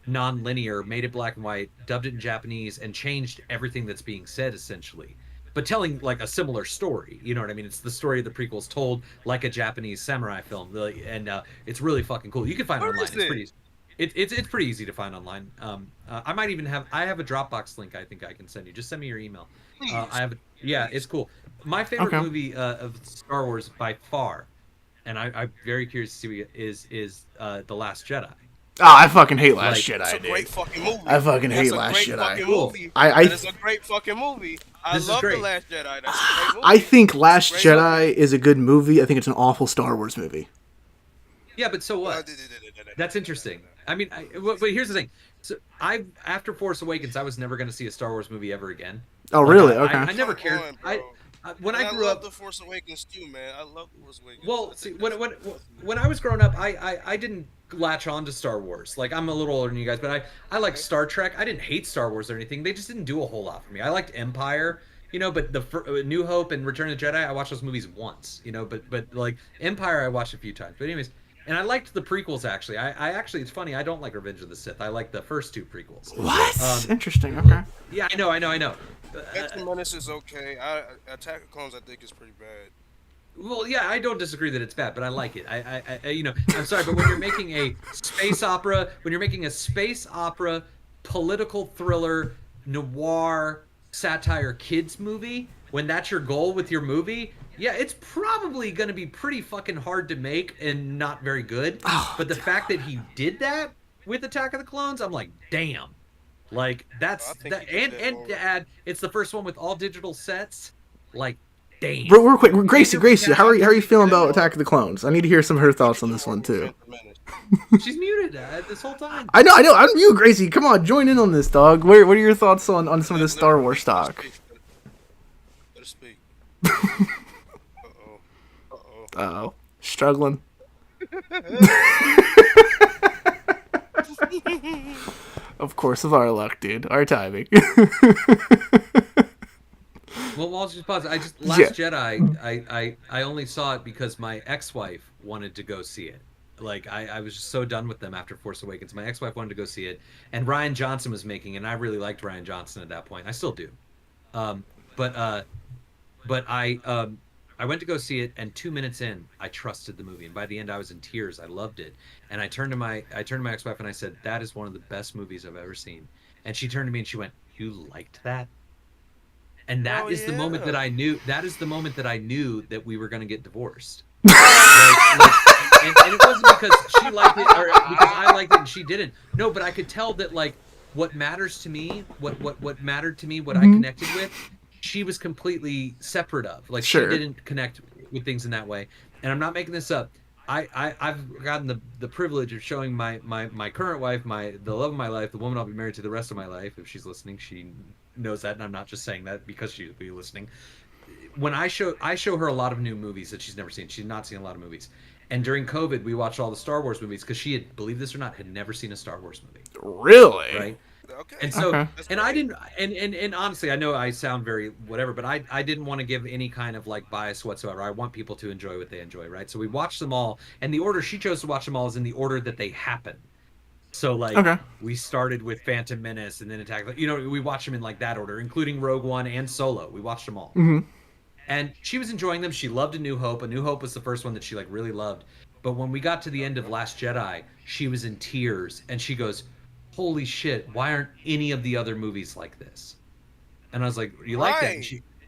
non-linear, made it black and white, dubbed it in Japanese, and changed everything that's being said essentially. But telling like a similar story, you know what I mean? It's the story of the prequels told like a Japanese samurai film, and it's really fucking cool. You can find it online. It's pretty easy. It's pretty easy to find online. I might even have a Dropbox link I think I can send you. Just send me your email. It's cool. My favorite movie of Star Wars by far, and I'm very curious to see what is The Last Jedi. Oh, I fucking hate Last Jedi, It's a dude. great fucking movie. I fucking hate That's Last a great Jedi. fucking Cool. movie. It's a great fucking movie. I This is love The great. Last Jedi. That's a great movie. I think Last Great Jedi is a good movie. I think it's an awful Star Wars movie. Yeah, but so what? That's interesting. I mean, but here's the thing. So after Force Awakens, I was never going to see a Star Wars movie ever again. Oh, Like, really? I Okay. never Come cared. on, bro. When I grew love up, The Force Awakens too, man. I love The Force Awakens. well, I see, think when I was growing up, I didn't latch on to Star Wars. Like I'm a little older than you guys, but I like Star Trek. I didn't hate Star Wars or anything. They just didn't do a whole lot for me. I liked Empire, you know, but the New Hope and Return of the Jedi, I watched those movies once, you know, but like Empire, I watched a few times. But anyways, and I liked the prequels actually. I actually, it's funny, I don't like Revenge of the Sith. I like the first two prequels. What? Interesting. Okay. Yeah, I know. Phantom Menace is okay. Attack of Clones, I think, is pretty bad. Well, yeah, I don't disagree that it's bad, but I like it. I you know, I'm sorry, but when you're making a space opera, political thriller, noir, satire kids movie, when that's your goal with your movie, yeah, it's probably going to be pretty fucking hard to make and not very good. But the fact that he did that with Attack of the Clones, I'm like, damn. Like that's I think that, he did that and more. to add, it's the first one with all digital sets. Like, damn. Real quick, Gracie, how are you feeling about Attack of the Clones? I need to hear some of her thoughts on this one too. Phantom Menace. She's muted this whole time. I know. I'm you, Gracie. Come on, join in on this, dog. What are your thoughts on some of the Star Wars talk? Let her speak. Uh-oh. Struggling. Of course, of our luck, dude. Our timing. Well, I'll just pause. Last Yeah. Jedi, I only saw it because my ex-wife wanted to go see it. Like I was just so done with them after Force Awakens. My ex-wife wanted to go see it, and Ryan Johnson was making it, and I really liked Ryan Johnson at that point. I still do. But I went to go see it, and 2 minutes in, I trusted the movie, and by the end, I was in tears. I loved it, and I turned to my ex-wife and I said, "That is one of the best movies I've ever seen." And she turned to me and she went, "You liked that?" And that is the moment that I knew. That is the moment that I knew that we were going to get divorced. And it wasn't because she liked it or because I liked it and she didn't. No, but I could tell that like what matters to me, what mattered to me, what I connected with, she was completely separate of. Like Sure. she didn't connect with things in that way. And I'm not making this up. I've gotten the privilege of showing my current wife, the love of my life, the woman I'll be married to the rest of my life. If she's listening, she knows that, and I'm not just saying that because she'll be listening. When I show her a lot of new movies that she's never seen. She's not seen a lot of movies, And during COVID, we watched all the Star Wars movies because she had, believe this or not, had never seen a Star Wars movie. Really? Right. Okay. And so, Okay. and I didn't, and honestly, I know I sound very whatever, but I didn't want to give any kind of like bias whatsoever. I want people to enjoy what they enjoy, right? So we watched them all, and the order she chose to watch them all is in the order that they happen. So like Okay. we started with Phantom Menace and then Attack. You know, we watched them in like that order, including Rogue One and Solo. We watched them all, and she was enjoying them. She loved A New Hope. A New Hope was the first one that she like really loved. But when we got to the end of Last Jedi, she was in tears, and she goes, holy shit, why aren't any of the other movies like this? And I was like, you like that?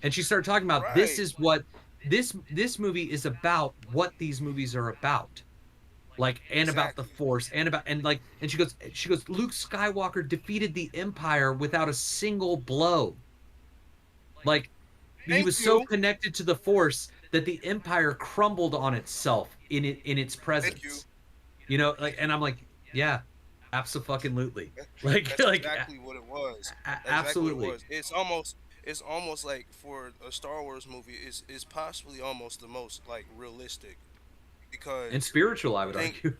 And she started talking about this is what this movie is about, what these movies are about. Like, and about the Force, and about, and like, and she goes, Luke Skywalker defeated the Empire without a single blow. Like, he was so connected to the Force that the Empire crumbled on itself in its presence. You know, like, and I'm like, yeah, absolutely. Like, That's exactly what it was. Absolutely. What it was. It's almost like for a Star Wars movie, is possibly almost the most like realistic, because and spiritual, I would argue.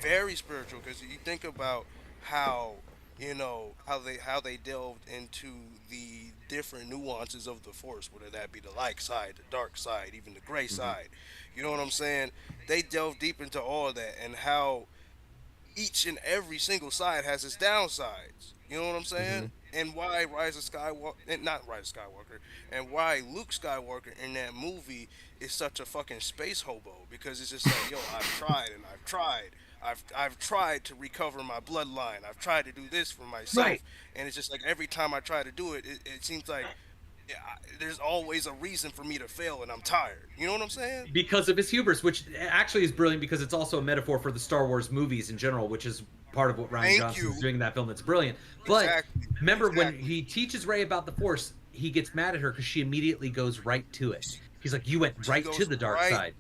Very spiritual, because you think about how how they delved into the different nuances of the Force, whether that be the light side, the dark side, even the gray side. You know what I'm saying? They delve deep into all of that, and how each and every single side has its downsides. You know what I'm saying? And why Rise of Skywalker, not Rise of Skywalker, and why Luke Skywalker in that movie is such a fucking space hobo, because it's just like, yo, I've tried and I've tried. I've tried to recover my bloodline. I've tried to do this for myself, Right. and it's just like every time I try to do it, it seems like there's always a reason for me to fail, and I'm tired. You know what I'm saying? Because of his hubris, which actually is brilliant, because it's also a metaphor for the Star Wars movies in general, which is part of what Ryan Johnson is doing in that film. That's brilliant. But remember, when he teaches Rey about the Force, he gets mad at her because she immediately goes right to it. He's like, you went right to the dark side.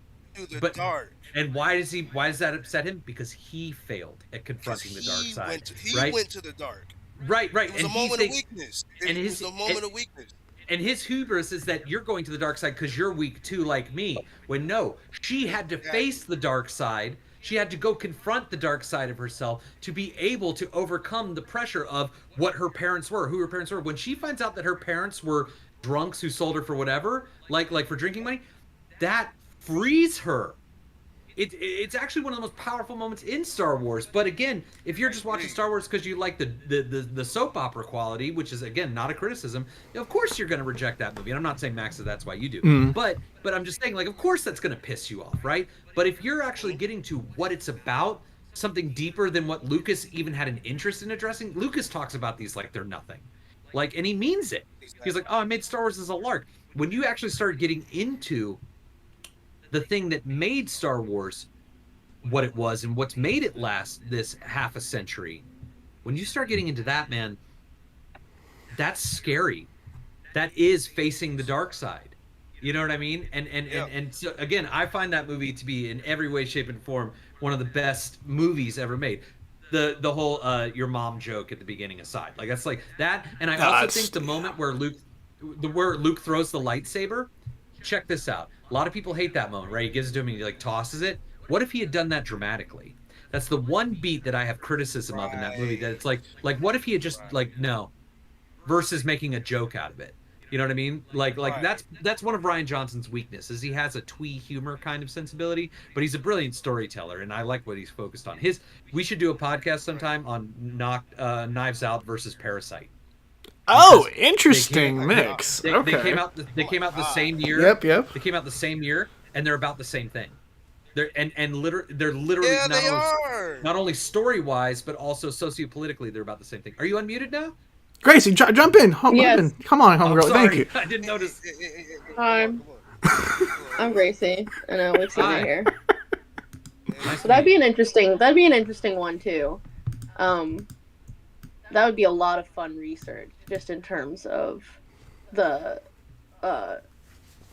Dark. And why does that upset him? Because he failed at confronting the dark side. He went to the dark. Right. It was a moment of weakness. It was a moment of weakness. And his hubris is that you're going to the dark side because you're weak too, like me. When no, she had to face the dark side. She had to go confront the dark side of herself to be able to overcome the pressure of what her parents were, who her parents were. When she finds out that her parents were drunks who sold her for whatever, like for drinking money, that frees her. It's actually one of the most powerful moments in Star Wars. But again, if you're just watching Star Wars because you like the soap opera quality, which is again not a criticism, of course you're going to reject that movie. And I'm not saying, Max, that's why you do. But I'm just saying, like, of course that's going to piss you off, right? But if you're actually getting to what it's about, something deeper than what Lucas even had an interest in addressing. Lucas talks about these like they're nothing, like, and he means it. He's like, oh, I made Star Wars as a lark. When you actually start getting into the thing that made Star Wars what it was and what's made it last this half a century, when you start getting into that, man, that's scary. That is facing the dark side. You know what I mean? And so again, I find that movie to be in every way, shape, and form one of the best movies ever made. The whole your mom joke at the beginning aside, like that's like that. And I also think the moment where Luke throws the lightsaber. Check this out. A lot of people hate that moment, right? He gives it to him and he like tosses it. What if he had done that dramatically? That's the one beat that I have criticism of in that movie. That it's like what if he had just like no, versus making a joke out of it. You know what I mean? Like that's one of Ryan Johnson's weaknesses. He has a twee humor kind of sensibility, but he's a brilliant storyteller, and I like what he's focused on. We should do a podcast sometime on Knives Out versus Parasite. Oh, interesting mix. They came out the same year. Yep. They came out the same year, and they're about the same thing. They're literally not only story wise, but also sociopolitically, they're about the same thing. Are you unmuted now? Gracie, jump in. Yes. Come on, homegirl. Thank you. I didn't notice. Hi, I'm Gracie, and I'm with Tina here. Nice So that'd be an interesting one too. That would be a lot of fun research, just in terms of the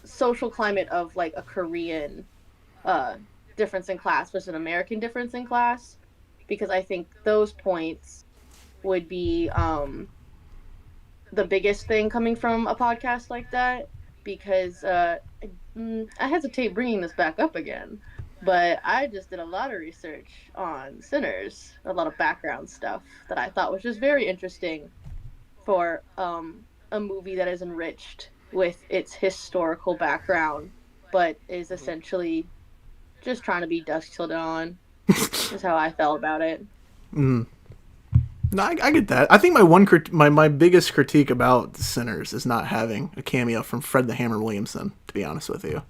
social climate of like a Korean difference in class versus an American difference in class, because I think those points would be the biggest thing coming from a podcast like that, because I hesitate bringing this back up again, But I just did a lot of research on Sinners, a lot of background stuff that I thought was just very interesting for a movie that is enriched with its historical background, but is essentially just trying to be Dusk Till Dawn. Is how I felt about it. No, I get that. I think my biggest critique about Sinners is not having a cameo from Fred the Hammer Williamson, to be honest with you.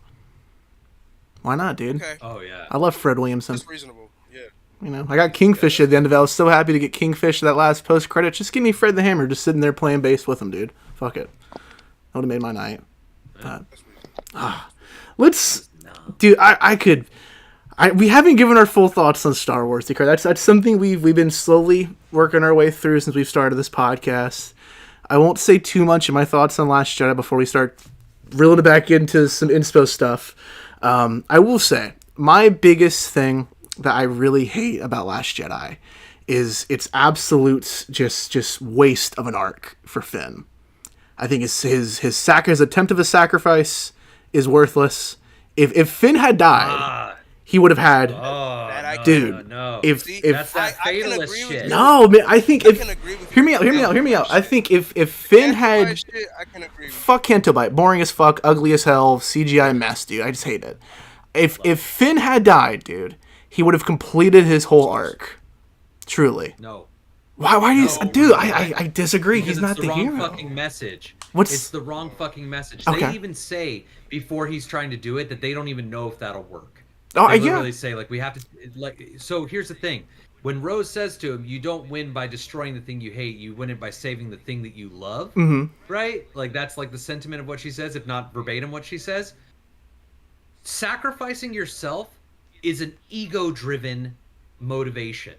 Why not, dude? Okay. Oh yeah. I love Fred Williamson. That's reasonable. Yeah. You know, I got Kingfish at the end of it. I was so happy to get Kingfish that last post credit. Just give me Fred the Hammer just sitting there playing bass with him, dude. Fuck it. That would have made my night. Let's, dude. We haven't given our full thoughts on Star Wars, Dakari. That's something we've been slowly working our way through since we've started this podcast. I won't say too much of my thoughts on Last Jedi before we start reeling it back into some inspo stuff. I will say my biggest thing that I really hate about Last Jedi is its absolute just waste of an arc for Finn. I think his attempt of a sacrifice is worthless. If Finn had died, he would have had. Dude, no. If That's that fatalist shit. no, man, I think if can agree with hear you. me out. I think if Finn had Shit, I can agree with fuck Canto Bite, boring as fuck, ugly as hell, CGI mess, dude. I just hate it. If Finn had died, dude, he would have completed his whole arc. Truly. No. Why do you, dude? I disagree. Because He's not it's the wrong hero. fucking message. What's- It's the wrong fucking message. Okay. They even say before he's trying to do it that they don't even know if that'll work. Oh, They yeah. literally say like we have to like. So here's the thing: when Rose says to him, "You don't win by destroying the thing you hate. You win it by saving the thing that you love." Mm-hmm. Right? Like that's like the sentiment of what she says, if not verbatim what she says. Sacrificing yourself is an ego-driven motivation.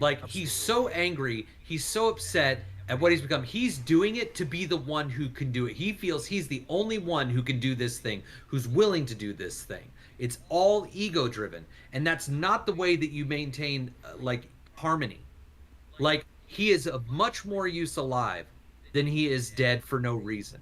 Like he's so angry, he's so upset at what he's become. He's doing it to be the one who can do it. He feels he's the only one who can do this thing, who's willing to do this thing. It's all ego driven, and that's not the way that you maintain like harmony. Like he is of much more use alive than he is dead for no reason.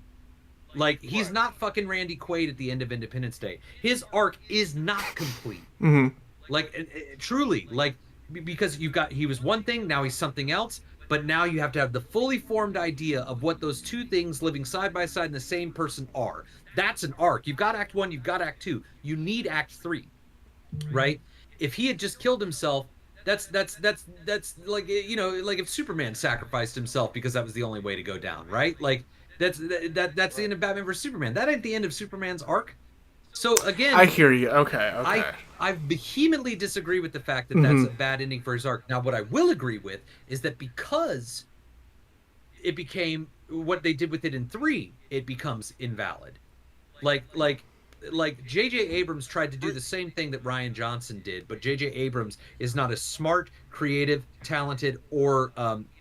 Like he's not fucking Randy Quaid at the end of Independence Day. His arc is not complete. Mm-hmm. Like truly, like because he was one thing, now he's something else. But now you have to have the fully formed idea of what those two things living side by side in the same person are. That's an arc. You've got Act 1, you've got Act 2. You need Act 3, right? If he had just killed himself, that's like, you know, like if Superman sacrificed himself because that was the only way to go down, right? Like that's the end of Batman vs Superman. That ain't the end of Superman's arc. So again, I hear you. Okay. I vehemently disagree with the fact that that's a bad ending for his arc. Now, what I will agree with is that because it became what they did with it in 3, it becomes invalid. Like J.J. Abrams tried to do the same thing that Rian Johnson did, but J.J. Abrams is not as smart, creative, talented, or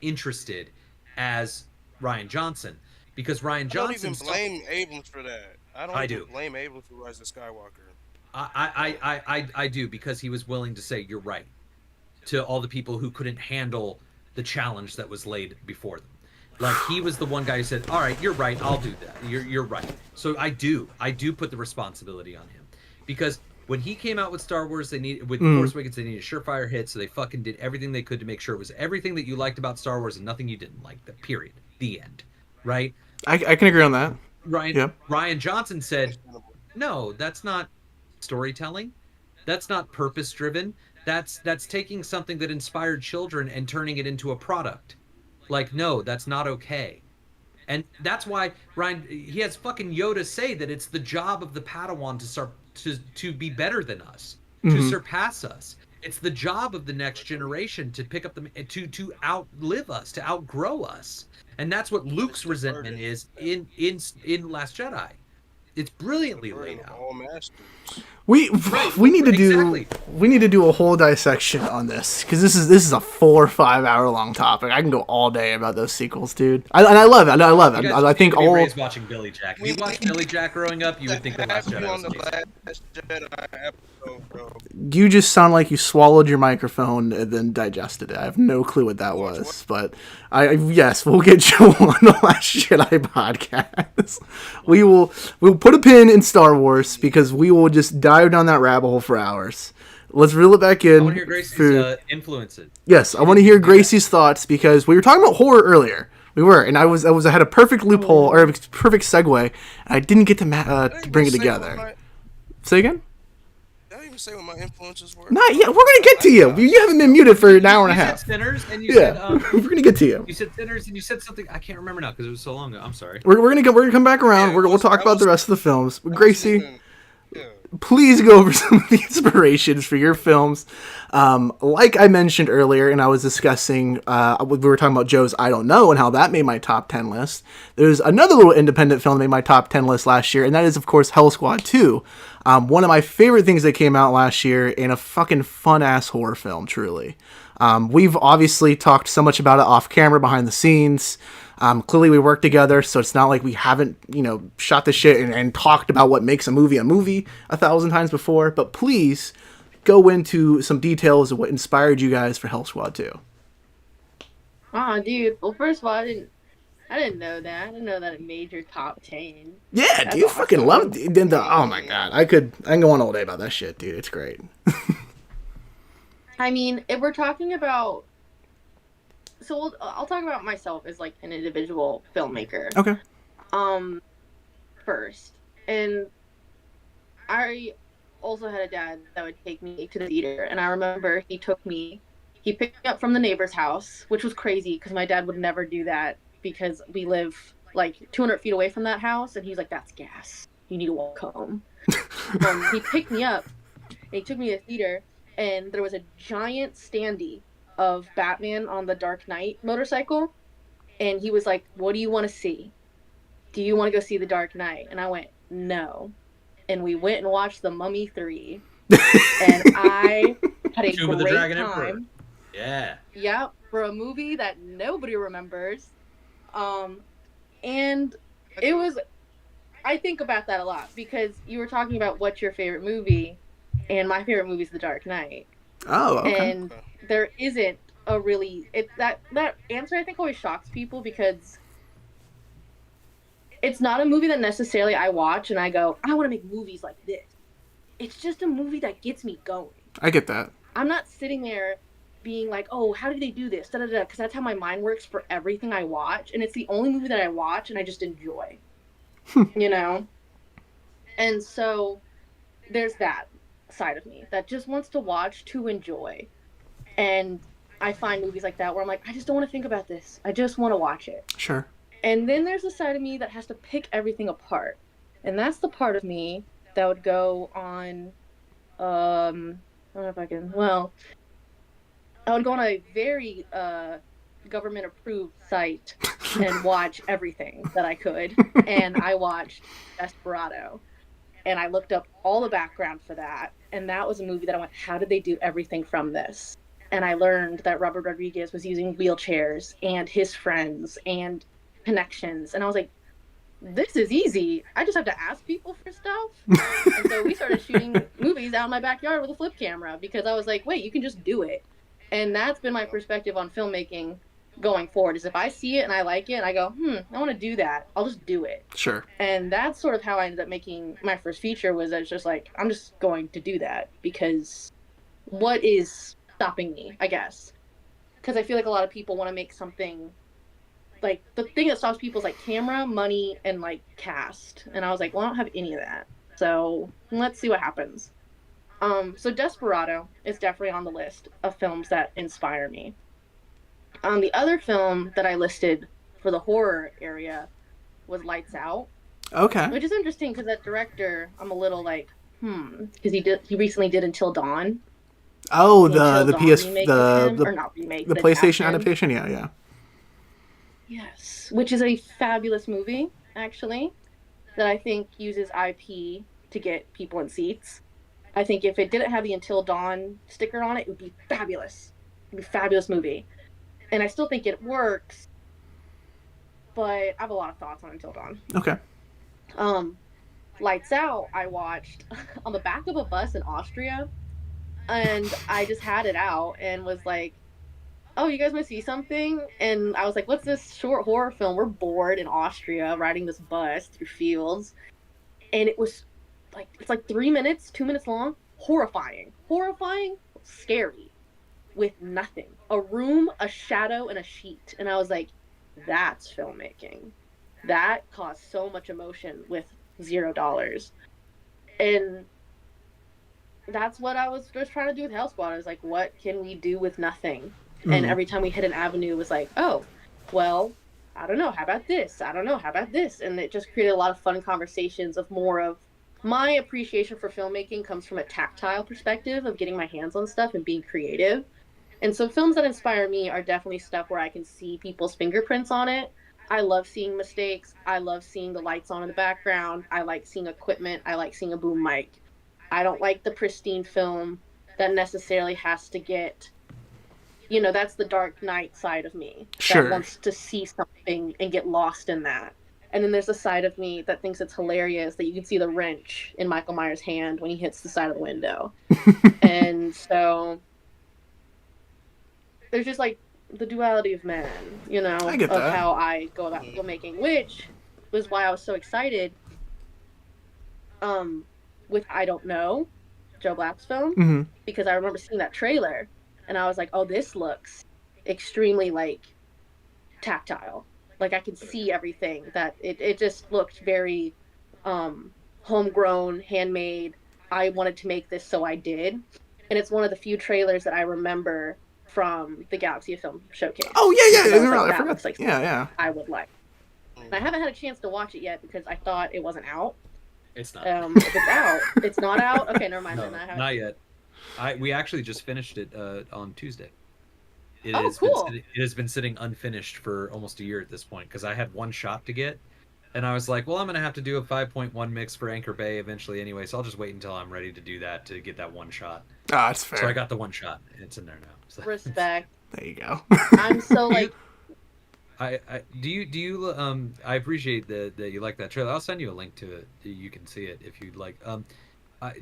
interested as Rian Johnson. Because Rian Johnson... I don't even blame Abrams for that. I don't blame Abrams for Rise of Skywalker. I do, because he was willing to say, you're right, to all the people who couldn't handle the challenge that was laid before them. Like, he was the one guy who said, all right, you're right, I'll do that. You're right. So I do put the responsibility on him. Because when he came out with Star Wars, with Force Awakens, they needed a surefire hit, so they fucking did everything they could to make sure it was everything that you liked about Star Wars and nothing you didn't like. Period. The end. Right? I can agree on that. Rian Johnson said, no, that's not storytelling. That's not purpose driven. That's taking something that inspired children and turning it into a product. Like, no, that's not okay. And that's why he has fucking Yoda say that it's the job of the Padawan to be better than us, to surpass us. It's the job of the next generation to pick up to outlive us, to outgrow us. And that's what Luke's resentment is in Last Jedi. It's brilliantly laid out. All masters. We need to do a whole dissection on this, because this is a 4 or 5 hour long topic. I can go all day about those sequels, dude. I love it. I love it. I think all raised watching Billy Jack. If you watched Billy Jack growing up, you would think the Last Jedi was amazing. No. You just sound like you swallowed your microphone and then digested it. I have no clue what that was, but yes, we'll get Joe on the Last Jedi podcast. We'll put a pin in Star Wars because we will just dive down that rabbit hole for hours. Let's reel it back in. I want to hear Gracie's influences. Yes, I want to hear Gracie's thoughts because we were talking about horror earlier. We were, and I had a perfect loophole or a perfect segue, and I didn't get to bring it together. Say again? Did I even say what my influences were? Not yet. We're gonna get to you. You haven't been muted for an hour and a half. You said Sinners, and you Yeah, said we're gonna get to you. you said Sinners, and you said something I can't remember now because it was so long ago. I'm sorry. We're gonna come back around. Yeah, We'll talk about the rest of the films. Gracie, Yeah. please go over some of the inspirations for your films. Like I mentioned earlier, and I was discussing, we were talking about Joe's I Don't Know and how that made my top 10 list. There's another little independent film that made my top 10 list last year, and that is, of course, Hell Squad 2. One of my favorite things that came out last year, and a fucking fun-ass horror film, truly. We've obviously talked so much about it off camera, behind the scenes. Clearly we work together, so it's not like we haven't, shot the shit and talked about what makes a movie 1,000 times before. But please go into some details of what inspired you guys for Hell Squad 2. Oh, dude. Well, first of all, I didn't know that. I didn't know that it made your top 10. Yeah, That's dude, awesome. fucking love it. Oh my god, I can go on all day about that shit, dude. It's great. I mean, if we're talking about, so I'll talk about myself as like an individual filmmaker. Okay. First, and I also had a dad that would take me to the theater, and I remember he picked me up from the neighbor's house, which was crazy because my dad would never do that because we live like 200 feet away from that house, and he's like, "That's gas. You need to walk home." He picked me up, and he took me to the theater, and there was a giant standee of Batman on the Dark Knight motorcycle, and he was like, "What do you want to see? Do you want to go see the Dark Knight?" And I went, "No." And we went and watched The Mummy 3, and I had a Tomb of the great Dragon time. Emperor. Yeah. Yeah, for a movie that nobody remembers. And it was, I think about that a lot because you were talking about what's your favorite movie, and my favorite movie is The Dark Knight. Oh, okay. And there isn't a really, that answer I think always shocks people because it's not a movie that necessarily I watch and I go, I want to make movies like this. It's just a movie that gets me going. I get that. I'm not sitting there being like, oh, how did they do this? Because that's how my mind works for everything I watch. And it's the only movie that I watch and I just enjoy. And so there's that side of me that just wants to watch to enjoy. And I find movies like that where I'm like, I just don't want to think about this. I just want to watch it. Sure. And then there's a side of me that has to pick everything apart. And that's the part of me that would go on, I don't know if I can, well, I would go on a very government-approved site and watch everything that I could. And I watched Desperado. And I looked up all the background for that. And that was a movie that I went, how did they do everything from this? And I learned that Robert Rodriguez was using wheelchairs and his friends and connections. And I was like, this is easy. I just have to ask people for stuff. And so we started shooting movies out in my backyard with a flip camera because I was like, wait, you can just do it. And that's been my perspective on filmmaking going forward is if I see it and I like it and I go, I want to do that, I'll just do it. Sure. And that's sort of how I ended up making my first feature was I was just like, I'm just going to do that because what is stopping me, I guess? Because I feel like a lot of people want to make something like the thing that stops people is like camera, money, and like cast. And I was like, well, I don't have any of that. So let's see what happens. So Desperado is definitely on the list of films that inspire me. The other film that I listed for the horror area was Lights Out. Okay. Which is interesting because that director, I'm a little like, because he recently did Until Dawn. Oh, Until the Dawn PS remake of him, or the not remake, the PlayStation adaptation. adaptation. Yeah. Yes, which is a fabulous movie, actually, that I think uses IP to get people in seats. I think if it didn't have the Until Dawn sticker on it, it would be fabulous. It would be a fabulous movie. And I still think it works, but I have a lot of thoughts on Until Dawn. Okay. Lights Out, I watched on the back of a bus in Austria, and I just had it out and was like, "Oh, you guys want to see something?" And I was like, "What's this short horror film? We're bored in Austria, riding this bus through fields." And it was like, it's like 3 minutes, 2 minutes long, horrifying, scary, with nothing, a room, a shadow, and a sheet. And I was like, that's filmmaking. That caused so much emotion with $0. And that's what I was just trying to do with Hell Squad. I was like, what can we do with nothing? And every time we hit an avenue, it was like, oh, well, I don't know, how about this? I don't know, how about this? And it just created a lot of fun conversations of more of my appreciation for filmmaking comes from a tactile perspective of getting my hands on stuff and being creative. And so films that inspire me are definitely stuff where I can see people's fingerprints on it. I love seeing mistakes. I love seeing the lights on in the background. I like seeing equipment. I like seeing a boom mic. I don't like the pristine film that necessarily has to get, that's the Dark Knight side of me Sure. that wants to see something and get lost in that. And then there's a side of me that thinks it's hilarious that you can see the wrench in Michael Myers' hand when he hits the side of the window. And so there's just like the duality of man, I get of that. how I go about filmmaking, which was why I was so excited with I Don't Know, Joe Black's film, because I remember seeing that trailer and I was like, oh, this looks extremely like tactile. Like I could see everything, that it just looked very homegrown, handmade. I wanted to make this, so I did. And it's one of the few trailers that I remember from the Galaxy of Film Showcase. Oh, yeah. Because I was I like, that forgot. looks like Yeah. I would like. And I haven't had a chance to watch it yet because I thought it wasn't out. It's not. If it's out, it's not out. Okay, never mind. No, Then I haven't. not yet. We actually just finished it on Tuesday. It Oh, has cool. it has been sitting unfinished for almost a year at this point because I had one shot to get, and I was like, well, I'm gonna have to do a 5.1 mix for Anchor Bay eventually anyway, so I'll just wait until I'm ready to do that to get that one shot. Ah, that's fair. So I got the one shot. It's in there now. So. Respect. There you go. I'm so like. I I appreciate that you like that trailer. I'll send you a link to it. You can see it if you'd like.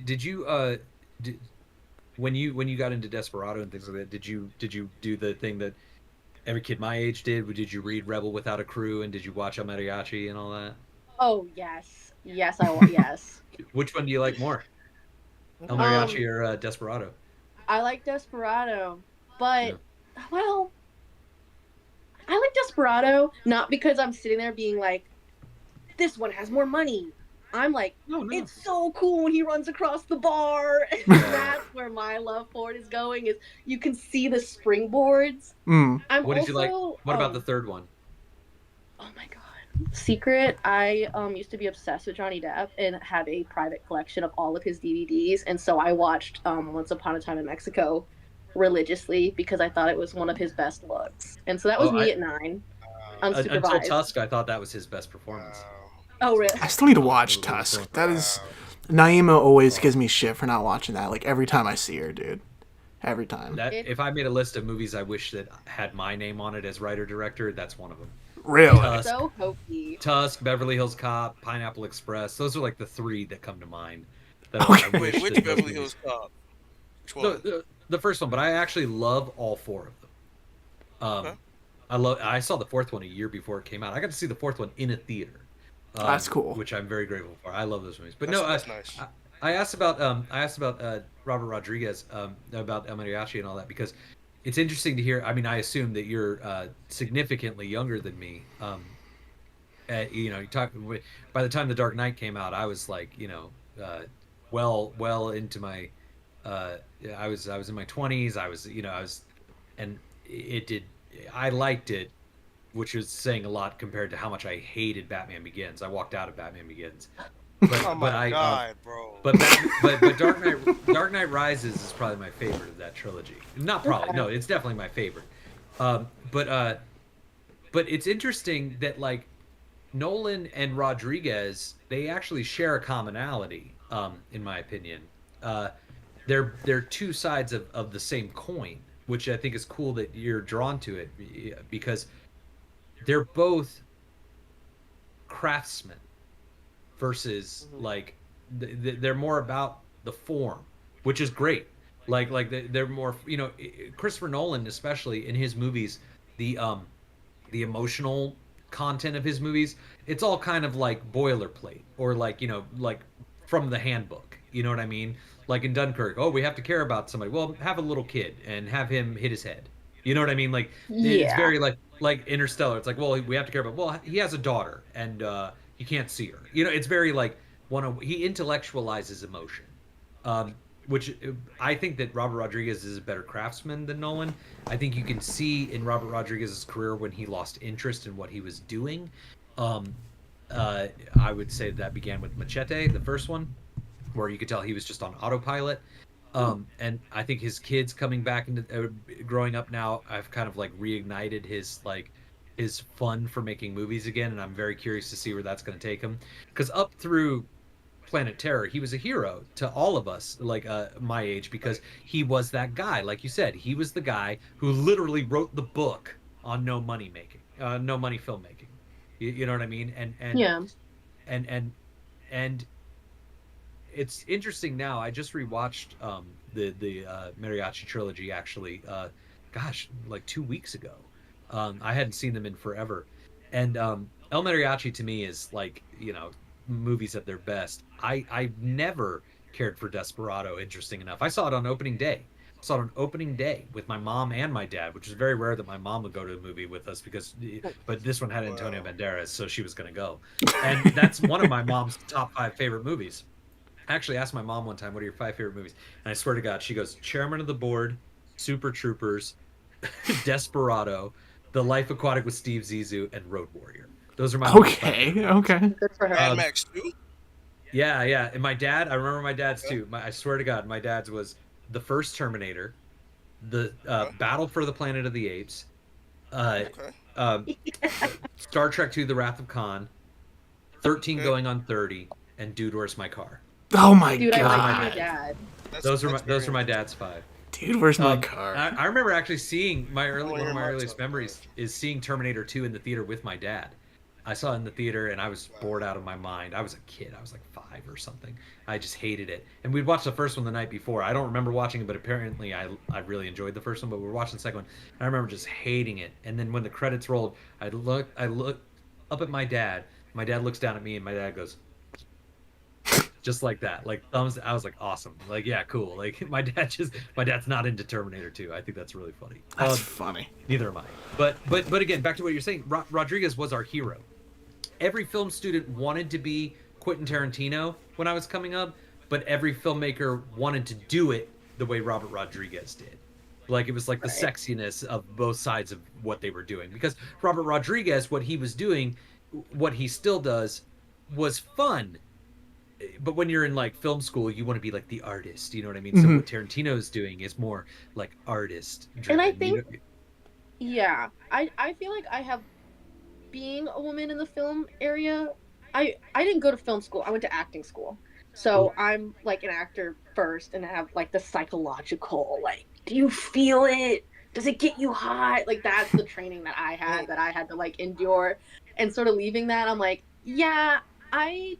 Did you when you got into Desperado and things like that, did you do the thing that every kid my age did? Did you read Rebel Without a Crew and did you watch El Mariachi and all that? Oh yes, yes. Which one do you like more, El Mariachi or Desperado? I like Desperado, but well, I like Desperado not because I'm sitting there being like, this one has more money. I'm like, it's so cool when he runs across the bar. And that's where my love for it is going. Is you can see the springboards. What did you like? What about the third one? Oh my god, Secret. I used to be obsessed with Johnny Depp and have a private collection of all of his DVDs, and so I watched Once Upon a Time in Mexico religiously because I thought it was one of his best looks. And so that was me at 9, unsupervised. Until Tusk, I thought that was his best performance. Oh, really? I still need to watch Tusk. That is... Naima always gives me shit for not watching that. Like, every time I see her, dude. Every time. If I made a list of movies I wish that had my name on it as writer-director, that's one of them. Really? So hokey. Tusk, Beverly Hills Cop, Pineapple Express. Those are like the 3 that come to mind. Wait, which Beverly Hills Cop? Which one? The first one, but I actually love all 4 of them. I saw the 4th one a year before it came out. I got to see the 4th one in a theater. That's cool. Which I'm very grateful for. I love those movies. But that's nice. I asked about Robert Rodriguez about El Mariachi and all that because it's interesting to hear. I mean, I assume that you're significantly younger than me. You talk by the time The Dark Knight came out, I was like, well into my. I was in my 20s. I liked it, which was saying a lot compared to how much I hated Batman Begins. I walked out of Batman Begins. But, oh my god, bro! But Dark Knight Rises is probably my favorite of that trilogy. Not probably, no, it's definitely my favorite. But it's interesting that like Nolan and Rodriguez, they actually share a commonality, in my opinion. They're 2 sides of the same coin, which I think is cool that you're drawn to it because they're both craftsmen, versus like they're more about the form, which is great. They're more, Christopher Nolan, especially in his movies, the emotional content of his movies, it's all kind of like boilerplate, or like, like from the handbook. You know what I mean? Like in Dunkirk, oh, we have to care about somebody. Well, have a little kid and have him hit his head. You know what I mean? Like it's Yeah. very like Interstellar. It's like, well, we have to care about. Well, he has a daughter and you can't see her. It's very like he intellectualizes emotion. Which I think that Robert Rodriguez is a better craftsman than Nolan. I think you can see in Robert Rodriguez's career when he lost interest in what he was doing. Um, I would say that began with Machete, the first one, where you could tell he was just on autopilot. And I think his kids coming back into growing up now, I've kind of like reignited his fun for making movies again, and I'm very curious to see where that's going to take him. Because up through Planet Terror, he was a hero to all of us, like my age, because he was that guy. Like you said, he was the guy who literally wrote the book on no money making, no money filmmaking. You know what I mean? Yeah. And it's interesting now. I just rewatched the Mariachi trilogy actually. Gosh, like 2 weeks ago. I hadn't seen them in forever, and El Mariachi to me is like, movies at their best. I never cared for Desperado, interesting enough. I saw it on opening day. Saw it on opening day with my mom and my dad, which is very rare that my mom would go to a movie with us but this one had Antonio Banderas, so she was going to go. And that's one of my mom's top 5 favorite movies. I actually asked my mom one time, what are your 5 favorite movies? And I swear to God, she goes, Chairman of the Board, Super Troopers, Desperado, The Life Aquatic with Steve Zissou, and Road Warrior. Those are my Okay. Good for her. Mad Max 2? Yeah. And my dad, I remember my dad's too. I swear to God, my dad's was the first Terminator, the Battle for the Planet of the Apes, Star Trek II, The Wrath of Khan, 13 Going on 30, and Dude, Where's My Car? Oh my Dude, I like god. my dad. Those are my dad's 5. Dude, where's my car? I remember actually seeing one of my earliest memories is seeing Terminator 2 in the theater with my dad. I saw it in the theater and I was bored out of my mind. I was a kid. I was like 5 or something. I just hated it. And we'd watched the first one the night before. I don't remember watching it, but apparently I really enjoyed the first one. But we were watching the second one. And I remember just hating it. And then when the credits rolled, I look up at my dad. My dad looks down at me and my dad goes, just like that, like thumbs. I was like, awesome, like, yeah, cool. Like my dad's not into Terminator 2. I think that's really funny. That's funny. Neither am I. But again, back to what you're saying. Rodriguez was our hero. Every film student wanted to be Quentin Tarantino when I was coming up, but every filmmaker wanted to do it the way Robert Rodriguez did. Like it was like the sexiness of both sides of what they were doing. Because Robert Rodriguez, what he was doing, what he still does, was fun. But when you're in like film school, you want to be like the artist, you know what I mean? So what Tarantino's doing is more like artist driven. And I think, yeah, I feel like I have, being a woman in the film area, I didn't go to film school. I went to acting school. So I'm like an actor first and have like the psychological, like, do you feel it? Does it get you hot? Like that's the training that I had to like endure. And sort of leaving that, I'm like, yeah, I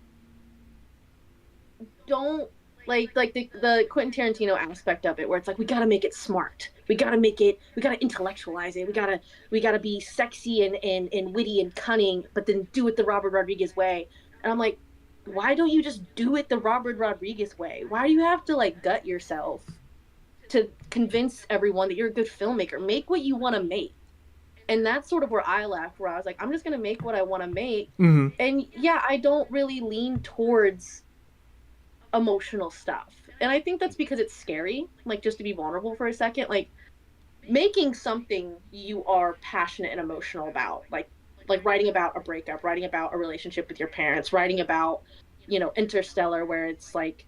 don't like the Quentin Tarantino aspect of it, where it's like we gotta make it smart, we gotta intellectualize it, we gotta be sexy and witty and cunning, but then do it the Robert Rodriguez way. And I'm like, why don't you just do it the Robert Rodriguez way? Why do you have to like gut yourself to convince everyone that you're a good filmmaker? Make what you want to make. And that's sort of where I left, where I was like, I'm just gonna make what I want to make. And yeah, I don't really lean towards emotional stuff, and I think that's because it's scary, like, just to be vulnerable for a second, like making something you are passionate and emotional about, like writing about a breakup, writing about a relationship with your parents, writing about, Interstellar, where it's like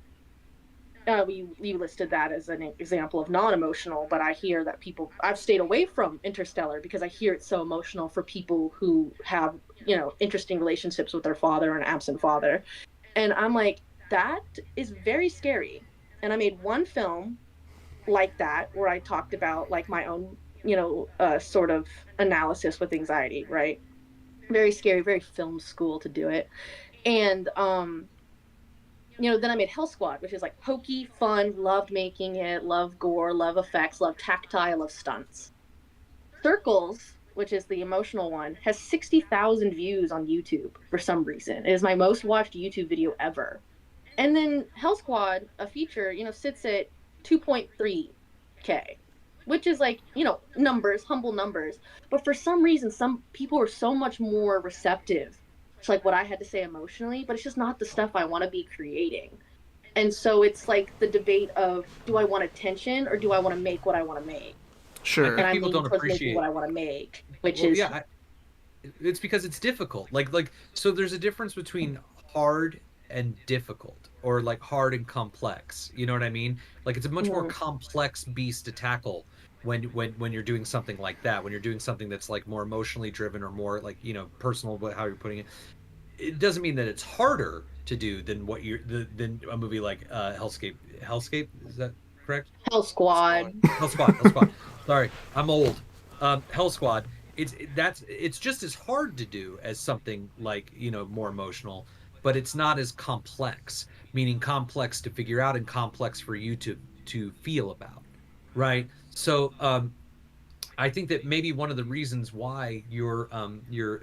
we listed that as an example of non-emotional, but I hear that I've stayed away from Interstellar because I hear it's so emotional for people who have, interesting relationships with their father or an absent father. And I'm like, that is very scary. And I made one film like that where I talked about like my own, sort of analysis with anxiety, right? Very scary, very film school to do it. And then I made Hell Squad, which is like hokey, fun, loved making it, love gore, love effects, love tactile, love stunts. Circles, which is the emotional one, has 60,000 views on YouTube for some reason. It is my most watched YouTube video ever. And then Hell Squad, a feature, sits at 2.3K, which is like, numbers, humble numbers. But for some reason, some people are so much more receptive to like what I had to say emotionally, but it's just not the stuff I want to be creating. And so it's like the debate of, do I want attention or do I want to make what I want to make? Sure. And I'm People leaning don't towards making appreciate what I want to make, which well, is yeah, it's because it's difficult. So there's a difference between hard and difficult, or like hard and complex. You know what I mean? Like it's a much more Mhm. complex beast to tackle when you're doing something like that. When you're doing something that's like more emotionally driven or more like personal, how you're putting it. It doesn't mean that it's harder to do than than a movie like Hellscape. Hellscape, is that correct? Hell Squad. Squad. Hell Squad. Hell Squad. Sorry, I'm old. Hell Squad. It's just as hard to do as something like more emotional, but it's not as complex. Meaning complex to figure out and complex for you to feel about, right? So I think that maybe one of the reasons why your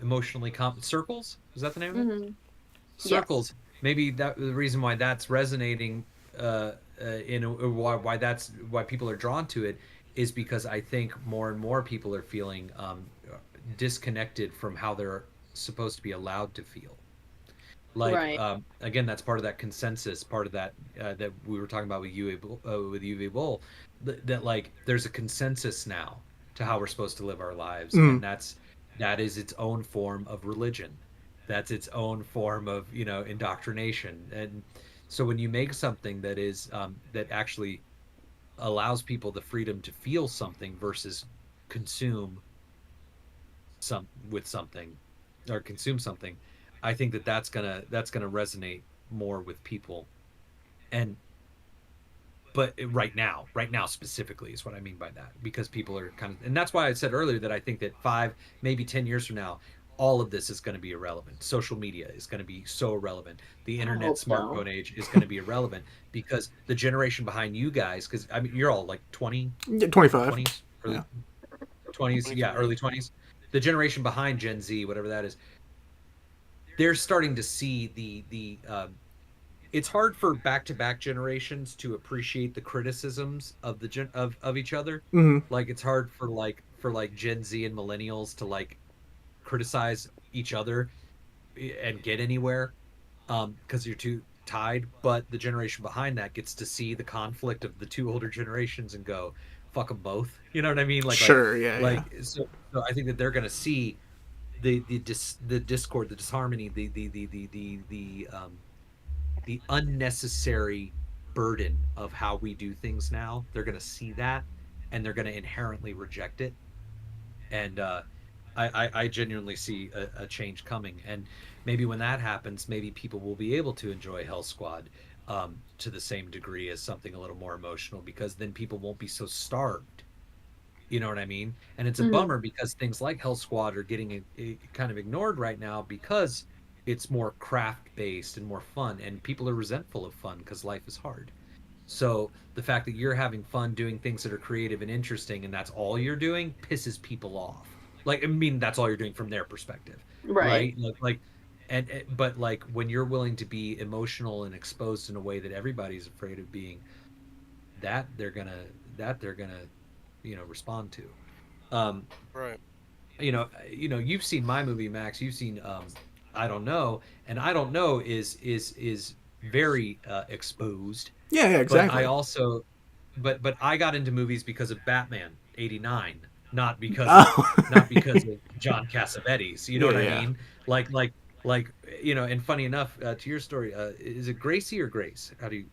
emotionally circles, is that the name of it? Hmm. Yes. Circles. Maybe that the reason why that's resonating why people are drawn to it is because I think more and more people are feeling disconnected from how they're supposed to be allowed to feel. Like Right. again, that's part of that consensus, part of that that we were talking about with UV Boll, that like there's a consensus now to how we're supposed to live our lives, Mm. and that is its own form of religion. That's its own form of indoctrination. And so when you make something that is that actually allows people the freedom to feel something versus consume something or consume something, I think that's gonna resonate more with people. And but right now specifically is what I mean by that, because people are kind of, and that's why I said earlier that I think that 5 maybe 10 years from now all of this is going to be irrelevant. Social media is going to be so irrelevant. The I internet hope so. smartphone age is going to be irrelevant because the generation behind you guys, because I mean you're all like 20, Yeah, 25. 20s, Yeah. early 20s, yeah, 23. early 20s. The generation behind Gen Z, whatever that is, they're starting to see it's hard for back-to-back generations to appreciate the criticisms of of each other. Hmm. Like it's hard for like Gen Z and millennials to like criticize each other and get anywhere because you're too tied. But the generation behind that gets to see the conflict of the two older generations and go, fuck them both. You know what I mean? Sure. Yeah. Yeah. So I think that they're going to see the discord, the disharmony, the unnecessary burden of how we do things now. They're going to see that, and they're going to inherently reject it. And I genuinely see a change coming. And maybe when that happens, maybe people will be able to enjoy Hell Squad to the same degree as something a little more emotional, because then people won't be so starved. You know what I mean? And it's a Hmm. bummer because things like Hell Squad are getting kind of ignored right now because it's more craft based and more fun, and people are resentful of fun because life is hard. So the fact that you're having fun doing things that are creative and interesting, and that's all you're doing, pisses people off. Like, I mean, that's all you're doing from their perspective, Right. right? But like when you're willing to be emotional and exposed in a way that everybody's afraid of being, that they're gonna that they're gonna respond to. Um, Right. you've seen my movie, Max. You've seen I don't know, and I don't know is very exposed. Yeah. Yeah. But I Exactly. also, but I got into movies because of Batman '89, Oh. not because of John Cassavetes. You know Yeah. what I Yeah. mean? Like like And funny enough, to your story, is it Gracie or Grace? How do you?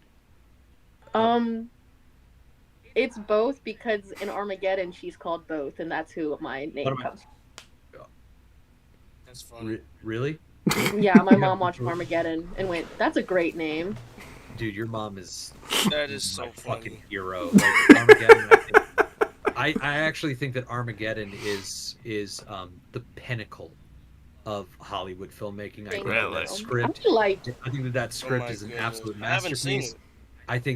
Um, Um, it's both because in Armageddon she's called both, and that's who my what name am comes That's funny. Really? from. Yeah, my You have, mom watched Armageddon and went, "That's a great name." dude, your mom is That is my so fucking funny. hero. Like Armageddon, I actually think that Armageddon is the pinnacle of Hollywood filmmaking. I Thank think Really? that you. script. I liked I think that Oh script my is an goodness. absolute I haven't seen masterpiece.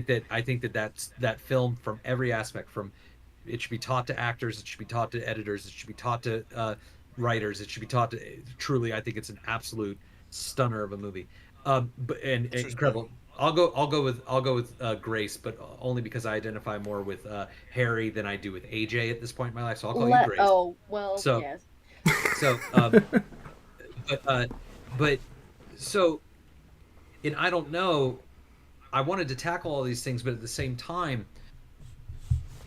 it. That film from every aspect, from it should be taught to actors, it should be taught to editors, it should be taught to writers, it should be taught to truly. I think it's an absolute stunner of a movie. But and Interesting. incredible. I'll go with Grace, but only because I identify more with Harry than I do with AJ at this point in my life. So I'll call you Grace. Oh, well, So yes. so but but so and I don't know. I wanted to tackle all these things, but at the same time,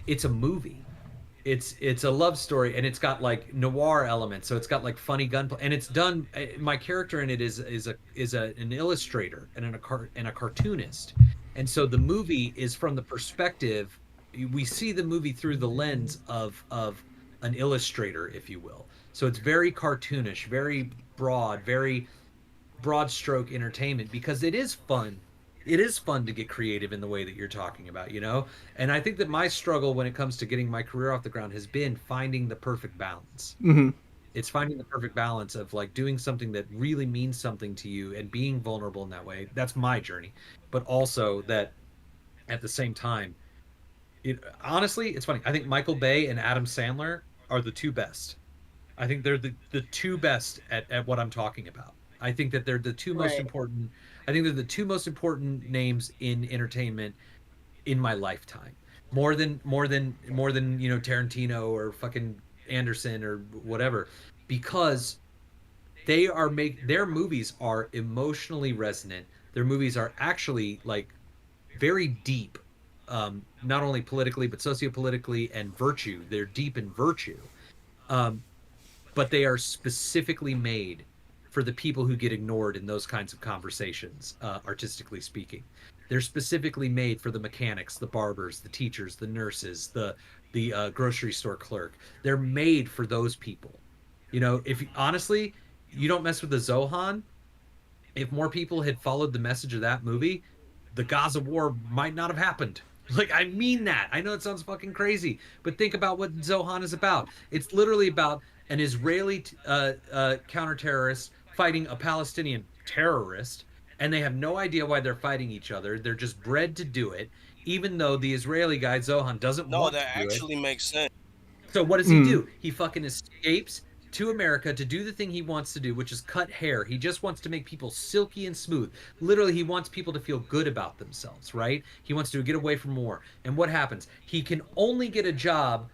it's a movie. It's a love story, and it's got like noir elements. So it's got like funny gunplay, and it's done. My character in it is an illustrator and a cartoonist, and so the movie is from the perspective. We see the movie through the lens of an illustrator, if you will. So it's very cartoonish, very broad stroke entertainment, because it is fun. It is fun to get creative in the way that you're talking about, you know? And I think that my struggle when it comes to getting my career off the ground has been finding the perfect balance. Hmm. It's finding the perfect balance of like doing something that really means something to you and being vulnerable in that way. That's my journey. But also that at the same time, honestly, it's funny. I think Michael Bay and Adam Sandler are the two best. I think they're the two best at what I'm talking about. I think that they're the two most Right. important. I think they're the two most important names in entertainment in my lifetime. More than Tarantino or fucking Anderson or whatever, because their movies are emotionally resonant. Their movies are actually like very deep, not only politically but sociopolitically, and virtue. They're deep in virtue. Um, but they are specifically made for the people who get ignored in those kinds of conversations, artistically speaking. They're specifically made for the mechanics, the barbers, the teachers, the nurses, the grocery store clerk. They're made for those people. If honestly, you don't mess with the Zohan. If more people had followed the message of that movie, the Gaza war might not have happened. Like, I mean that. I know it sounds fucking crazy, but think about what Zohan is about. It's literally about an Israeli counter-terrorist fighting a Palestinian terrorist, and they have no idea why they're fighting each other. They're just bred to do it, even though the Israeli guy, Zohan, doesn't No, want that to do it. actually makes sense. So what does he Mm. do? He fucking escapes to America to do the thing he wants to do, which is cut hair. He just wants to make people silky and smooth. Literally, he wants people to feel good about themselves, right? He wants to get away from war. And what happens? He can only get a job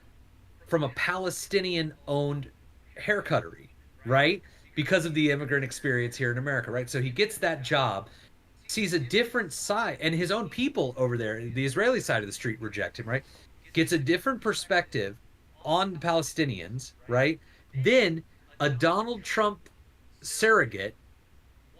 from a Palestinian-owned hair cuttery, right? Because of the immigrant experience here in America, right? So he gets that job, sees a different side, and his own people over there, the Israeli side of the street, reject him, right? Gets a different perspective on the Palestinians, right? Then a Donald Trump surrogate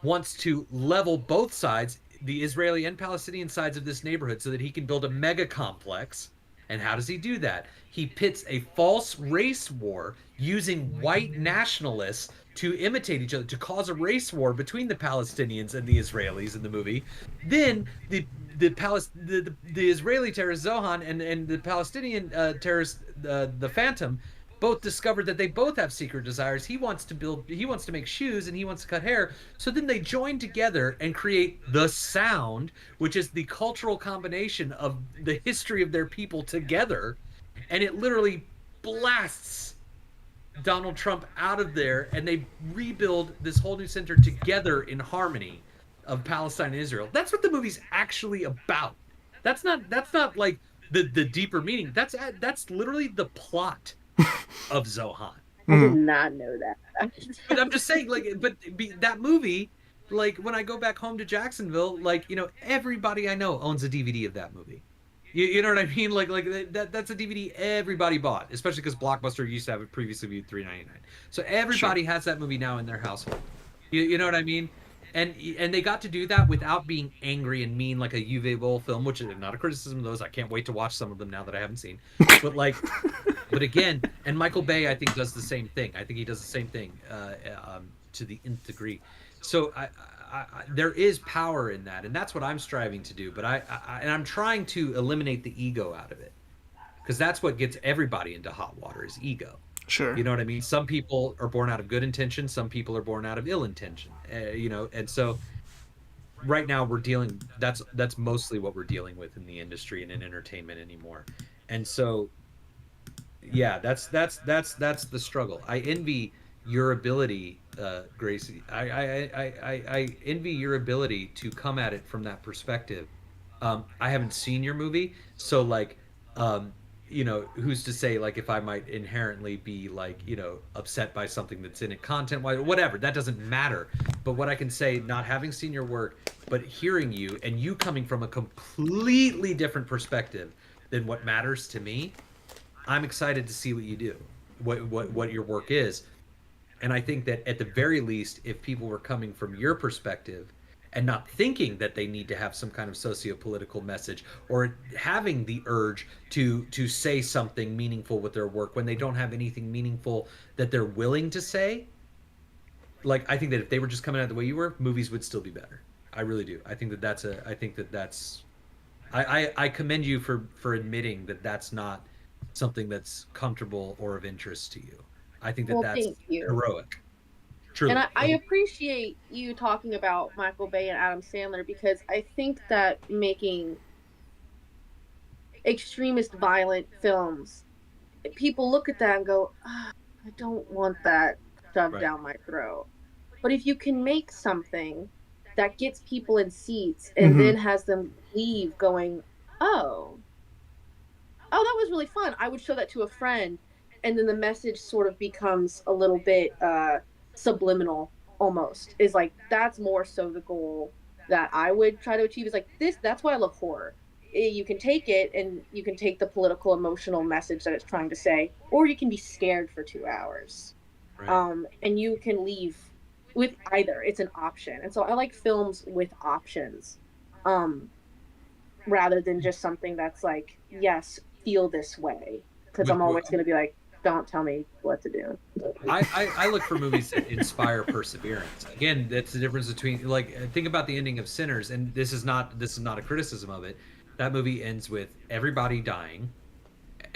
wants to level both sides, the Israeli and Palestinian sides of this neighborhood, so that he can build a mega complex. And how does he do that? He pits a false race war using white nationalists to imitate each other, to cause a race war between the Palestinians and the Israelis in the movie. Then the Israeli terrorist Zohan and the Palestinian terrorist the Phantom both discovered that they both have secret desires. He wants to make shoes, and he wants to cut hair. So then they join together and create the Sound, which is the cultural combination of the history of their people together. And it literally blasts Donald Trump out of there, and they rebuild this whole new center together in harmony of Palestine and Israel. That's what the movie's actually about. That's not like the deeper meaning. That's literally the plot of Zohan. I did not know that. But I'm just saying, like, that movie, like, when I go back home to Jacksonville, like, everybody I know owns a DVD of that movie. You know what I mean? Like that's a DVD everybody bought, especially because Blockbuster used to have it previously viewed $3.99. So everybody has that movie now in their household. You know what I mean? And they got to do that without being angry and mean like a Uwe Boll film, which is not a criticism of those. I can't wait to watch some of them now that I haven't seen. But like, but again, and Michael Bay, I think, does the same thing. I think he does the same thing to the nth degree. So there is power in that, and that's what I'm striving to do. But I'm trying to eliminate the ego out of it, because that's what gets everybody into hot water is ego. Sure. You know what I mean? Some people are born out of good intention, some people are born out of ill intention. You know, and so right now we're dealing that's mostly what we're dealing with in the industry and in entertainment anymore. And so yeah, that's the struggle. I envy your ability, Gracie. I envy your ability to come at it from that perspective. I haven't seen your movie, so like, um, you know, who's to say like if I might inherently be like, you know, upset by something that's in it content wise, whatever. That doesn't matter. But what I can say, not having seen your work, but hearing you and you coming from a completely different perspective than what matters to me, I'm excited to see what you do, what your work is. And I think that at the very least, if people were coming from your perspective and not thinking that they need to have some kind of socio-political message or having the urge to say something meaningful with their work when they don't have anything meaningful that they're willing to say, like I think that if they were just coming out the way you were, movies would still be better. I really do. I think that that's I commend you for admitting that that's not something that's comfortable or of interest to you. I think that Well, that's thank you. heroic. And Truly. I appreciate you talking about Michael Bay and Adam Sandler because I think that making extremist violent films, people look at that and go, "Ah, I don't want that shoved Right. down my throat." But if you can make something that gets people in seats and then has them leave going, oh, that was really fun. I would show that to a friend. And then the message sort of becomes a little bit subliminal almost. Is like, that's more so the goal that I would try to achieve is like this. That's why I love horror. You can take it and you can take the political, emotional message that it's trying to say, or you can be scared for 2 hours. Right. And you can leave with either. It's an option. And so I like films with options. Rather than just something that's like, yes, feel this way. Because I'm always going to be like, don't tell me what to do. I look for movies that inspire perseverance. Again, that's the difference between like think about the ending of Sinners, and this is not a criticism of it. That movie ends with everybody dying,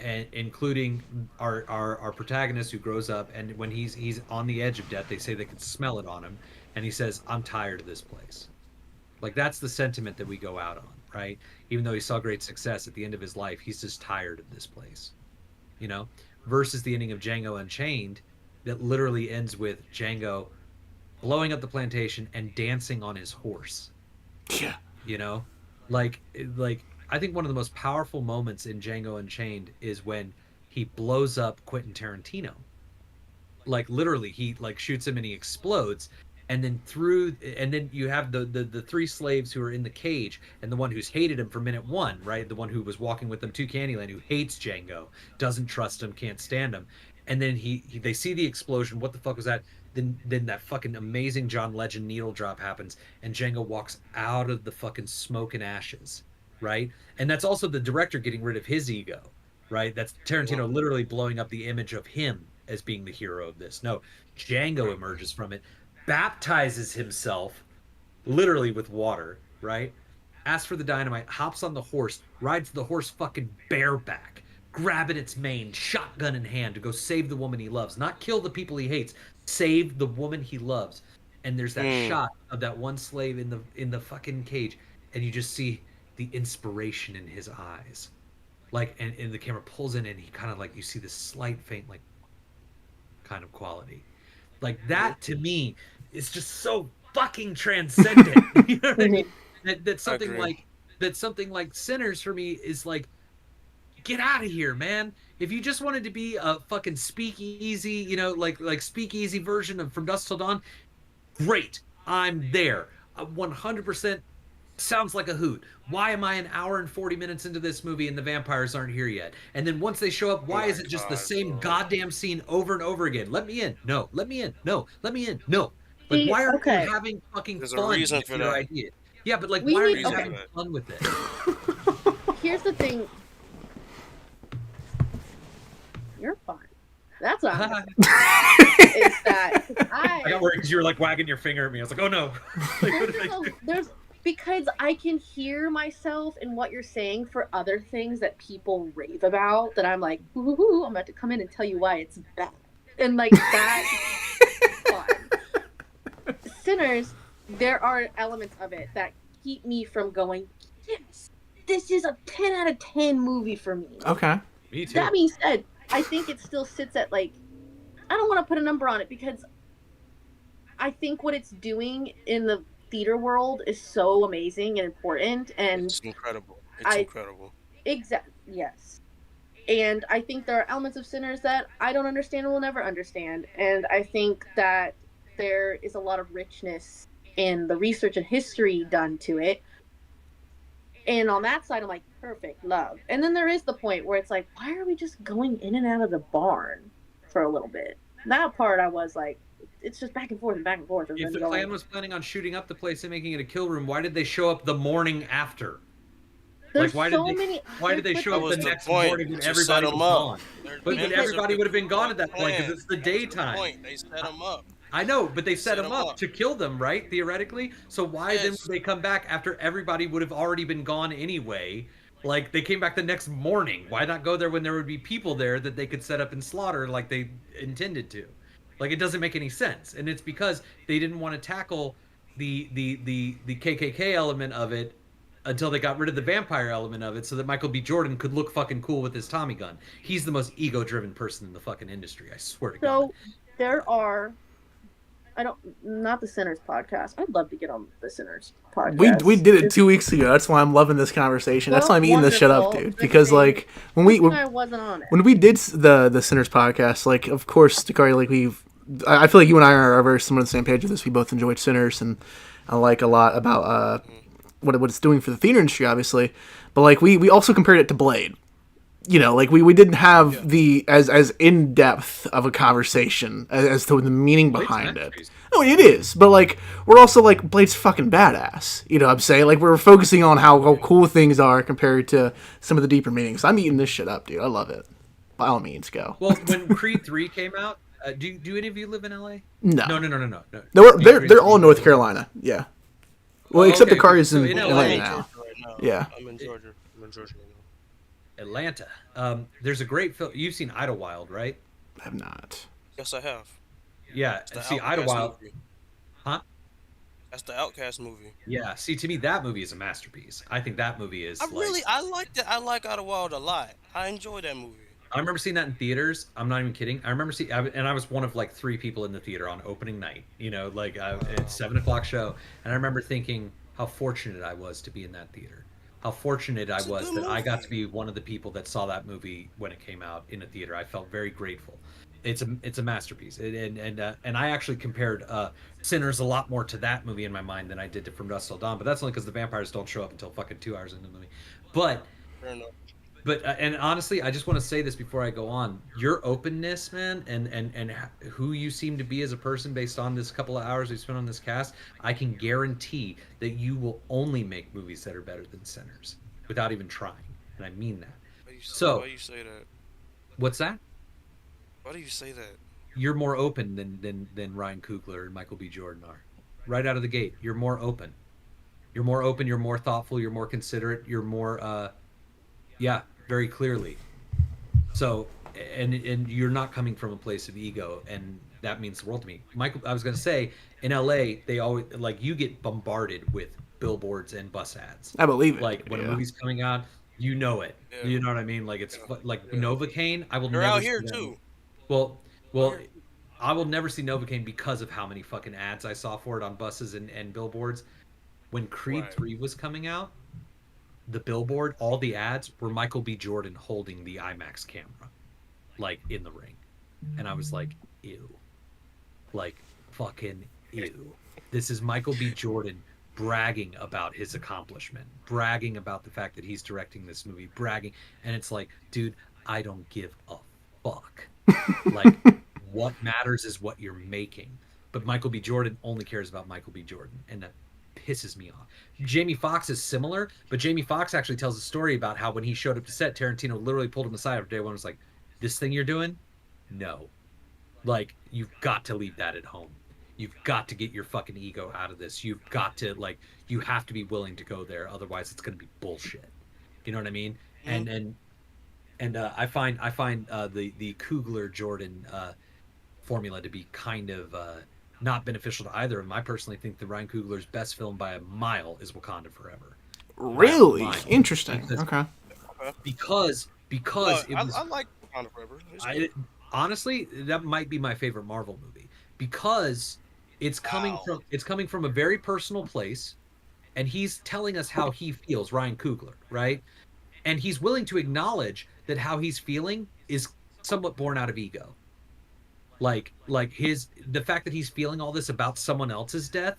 and including our protagonist who grows up, and when he's on the edge of death, they say they can smell it on him, and he says, "I'm tired of this place." Like that's the sentiment that we go out on, right? Even though he saw great success at the end of his life, he's just tired of this place, you know? Versus the ending of Django Unchained that literally ends with Django blowing up the plantation and dancing on his horse. Yeah. You know? Like I think one of the most powerful moments in Django Unchained is when he blows up Quentin Tarantino. Like literally he like shoots him and he explodes, and then you have the three slaves who are in the cage, and the one who's hated him from minute one, right? The one who was walking with them to Candyland, who hates Django, doesn't trust him, can't stand him. And then they see the explosion. What the fuck was that? Then that fucking amazing John Legend needle drop happens, and Django walks out of the fucking smoke and ashes, right? And that's also the director getting rid of his ego, right? That's Tarantino literally blowing up the image of him as being the hero of this. No, Django emerges from it, baptizes himself literally with water, right? Asks for the dynamite, hops on the horse, rides the horse fucking bareback, grabbing its mane, shotgun in hand to go save the woman he loves. Not kill the people he hates, save the woman he loves. And there's that shot of that one slave in the fucking cage, and you just see the inspiration in his eyes. Like, and the camera pulls in and he kind of like, you see this slight faint like kind of quality. Like that to me is just so fucking transcendent. You know what I mean? That's something like Sinners for me is like, get out of here, man. If you just wanted to be a fucking speakeasy, you know, like speakeasy version of From Dusk Till Dawn, great. I'm there. 100% sounds like a hoot. Why am I an hour and 40 minutes into this movie and the vampires aren't here yet? And then once they show up, why is it just the same goddamn scene over and over again? Let me in. No. Let me in. No. Let me in. No. Like, why aren't you having fucking There's fun a reason with for your that. idea? Yeah, but like, why aren't you having Okay. fun with it? Here's the thing. You're fine. That's what I'm is that I got worried because you were like wagging your finger at me. I was like, oh no. Like, what did I do? there's because I can hear myself in what you're saying for other things that people rave about that I'm like, ooh, I'm about to come in and tell you why it's bad. And like that fun. Sinners, there are elements of it that keep me from going, yes, this is a 10 out of 10 movie for me. Okay. Me too. That being said, I think it still sits at like, I don't want to put a number on it because I think what it's doing in the theater world is so amazing and important. And It's incredible. It's incredible. Yes. And I think there are elements of Sinners that I don't understand and will never understand. And I think that there is a lot of richness in the research and history done to it. And on that side, I'm like, perfect, love. And then there is the point where it's like, why are we just going in and out of the barn for a little bit? That part I was like, it's just back and forth and back and forth. And If then the plan was planning on shooting up the place and making it a kill room, why did they show up the morning after? There's Why so did they? many. Why did they show up was the the next point, morning when to everybody set was 'em up. gone? Their But members everybody of would have been the gone at that point because plan. it's the That was daytime. point. They set them up. I know, but they set Set them 'em up up. to kill them, right? Theoretically. So why then Yes. would they come back after everybody would have already been gone anyway? Like they came back the next morning. Why not go there when there would be people there that they could set up and slaughter like they intended to? Like it doesn't make any sense. And it's because they didn't want to tackle the KKK element of it until they got rid of the vampire element of it so that Michael B. Jordan could look fucking cool with his Tommy gun. He's the most ego-driven person in the fucking industry, I swear to God. So there are, not the Sinners podcast. I'd love to get on the Sinners podcast. We did it 2 weeks ago. That's why I'm loving this conversation. That's why I'm eating this shit up, dude. Because like when I wasn't on it. when we did the Sinners podcast, like of course, Dakari, like I feel like you and I are very similar on the same page with this. We both enjoyed Sinners, and I like a lot about what it's doing for the theater industry, obviously. But like we also compared it to Blade. You know, like we didn't have the as in depth of a conversation as to the meaning behind it. No, it is, but like we're also like Blade's fucking badass. You know what I'm saying? Like we're focusing on how cool things are compared to some of the deeper meanings. I'm eating this shit up, dude. I love it. By all means, go. Well, when Creed 3 came out, do any of you live in LA? No. No. They're all in North Carolina. Yeah. Well, except okay, Dakari is so in in Atlanta LA now. Right now. Yeah. I'm in Georgia. I'm in Georgia right now. Atlanta. There's a great film. You've seen Idlewild, right? I have not. Yes, I have. Yeah. It's the See, Outcast Idlewild. movie. Huh? That's the Outcast movie. Yeah. See, to me, that movie is a masterpiece. I think that movie is. I like that. I like Idlewild a lot. I enjoy that movie. I remember seeing that in theaters. I'm not even kidding. I remember seeing, and I was one of like 3 people in the theater on opening night. You know, like it's 7:00 show, and I remember thinking how fortunate I was to be in that theater. How fortunate I was that I got to be one of the people that saw that movie when it came out in a theater. I felt very grateful. It's a masterpiece, and I actually compared Sinners a lot more to that movie in my mind than I did to From Dusk Till Dawn. But that's only because the vampires don't show up until fucking 2 hours into the movie. But. Fair enough. But and honestly, I just want to say this before I go on. Your openness, man, and who you seem to be as a person based on this couple of hours we spent on this cast, I can guarantee that you will only make movies that are better than Sinners without even trying, and I mean that. Why So, do you say that? what's that? Why do you say that? You're more open than Ryan Coogler and Michael B. Jordan are. Right out of the gate, you're more open. You're more open. You're more thoughtful. You're more considerate. You're more, yeah. Very clearly. So, and you're not coming from a place of ego, and that means the world to me. Michael, I was going to say, in LA, they always, like, you get bombarded with billboards and bus ads. I believe it. Like, when a movie's coming out, you know it. Yeah. You know what I mean? Like, it's like Novocaine, I will They're never out here see them. too. Well, I will never see Novocaine because of how many fucking ads I saw for it on buses and billboards. When Creed 3 was coming out, the billboard, all the ads were Michael B. Jordan holding the IMAX camera, like in the ring. And I was like, ew. Like, fucking ew. This is Michael B. Jordan bragging about his accomplishment, bragging about the fact that he's directing this movie, bragging. And it's like, dude, I don't give a fuck. Like, what matters is what you're making. But Michael B. Jordan only cares about Michael B. Jordan. And that pisses me off. Jamie Foxx is similar, but Jamie Foxx actually tells a story about how when he showed up to set, Tarantino literally pulled him aside after day one and was like, this thing you're doing? No. Like, you've got to leave that at home. You've got to get your fucking ego out of this. You've got to, like, you have to be willing to go there. Otherwise, it's going to be bullshit. You know what I mean? And I find the Coogler Jordan formula to be kind of not beneficial to either of them. I personally think that Ryan Coogler's best film by a mile is Wakanda Forever. Really Mile. interesting. Because, Okay. because No, it was. I like Wakanda Forever. It's I good. honestly, that might be my favorite Marvel movie because it's coming from a very personal place, and he's telling us how he feels, Ryan Coogler, right? And he's willing to acknowledge that how he's feeling is somewhat born out of ego. Like the fact that he's feeling all this about someone else's death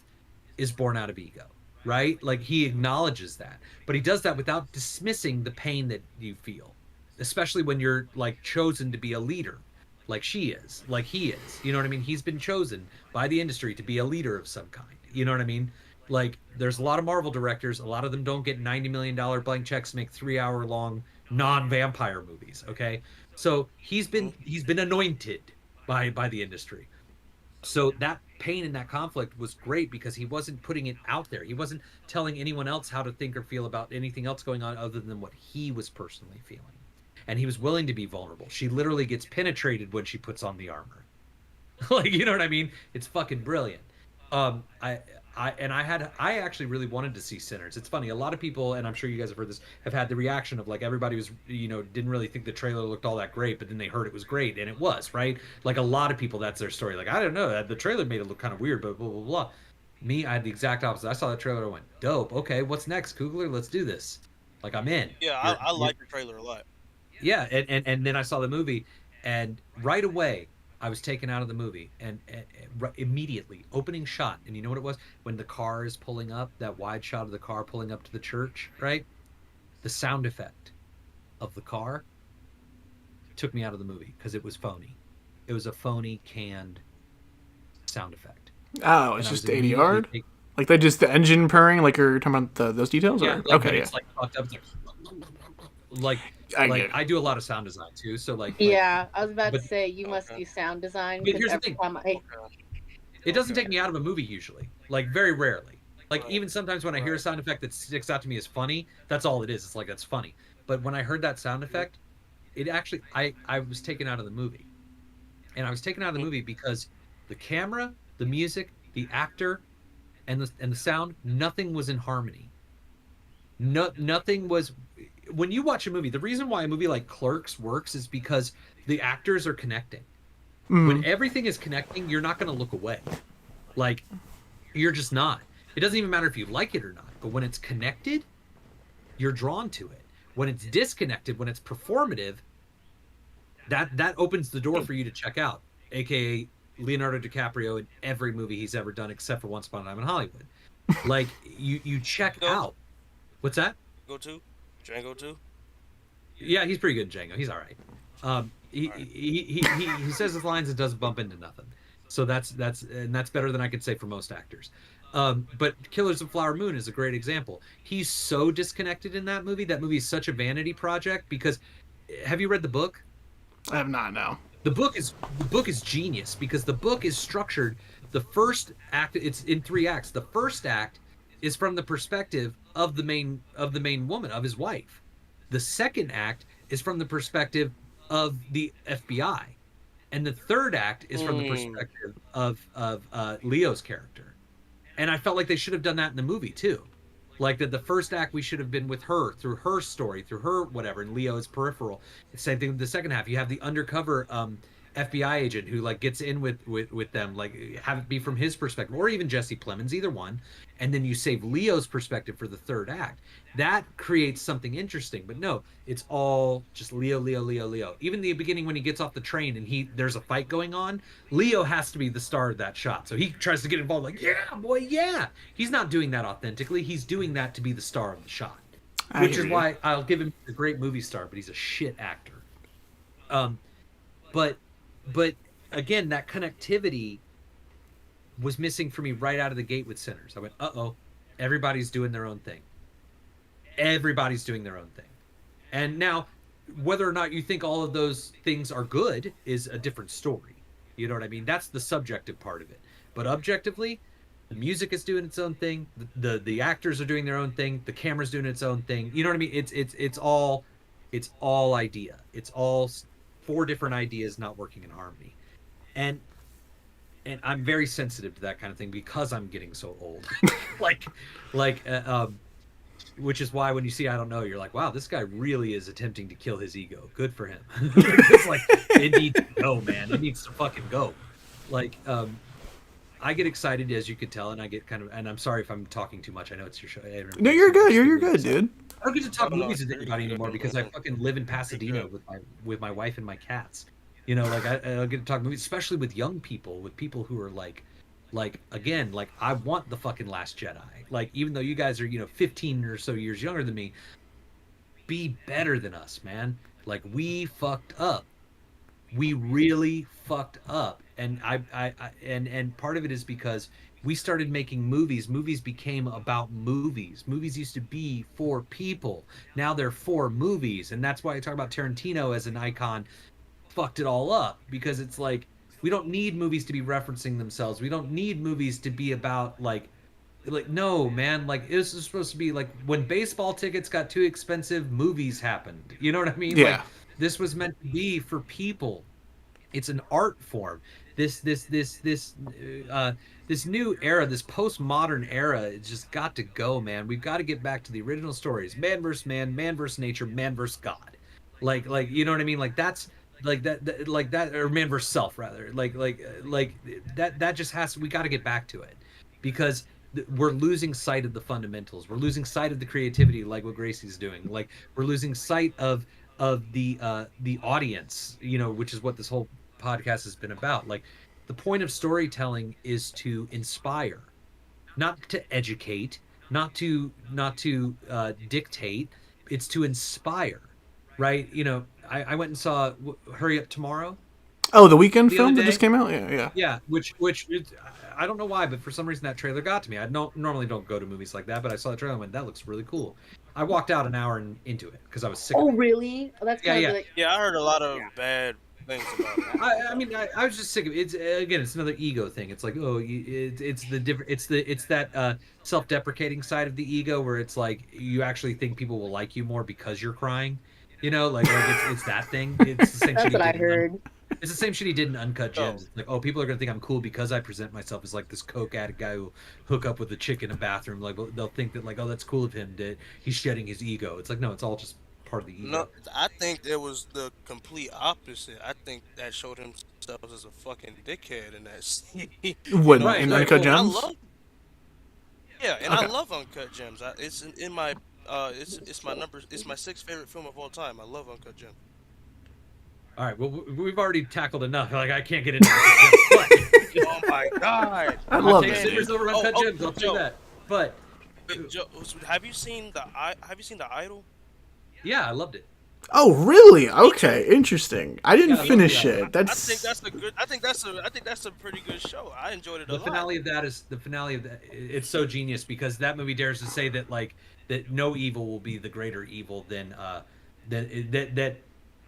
is born out of ego, right? Like he acknowledges that, but he does that without dismissing the pain that you feel, especially when you're like chosen to be a leader, like she is, like he is. You know what I mean? He's been chosen by the industry to be a leader of some kind. You know what I mean? Like there's a lot of Marvel directors, a lot of them don't get $90 million blank checks to make 3-hour long non-vampire movies. Okay, so he's been anointed by the industry. So that pain and that conflict was great because he wasn't putting it out there. He wasn't telling anyone else how to think or feel about anything else going on other than what he was personally feeling. And he was willing to be vulnerable. She literally gets penetrated when she puts on the armor. Like, you know what I mean? It's fucking brilliant. I actually really wanted to see Sinners. It's funny, a lot of people, and I'm sure you guys have heard this, have had the reaction of like everybody was, didn't really think the trailer looked all that great, but then they heard it was great, and it was, right? Like a lot of people, that's their story. Like, I don't know, the trailer made it look kind of weird, but blah, blah, blah. Me, I had the exact opposite. I saw that trailer and went, dope, okay, what's next, Coogler? Let's do this. Like, I'm in. Yeah, I like your trailer a lot. Yeah, and then I saw the movie, and right away, I was taken out of the movie, and immediately, opening shot, and you know what it was? When the car is pulling up, that wide shot of the car pulling up to the church, right? The sound effect of the car took me out of the movie because it was phony. It was a phony, canned sound effect. Oh, it's just ADR? Like they just the engine purring, like you're talking about those details? Yeah, or? like, Okay, it's like fucked up. It's like I do a lot of sound design too, so yeah, I was about to say you must do sound design. But here's the thing. It doesn't take me out of a movie usually, like very rarely. Like even sometimes when I hear a sound effect that sticks out to me as funny, that's all it is. It's like that's funny. But when I heard that sound effect, it actually I was taken out of the movie, and I was taken out of the movie because the camera, the music, the actor, and the sound, nothing was in harmony. Nothing was. When you watch a movie, the reason why a movie like Clerks works is because the actors are connecting. When everything is connecting, you're not going to look away. Like, you're just not. It doesn't even matter if you like it or not. But when it's connected, you're drawn to it. When it's disconnected, when it's performative, that opens the door for you to check out. AKA Leonardo DiCaprio in every movie he's ever done except for Once Upon a Time in Hollywood. Like, you check out. What's that? Django too? Yeah, he's pretty good in Django. He's all right. He says his lines and doesn't bump into nothing. So that's better than I could say for most actors. But Killers of Flower Moon is a great example. He's so disconnected in that movie. That movie is such a vanity project because have you read the book? I have not, no. The book is genius because the book is structured. The first act, it's in 3 acts. The first act is from the perspective of the main woman, of his wife. The second act is from the perspective of the FBI, and the third act is from the perspective of Leo's character. And I felt like they should have done that in the movie too. Like that the first act we should have been with her, through her story, through her whatever, and Leo is peripheral. Same thing with the second half. You have the undercover FBI agent who like gets in with them, like have it be from his perspective, or even Jesse Plemons, either one, and then you save Leo's perspective for the third act. That creates something interesting. But no, it's all just Leo. Even the beginning when he gets off the train and there's a fight going on, Leo has to be the star of that shot. So he tries to get involved, like, yeah, boy, yeah. He's not doing that authentically. He's doing that to be the star of the shot. Which is why I'll give him a great movie star, but he's a shit actor. But again, that connectivity was missing for me right out of the gate with Sinners. I went, uh-oh, everybody's doing their own thing. Everybody's doing their own thing. And now, whether or not you think all of those things are good is a different story. You know what I mean? That's the subjective part of it. But objectively, the music is doing its own thing. The actors are doing their own thing. The camera's doing its own thing. You know what I mean? It's all idea. It's all 4 different ideas not working in harmony. And and I'm very sensitive to that kind of thing because I'm getting so old. like, like, which is why when you see I Don't Know, you're like, wow, this guy really is attempting to kill his ego. Good for him. It's like it needs to go, man. It needs to fucking go. Like, I get excited, as you could tell, and I get kind of, and I'm sorry if I'm talking too much. I know it's your show. No, you're good. You're good, dude. I don't get to talk No, no, movies with you're anybody good, anymore because I man. fucking live in Pasadena with my wife and my cats. You know, like I don't get to talk movies, especially with young people, with people who are like again, like I want the fucking Last Jedi. Like even though you guys are 15 or so years younger than me, be better than us, man. Like we fucked up. We really fucked up, and and part of it is because we started making movies. Movies became about movies. Movies used to be for people. Now they're for movies, and that's why I talk about Tarantino as an icon. Fucked it all up because it's like we don't need movies to be referencing themselves. We don't need movies to be about like no, man, like this is supposed to be like when baseball tickets got too expensive, movies happened. You know what I mean? Like Yeah. this was meant to be for people. It's an art form. This new era, this postmodern era, it's just got to go, man. We've got to get back to the original stories: man versus man versus nature, man versus God. Like you know what I mean? Like that's like that, or man versus self rather. Like that just has. We got to get back to it because we're losing sight of the fundamentals. We're losing sight of the creativity, like what Gracie's doing. Like we're losing sight of the audience, which is what this whole podcast has been about. Like the point of storytelling is to inspire, not to educate, not to dictate. It's to inspire, right? I went and saw Hurry Up Tomorrow Oh, the weekend the other film that day. just came out. Yeah, yeah. Yeah, which I don't know why, but for some reason that trailer got to me. I normally don't go to movies like that, but I saw the trailer and went, that looks really cool. I walked out an hour into it because I was sick Oh, of it. really? Oh, that's Yeah, kind of yeah. like Yeah, I heard a lot of bad things about it. I mean, I was just sick of it. It's another ego thing. It's like, oh, it's the different. It's that self-deprecating side of the ego where it's like you actually think people will like you more because you're crying. Like it's that thing. It's the same that's shit what he I did. heard. It's the same shit he did in Uncut No. Gems. It's like, oh, people are gonna think I'm cool because I present myself as like this coke addict guy who hook up with a chick in a bathroom. Like they'll think that like, oh, that's cool of him. That he's shedding his ego. It's like, no, it's all just part of the ego. No, I think it was the complete opposite. I think that showed himself as a fucking dickhead in that scene. When Right, in right. Uncut And I Gems. love, yeah, and I Okay. love Uncut Gems. It's in my, it's my number, it's my sixth favorite film of all time. I love Uncut Gems. All right. Well, we've already tackled enough. Like I can't get into it. Oh my god! I I'll love take it. Sinners over Oh, Uncut oh, Gems. I'll say Joe. that. But Joe, have you seen the Idol? yeah, I loved it. Oh, really? Okay, interesting. I didn't Yeah, I finish love it. it. I That's think that's a good. I think that's a pretty good show. I enjoyed it a The lot. finale of that is the finale of that. It's so genius because that movie dares to say that like that no evil will be the greater evil than that.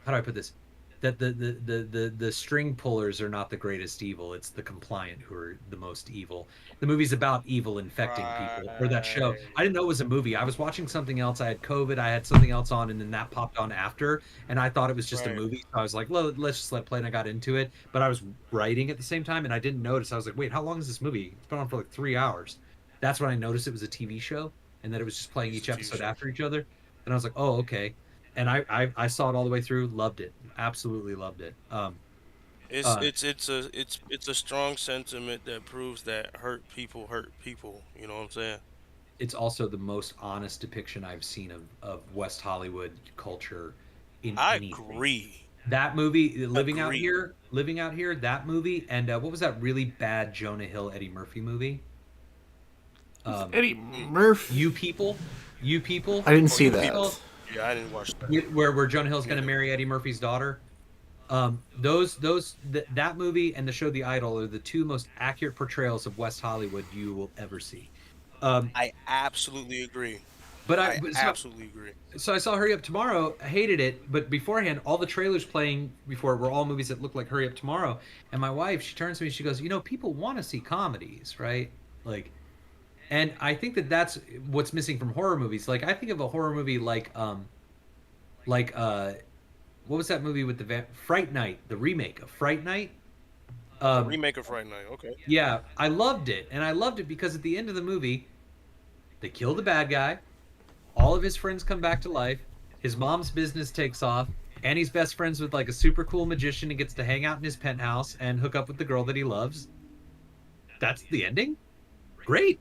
How do I put this? That the string pullers are not the greatest evil. It's the compliant who are the most evil. The movie's about evil infecting people. Or that show. Right. I didn't know it was a movie. I was watching something else. I had COVID. I had something else on, and then that popped on after, and I thought it was just a Right. movie. So I was like, well, let's just let it play, and I got into it. But I was writing at the same time, and I didn't notice. I was like, wait, how long is this movie? It's been on for like 3 hours. That's when I noticed it was a TV show, and that it was just playing It's each a TV episode show. after each other. And I was like, oh, okay. And I saw it all the way through, loved it, absolutely loved it. Uh, It's a strong sentiment that proves that hurt people hurt people. You know what I'm saying? it's also the most honest depiction I've seen of West Hollywood culture in I anything. agree. That movie, Agree. Living Out Here, that movie, and what was that really bad Jonah Hill Eddie Murphy movie? Eddie Murphy. You People. I didn't Oh, see you that. people. Yeah, I didn't watch that. Where Jonah Hill's going to marry Eddie Murphy's daughter. That movie and the show The Idol are the two most accurate portrayals of West Hollywood you will ever see. I absolutely agree. But I so, absolutely agree. so I saw Hurry Up Tomorrow. I hated it, but beforehand, all the trailers playing before were all movies that looked like Hurry Up Tomorrow. And my wife, she turns to me, she goes, people want to see comedies, right? Like, and I think that that's what's missing from horror movies. Like, I think of a horror movie like what was that movie with the Fright Night, the remake of Fright Night? A remake of Fright Night. Okay. Yeah, I loved it, and I loved it because at the end of the movie, they kill the bad guy. All of his friends come back to life. His mom's business takes off, and he's best friends with like a super cool magician and gets to hang out in his penthouse and hook up with the girl that he loves. That's the ending. Great.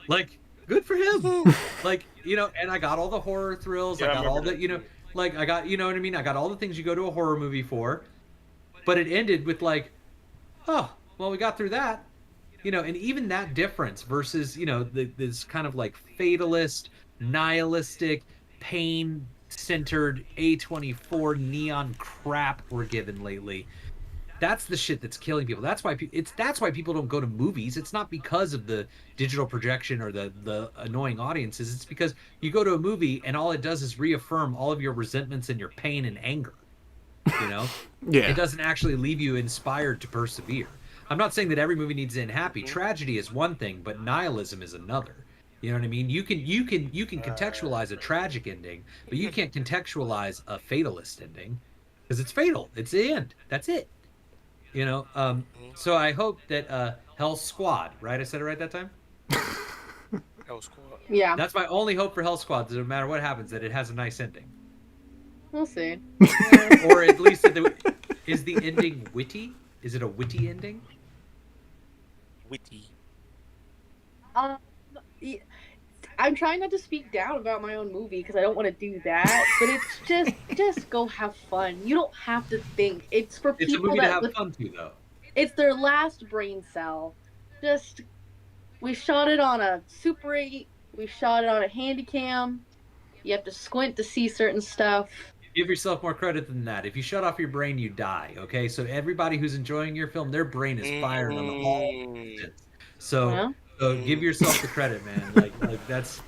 Like, good for him. Like, you know, and I got all the horror thrills. Yeah, I got all that. the, you know, like I got, you know what I mean? I got all the things you go to a horror movie for. But it ended with like, oh, well, we got through that. You know, and even that difference versus, you know, this kind of like fatalist, nihilistic, pain-centered A24 neon crap we're given lately. That's the shit that's killing people. That's why people don't go to movies. It's not because of the digital projection or the annoying audiences. It's because you go to a movie and all it does is reaffirm all of your resentments and your pain and anger. You know? Yeah. It doesn't actually leave you inspired to persevere. I'm not saying that every movie needs to end happy. Tragedy is one thing, but nihilism is another. You know what I mean? You can contextualize a tragic ending, but you can't contextualize a fatalist ending because it's fatal. It's the end. That's it. You know, so I hope that Hell Squad, right? I said it right that time? Hell Squad. Yeah, That's my only hope for Hell Squad, that no matter what happens, that it has a nice ending. we'll see. Or at least is the ending witty? Is it a witty ending? Witty. Yeah, I'm trying not to speak down about my own movie because I don't want to do that. But it's just go have fun. You don't have to think. It's for It's a people movie to have that fun to, though. it's their last brain cell. Just we shot it on a Super 8. We shot it on a Handycam. You have to squint to see certain stuff. Give yourself more credit than that. If you shut off your brain, you die. Okay, so everybody who's enjoying your film, their brain is fired on all. So, Yeah. so give yourself the credit, man. Like that's,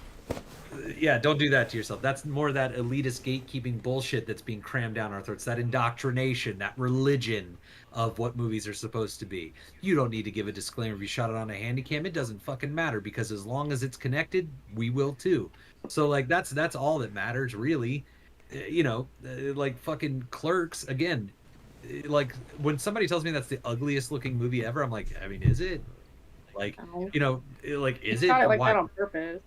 yeah. Don't do that to yourself. That's more that elitist gatekeeping bullshit that's being crammed down our throats. That indoctrination, that religion of what movies are supposed to be. You don't need to give a disclaimer if you shot it on a Handycam. It doesn't fucking matter because as long as it's connected, we will too. So like that's all that matters, really. You know, like fucking Clerks again. Like when somebody tells me that's the ugliest looking movie ever, I'm like, I mean, is it? Like, you know, like, is it? Shot it like Why? that on purpose.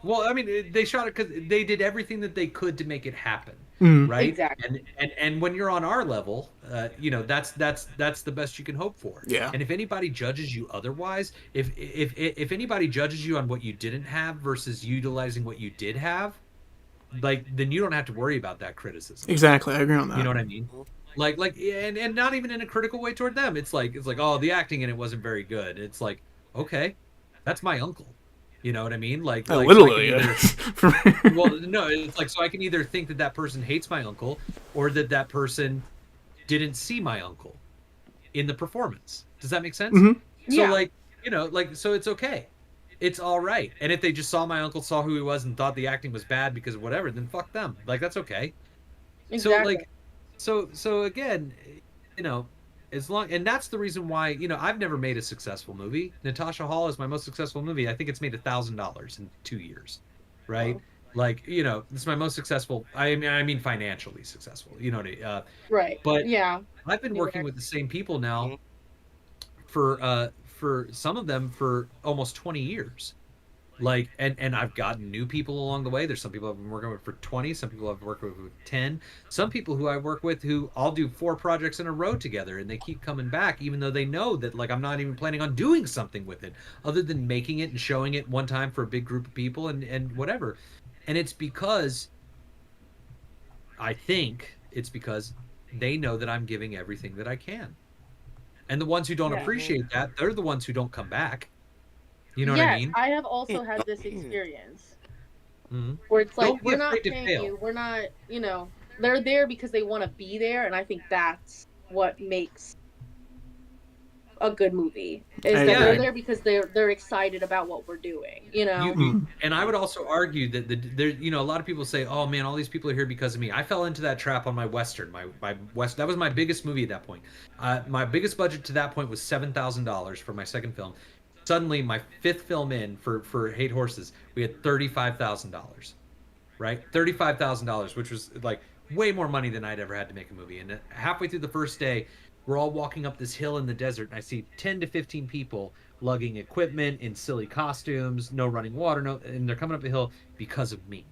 Well, I mean, they shot it because they did everything that they could to make it happen, right? Exactly. And when you're on our level, you know, that's the best you can hope for. Yeah. And if anybody judges you otherwise, if anybody judges you on what you didn't have versus utilizing what you did have, like, then you don't have to worry about that criticism. Exactly, I agree on that. You know what I mean? Like, and not even in a critical way toward them. It's like, oh, the acting in it wasn't very good. It's like, okay, that's my uncle. You know what I mean? Like literally. So well, no, it's like, so I can either think that person hates my uncle, or that person didn't see my uncle in the performance. Does that make sense? Mm-hmm. So Yeah. like, you know, like, so it's okay. It's all right. And if they just saw my uncle, saw who he was, and thought the acting was bad because of whatever, then fuck them. Like, that's okay. Exactly. So like, so again, you know, as long, and that's the reason why, you know, I've never made a successful movie. Natasha Hall is my most successful movie. I think it's made $1,000 in 2 years, right? Wow. Like, you know, this is my most successful. I mean financially successful. You know what I mean? Right. But yeah. I've been working with the same people now for some of them for almost 20 years. Like, and I've gotten new people along the way. There's some people I've been working with for 20, some people I've worked with for 10, some people who I work with who I'll do 4 projects in a row together, and they keep coming back even though they know that, like, I'm not even planning on doing something with it other than making it and showing it one time for a big group of people and whatever. And it's because, I think it's because they know that I'm giving everything that I can. And the ones who don't appreciate that, they're the ones who don't come back. You know what I mean? I have also had this experience Mhm. where it's like, Don't be we're not afraid to paying fail. you. We're not, you know, they're there because they want to be there, and I think that's what makes a good movie. Is that they're there because they're excited about what we're doing. You know. And I would also argue that there, you know, a lot of people say, "Oh man, all these people are here because of me." I fell into that trap on my Western. My West. That was my biggest movie at that point. My biggest budget to that point was $7,000 for my second film. Suddenly, my 5th film in for Hate Horses, we had $35,000, right? $35,000, which was like way more money than I'd ever had to make a movie. And halfway through the first day, we're all walking up this hill in the desert, and I see 10 to 15 people lugging equipment in silly costumes, no running water, and they're coming up a hill because of me,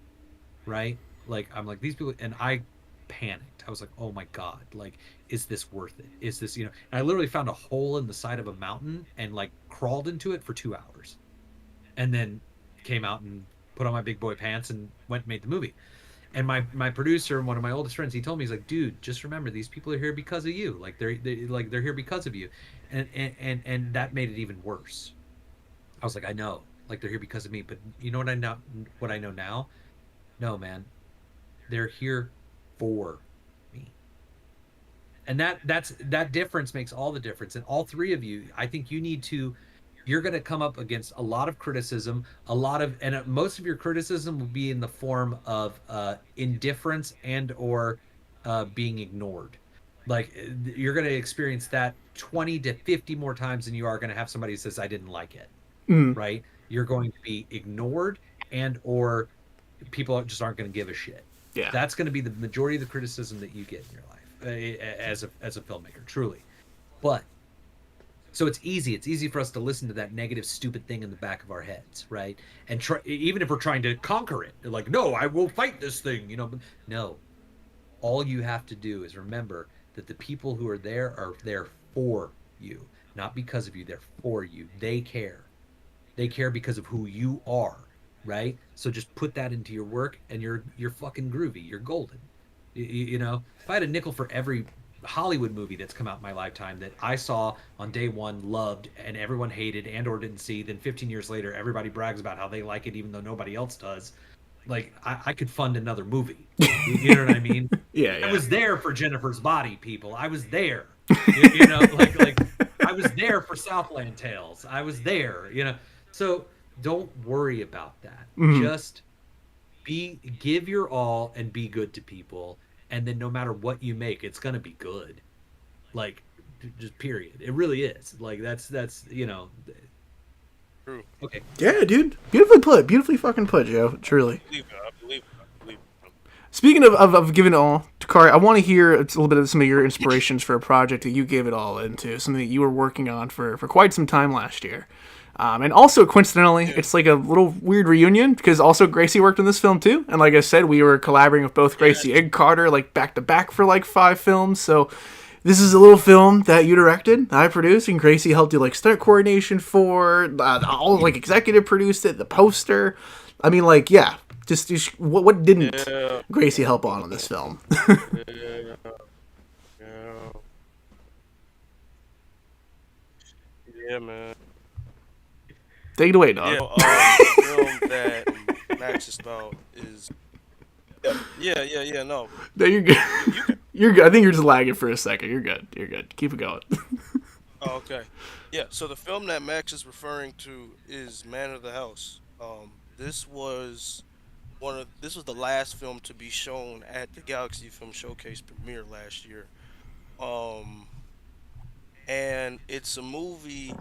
right? Like I'm like these people, and I panicked. I was like, oh my god, like is this worth it? Is this, and I literally found a hole in the side of a mountain and like crawled into it for 2 hours, and then came out and put on my big boy pants and went and made the movie. And my producer and one of my oldest friends, he told me, he's like, dude, just remember these people are here because of you. Like they're here because of you. And that made it even worse. I was like, I know, like they're here because of me, but you know what I know now? No, man, they're here for me. And that difference makes all the difference. And all three of you, I think you're going to come up against a lot of criticism, and most of your criticism will be in the form of indifference and or being ignored. Like you're going to experience that 20 to 50 more times than you are going to have somebody who says, I didn't like it. Right? You're going to be ignored and or people just aren't going to give a shit. Yeah. That's going to be the majority of the criticism that you get in your life as a filmmaker, truly. But so it's easy for us to listen to that negative stupid thing in the back of our heads, right? And even if we're trying to conquer it, like, no, I will fight this thing, but no. All you have to do is remember that the people who are there for you, not because of you. They're for you. They care because of who you are, right? So just put that into your work and you're fucking groovy. You're golden. If I had a nickel for every Hollywood movie that's come out in my lifetime that I saw on day one, loved, and everyone hated and or didn't see, then 15 years later everybody brags about how they like it even though nobody else does, like I could fund another movie. You know what I mean? Yeah. I was there for Jennifer's Body, people. I was there. Like I was there for Southland Tales. I was there, So don't worry about that. Just give your all and be good to people, and then no matter what you make, it's gonna be good. Like, just period. It really is. Like that's True. Okay. Yeah, dude. Beautifully put. Beautifully fucking put, Joe. Truly. I believe it. Speaking of giving it all, Dakari, I want to hear a little bit of some of your inspirations for a project that you gave it all into, something that you were working on for quite some time last year. And also, coincidentally, it's like a little weird reunion because also Gracie worked on this film too. And like I said, we were collaborating with both Gracie and Carter like back to back for like 5 films. So this is a little film that you directed, I produced, and Gracie helped do like stunt coordination for, all like executive produced it, the poster. I mean, like, yeah, just what didn't Gracie help on this film? Yeah, man. Take it away, dog. The film that Max is about is. Yeah, no. No, you're good. You're good. I think you're just lagging for a second. You're good. Keep it going. Oh, okay. Yeah, so the film that Max is referring to is Man of the House. This was the last film to be shown at the Galaxy Film Showcase premiere last year. And it's a movie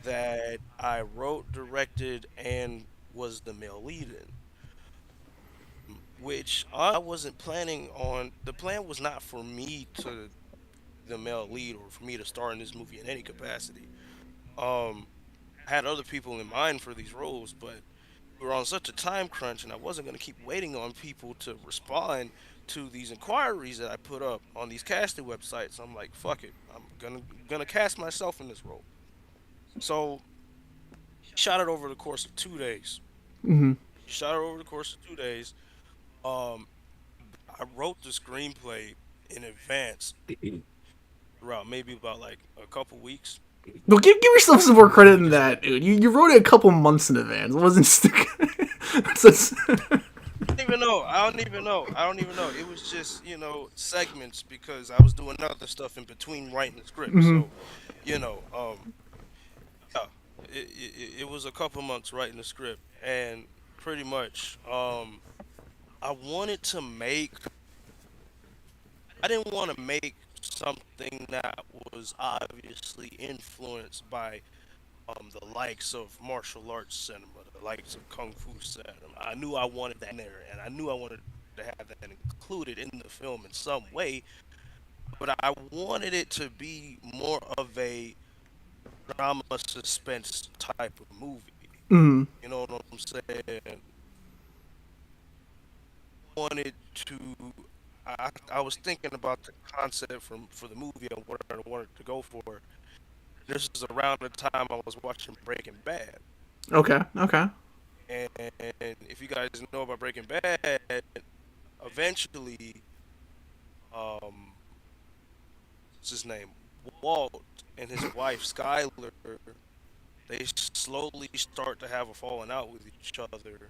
that I wrote, directed, and was the male lead in. Which I wasn't planning on. The plan was not for me to the male lead or for me to star in this movie in any capacity. I had other people in mind for these roles, but we were on such a time crunch and I wasn't going to keep waiting on people to respond to these inquiries that I put up on these casting websites. I'm like, fuck it. I'm gonna cast myself in this role. So, shot it over the course of 2 days. Shot it over the course of 2 days. I wrote the screenplay in advance, throughout maybe about like a couple weeks. Well, give yourself some more credit than that, dude. You wrote it a couple months in advance. It wasn't. I don't even know. It was just, segments because I was doing other stuff in between writing the script. So, yeah, it was a couple months writing the script, and pretty much, I didn't want to make something that was obviously influenced by the likes of martial arts cinema, the likes of kung fu cinema. I knew I wanted that in there, and I knew I wanted to have that included in the film in some way. but I wanted it to be more of a drama suspense type of movie. Mm. You know what I'm saying? Wanted to. I was thinking about the concept for the movie and what I wanted to go for. This is around the time I was watching Breaking Bad, Okay. Okay. and if you guys know about Breaking Bad, eventually, um, what's his name, Walt and his wife Skyler, they slowly start to have a falling out with each other.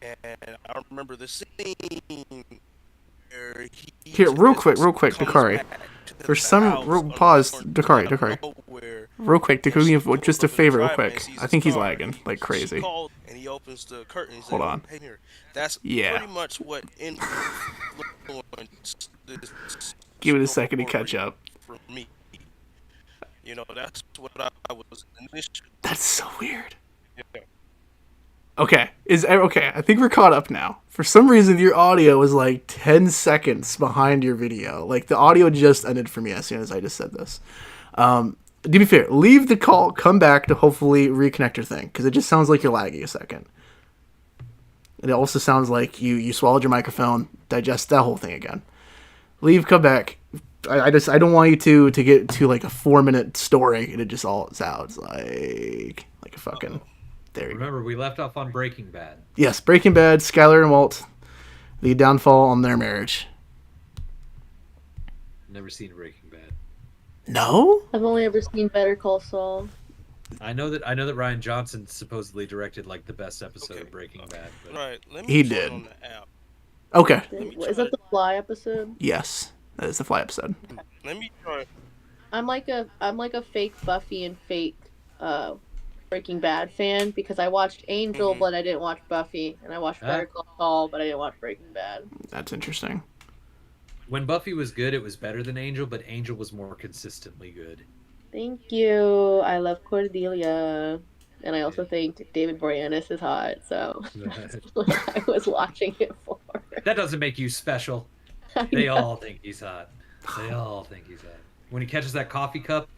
And I remember the scene where he Here, just real quick, comes Dakari. back to For the some house pause, unwarranted Dakari, out of Dakari. nowhere, Real quick, and Dakari, she pulls just a up in the favor, real driveway and quick. sees I his think he's car. lagging like She crazy. called and he opens the curtain. He's Hold like, on. "Hey, here." That's Yeah. pretty much what influenced this Give it a second to catch story up. for me. That's what I was initially. That's so weird. Yeah. Okay, okay. I think we're caught up now. For some reason, your audio was like 10 seconds behind your video. Like the audio just ended for me as soon as I just said this. To be fair, leave the call, come back to hopefully reconnect your thing because it just sounds like you're lagging a second. It also sounds like you swallowed your microphone. Digest that whole thing again. Leave, come back. I don't want you to get to like a 4-minute story and it just all sounds like a fucking. There you go. Remember, we left off on Breaking Bad. Yes, Breaking Bad, Skyler and Walt, the downfall on their marriage. Never seen Breaking Bad. No? I've only ever seen Better Call Saul. I know that Ryan Johnson supposedly directed like the best episode Okay. of Breaking Bad. But... Right. Let me He join did. on the app. Okay. Is that the Fly episode? Yes, that is the Fly episode. Let me try. I'm like a fake Buffy and fake Breaking Bad fan because I watched Angel but I didn't watch Buffy, and I watched Better Call Saul but I didn't watch Breaking Bad. That's interesting. When Buffy was good, it was better than Angel, but Angel was more consistently good. Thank you. I love Cordelia. And I also think David Boreanaz is hot, so that's what I was watching it for. That doesn't make you special. They all think he's hot. They all think he's hot. When he catches that coffee cup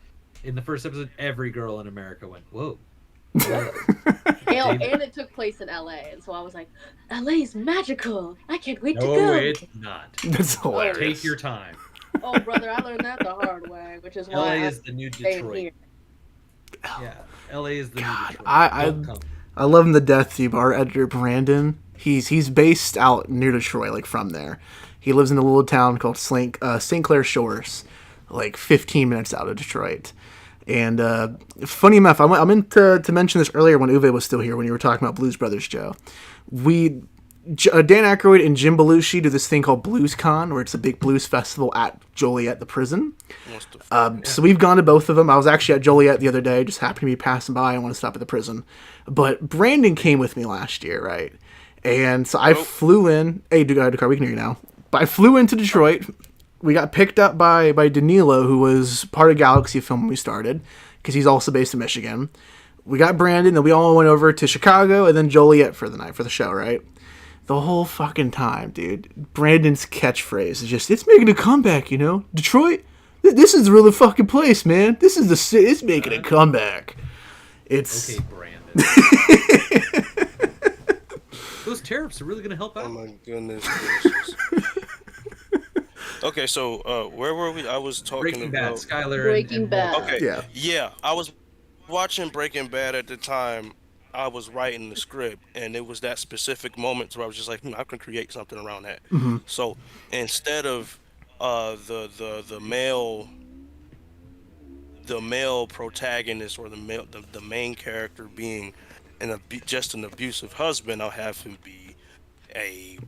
in the first episode, every girl in America went, "Whoa." And it took place in LA, and so I was like, LA's magical. I can't wait to go. No, it's not. That's hilarious. Take your time. Oh, brother, I learned that the hard way, which is LA why is the new Detroit. Yeah, LA is the new Detroit. I love him to death, Steve. Our editor Brandon, he's based out near Detroit, like from there. He lives in a little town called St. Clair Shores, like 15 minutes out of Detroit. And funny enough, I meant to mention this earlier when Uwe was still here, when you were talking about Blues Brothers, Joe. Dan Aykroyd and Jim Belushi do this thing called BluesCon, where it's a big blues festival at Joliet, the prison. So we've gone to both of them. I was actually at Joliet the other day, just happened to be passing by. I want to stop at the prison. But Brandon came with me last year, right? And so I flew in. Hey, Dakar, we can hear you now. But I flew into Detroit. We got picked up by Danilo, who was part of Galaxy Film when we started, because he's also based in Michigan. We got Brandon, then we all went over to Chicago, and then Joliet for the night, for the show, right? The whole fucking time, dude. Brandon's catchphrase is just, it's making a comeback, you know? Detroit, this is the real fucking place, man. This is the city, it's making a comeback. It's... Okay, Brandon. Those tariffs are really going to help out. Oh my goodness gracious. Okay, so where were we? I was talking Breaking Bad, about Skyler Breaking and Bad. Walt. Okay. Yeah. I was watching Breaking Bad at the time. I was writing the script, and it was that specific moment where I was just like, I can create something around that. Mm-hmm. So instead of the male protagonist or the main character being just an abusive husband, I'll have him be a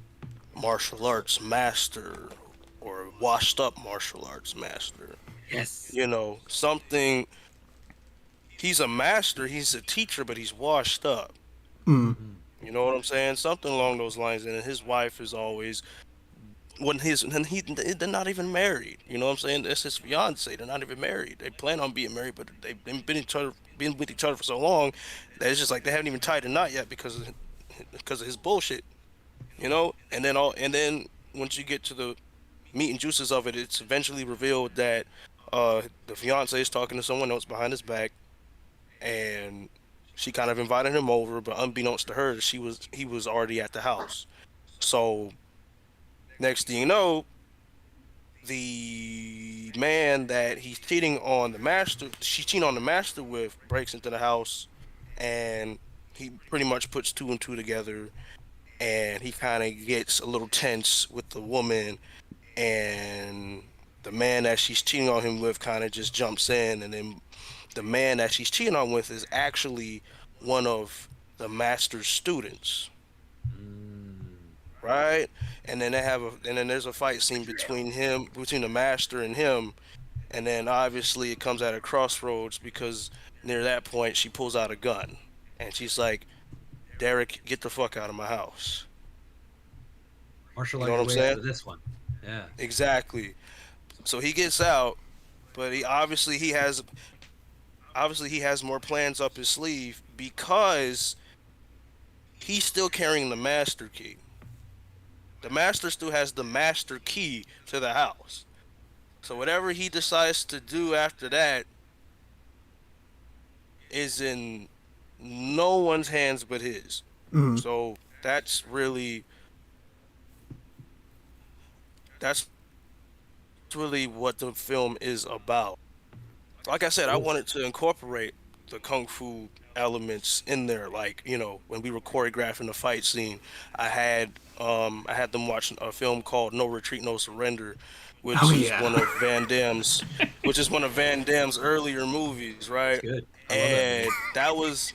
martial arts master or washed up martial arts master. Yes. Something. He's a master, he's a teacher, but he's washed up. Mm. You know what I'm saying? Something along those lines. And his wife is always they're not even married. You know what I'm saying? That's his fiance. They're not even married. They plan on being married, but they've been with each other for so long that it's just like they haven't even tied a knot yet because of his bullshit. And then once you get to the meat and juices of it, it's eventually revealed that the fiance is talking to someone else behind his back, and she kind of invited him over, but unbeknownst to her, he was already at the house. So next thing you know, the man that she's cheating on the master with, breaks into the house, and he pretty much puts two and two together, and he kind of gets a little tense with the woman, and the man that she's cheating on him with kind of just jumps in, and then the man that she's cheating on with is actually one of the master's students, Mm. right? And then there's a fight scene between the master and him, and then obviously it comes at a crossroads because near that point she pulls out a gun, and she's like, "Derek, get the fuck out of my house." You Martial know what your I'm way out saying? of this one. Yeah. Exactly. So he gets out, but he has more plans up his sleeve because he's still carrying the master key. The master still has the master key to the house. So whatever he decides to do after that is in no one's hands but his. Hmm. So that's really what the film is about. Like I said, I Cool. wanted to incorporate the kung fu elements in there. Like, when we were choreographing the fight scene, I had them watch a film called No Retreat, No Surrender, Oh which is yeah. one of Van Damme's earlier movies, It's right? good. I love that movie. And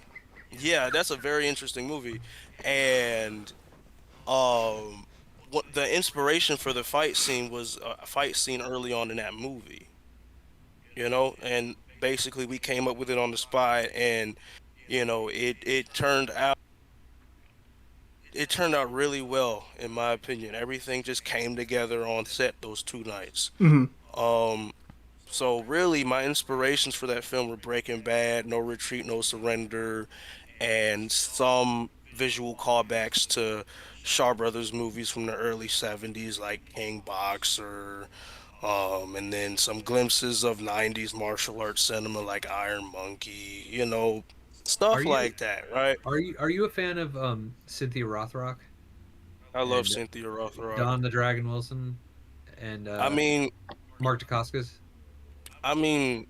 yeah, that's a very interesting movie. And what the inspiration for the fight scene was a fight scene early on in that movie, and basically we came up with it on the spot, and it turned out really well in my opinion. Everything just came together on set those 2 nights. Hmm. um so really my inspirations for that film were Breaking Bad, No Retreat, No Surrender, and some visual callbacks to Shaw Brothers movies from the early 70s like King Boxer, and then some glimpses of 90s martial arts cinema like Iron Monkey, Are stuff you like that, right? are you a fan of Cynthia Rothrock I love and Cynthia Rothrock. Don the Dragon Wilson and I mean, Mark Dacascos? I mean,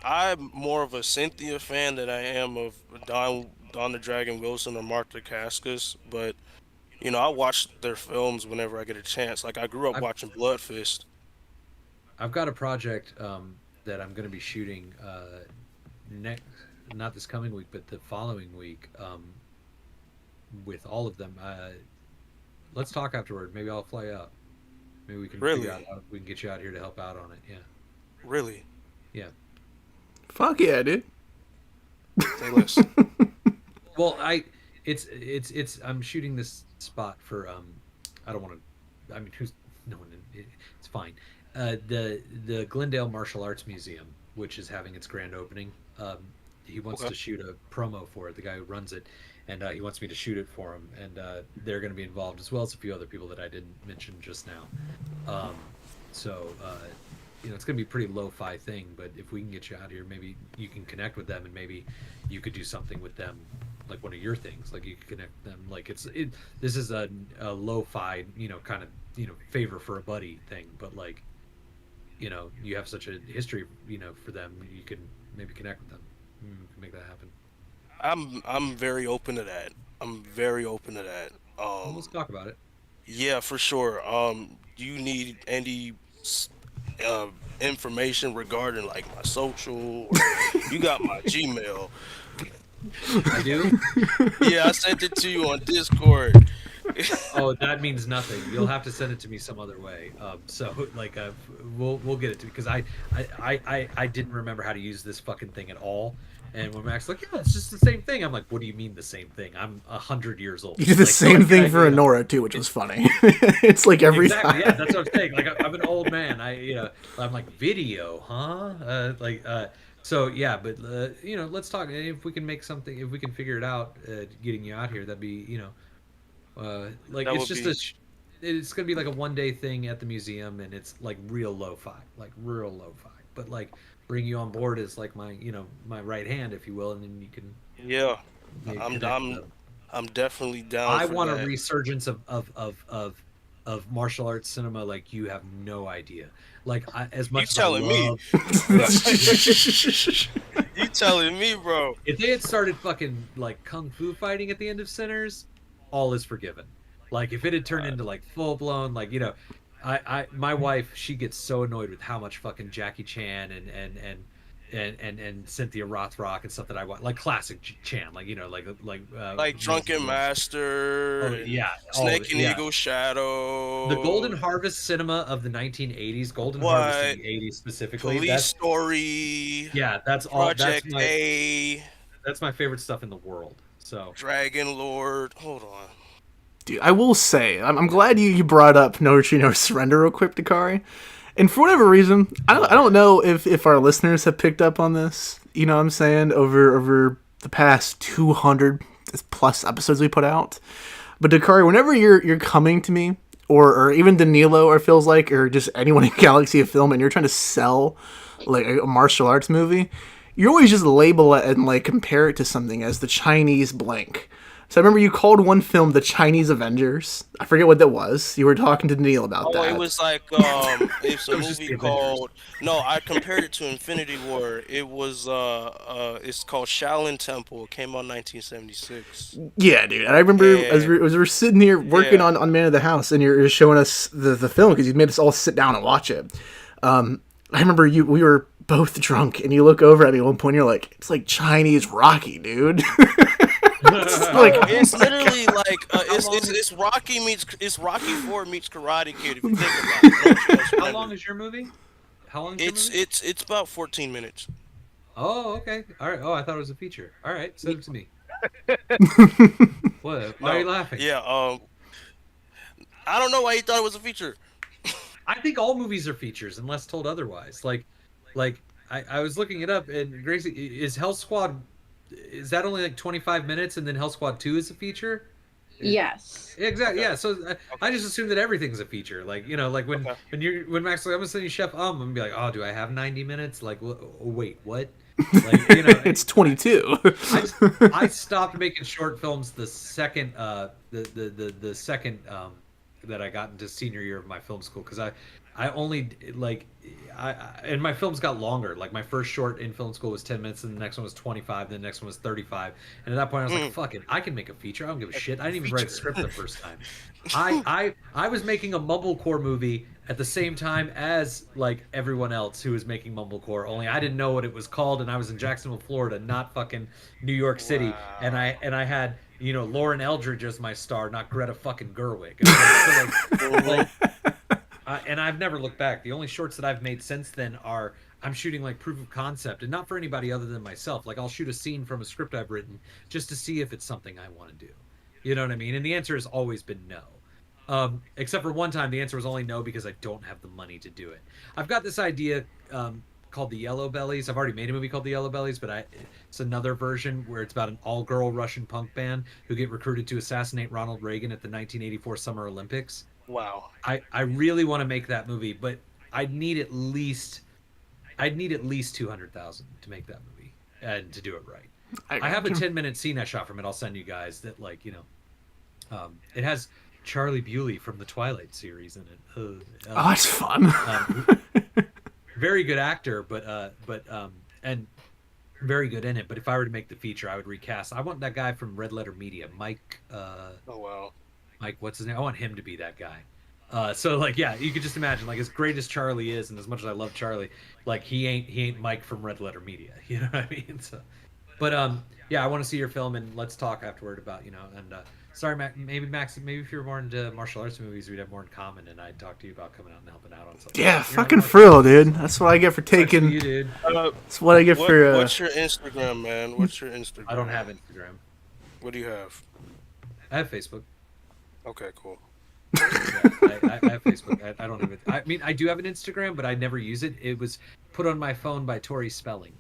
I'm more of a Cynthia fan than I am of Don the Dragon Wilson or Mark Dacascos, but I watch their films whenever I get a chance. Like I grew up I've watching Blood Fist. I've got a project that I'm going to be shooting next, not this coming week, but the following week, with all of them. Let's talk afterward. Maybe I'll fly out. Maybe we can figure out Really, how we can get you out here to help out on it. Yeah, really. yeah. Fuck yeah, dude. Say less. Well, it's I'm shooting this spot for I don't want to. I mean, who's no one? It's fine. The Glendale Martial Arts Museum, which is having its grand opening. He wants Okay. to shoot a promo for it. The guy who runs it, and he wants me to shoot it for him. And they're going to be involved as well as a few other people that I didn't mention just now. Um, so it's going to be a pretty lo-fi thing. But if we can get you out here, maybe you can connect with them, and maybe you could do something with them, like one of your things. Like you could connect them. Like this is a lo-fi, kind of favor for a buddy thing. But like you have such a history, for them, you can maybe connect with them. Make that happen. I'm very open to that. I'm very open to that. Well, let's talk about it. Yeah, for sure. Do you need any uh, information regarding like my social? Or you got my Gmail. I do. Yeah, I sent it to you on Discord. Oh, that means nothing. You'll have to send it to me some other way. So like, we'll get it to because I didn't remember how to use this fucking thing at all. And when Mac's like, yeah, it's just the same thing. I'm like, what do you mean the same thing? I'm 100 years old. You did the Like, same thing like, for Honora too, which was funny. It's like every exactly. Yeah, time. that's what I'm saying. Like I'm an old man. I'm like video, huh? So yeah, but let's talk. If we can make something, if we can figure it out, getting you out here, that'd be like That it's would just be it's gonna be like a 1-day thing at the museum, and it's like real lo-fi, but like bring you on board as like my my right hand, if you will, and then you can Yeah, I'm connect I'm them. I'm definitely down I for want a that. resurgence of martial arts cinema like you have no idea. Like as You much as I telling me? love, yeah, You telling me, bro? if they had started fucking like kung fu fighting at the end of Sinners, all is forgiven. Like if it had turned into like full blown, like my wife, she gets so annoyed with how much fucking Jackie Chan and Cynthia Rothrock and stuff that I watch, like classic Chan, like Like Drunken Master oh and yeah, Snake and yeah. Eagle The Shadow. Golden Harvest cinema of the 1980s, Golden Harvest of What? the 80s specifically. Police Story. That's all. Project A. That's my favorite stuff in the world. So Dragon Lord. Hold on. Dude, I will say, I'm glad you brought up No Retreat, No Surrender real quick, Dakari. And for whatever reason, I don't know if our listeners have picked up on this. You know what I'm saying? Over the past 200 plus episodes we put out. But Dakari, whenever you're coming to me, or even Danilo, or feels like, or just anyone in Galaxy of Film, and you're trying to sell like a martial arts movie, you always just label it and like compare it to something as the Chinese blank. So I remember you called one film the Chinese Avengers. I forget what that was. You were talking to Neil about that. Oh, it was like it's a movie called. No, I compared it to Infinity War. It was it's called Shaolin Temple. It came out in 1976. Yeah, dude. And I remember as we're sitting here working on Man of the House, and you're showing us the film because you made us all sit down and watch it. I remember we were both drunk, and you look over at me at one point, and you're like, "It's like Chinese Rocky, dude." It's literally like it's Rocky 4 meets Karate Kid. If you think about it. how long is your movie? How long is your movie? It's about 14 minutes. Oh, okay. All right. Oh, I thought it was a feature. All right, send it to me. What? Why are you laughing? Yeah. I don't know why you thought it was a feature. I think all movies are features unless told otherwise. Like I was looking it up, and Gracie, is Hell Squad, is that only like 25 minutes, and then Hell Squad 2 is a feature? Yes. Exactly. Yeah. So I just assume that everything's a feature. Like like when Max like, I'm gonna send you Chef I'm gonna be like, oh, do I have 90 minutes? Like, wait, what? Like it's 22. I stopped making short films the second the second that I got into senior year of my film school, because I only like and my films got longer. Like my first short in film school was 10 minutes, and the next one was 25, and the next one was 35. And at that point I was like, fuck it, I can make a feature. I don't give a shit. I didn't even write a script the first time. I was making a mumblecore movie at the same time as like everyone else who was making mumblecore, only I didn't know what it was called, and I was in Jacksonville, Florida, not fucking New York City. Wow. And I had Lauren Eldridge as my star, not Greta fucking Gerwig. And I've never looked back. The only shorts that I've made since then are I'm shooting like proof of concept, and not for anybody other than myself. Like I'll shoot a scene from a script I've written just to see if it's something I want to do. You know what I mean? And the answer has always been no. Except for one time, the answer was only no because I don't have the money to do it. I've got this idea called the Yellow Bellies. I've already made a movie called the Yellow Bellies, but it's another version where it's about an all-girl Russian punk band who get recruited to assassinate Ronald Reagan at the 1984 Summer Olympics. Wow. I really want to make that movie, but I'd need at least 200,000 to make that movie and to do it right. I have a 10-minute scene I shot from it. I'll send you guys that, like, it has Charlie Bewley from the Twilight series in it. Oh, it's fun. Very good actor, but and very good in it. But if I were to make the feature, I would recast. I want that guy from Red Letter Media, Mike. Oh wow. Mike, what's his name? I want him to be that guy. So like, yeah, you could just imagine, like, as great as Charlie is, and as much as I love Charlie, like he ain't Mike from Red Letter Media. You know what I mean? So, but yeah, I want to see your film, and let's talk afterward about and sorry, Max, maybe if you're more into martial arts movies, we'd have more in common, and I'd talk to you about coming out and helping out on something. Yeah, fucking frill, dude. That's what I get for taking. You, dude. That's what I get for. What's your Instagram, man? What's your Instagram? I don't have Instagram. What do you have? I have Facebook. Okay, cool. Yeah, I have Facebook. I don't even. I mean, I do have an Instagram, but I never use it. It was put on my phone by Tori Spelling,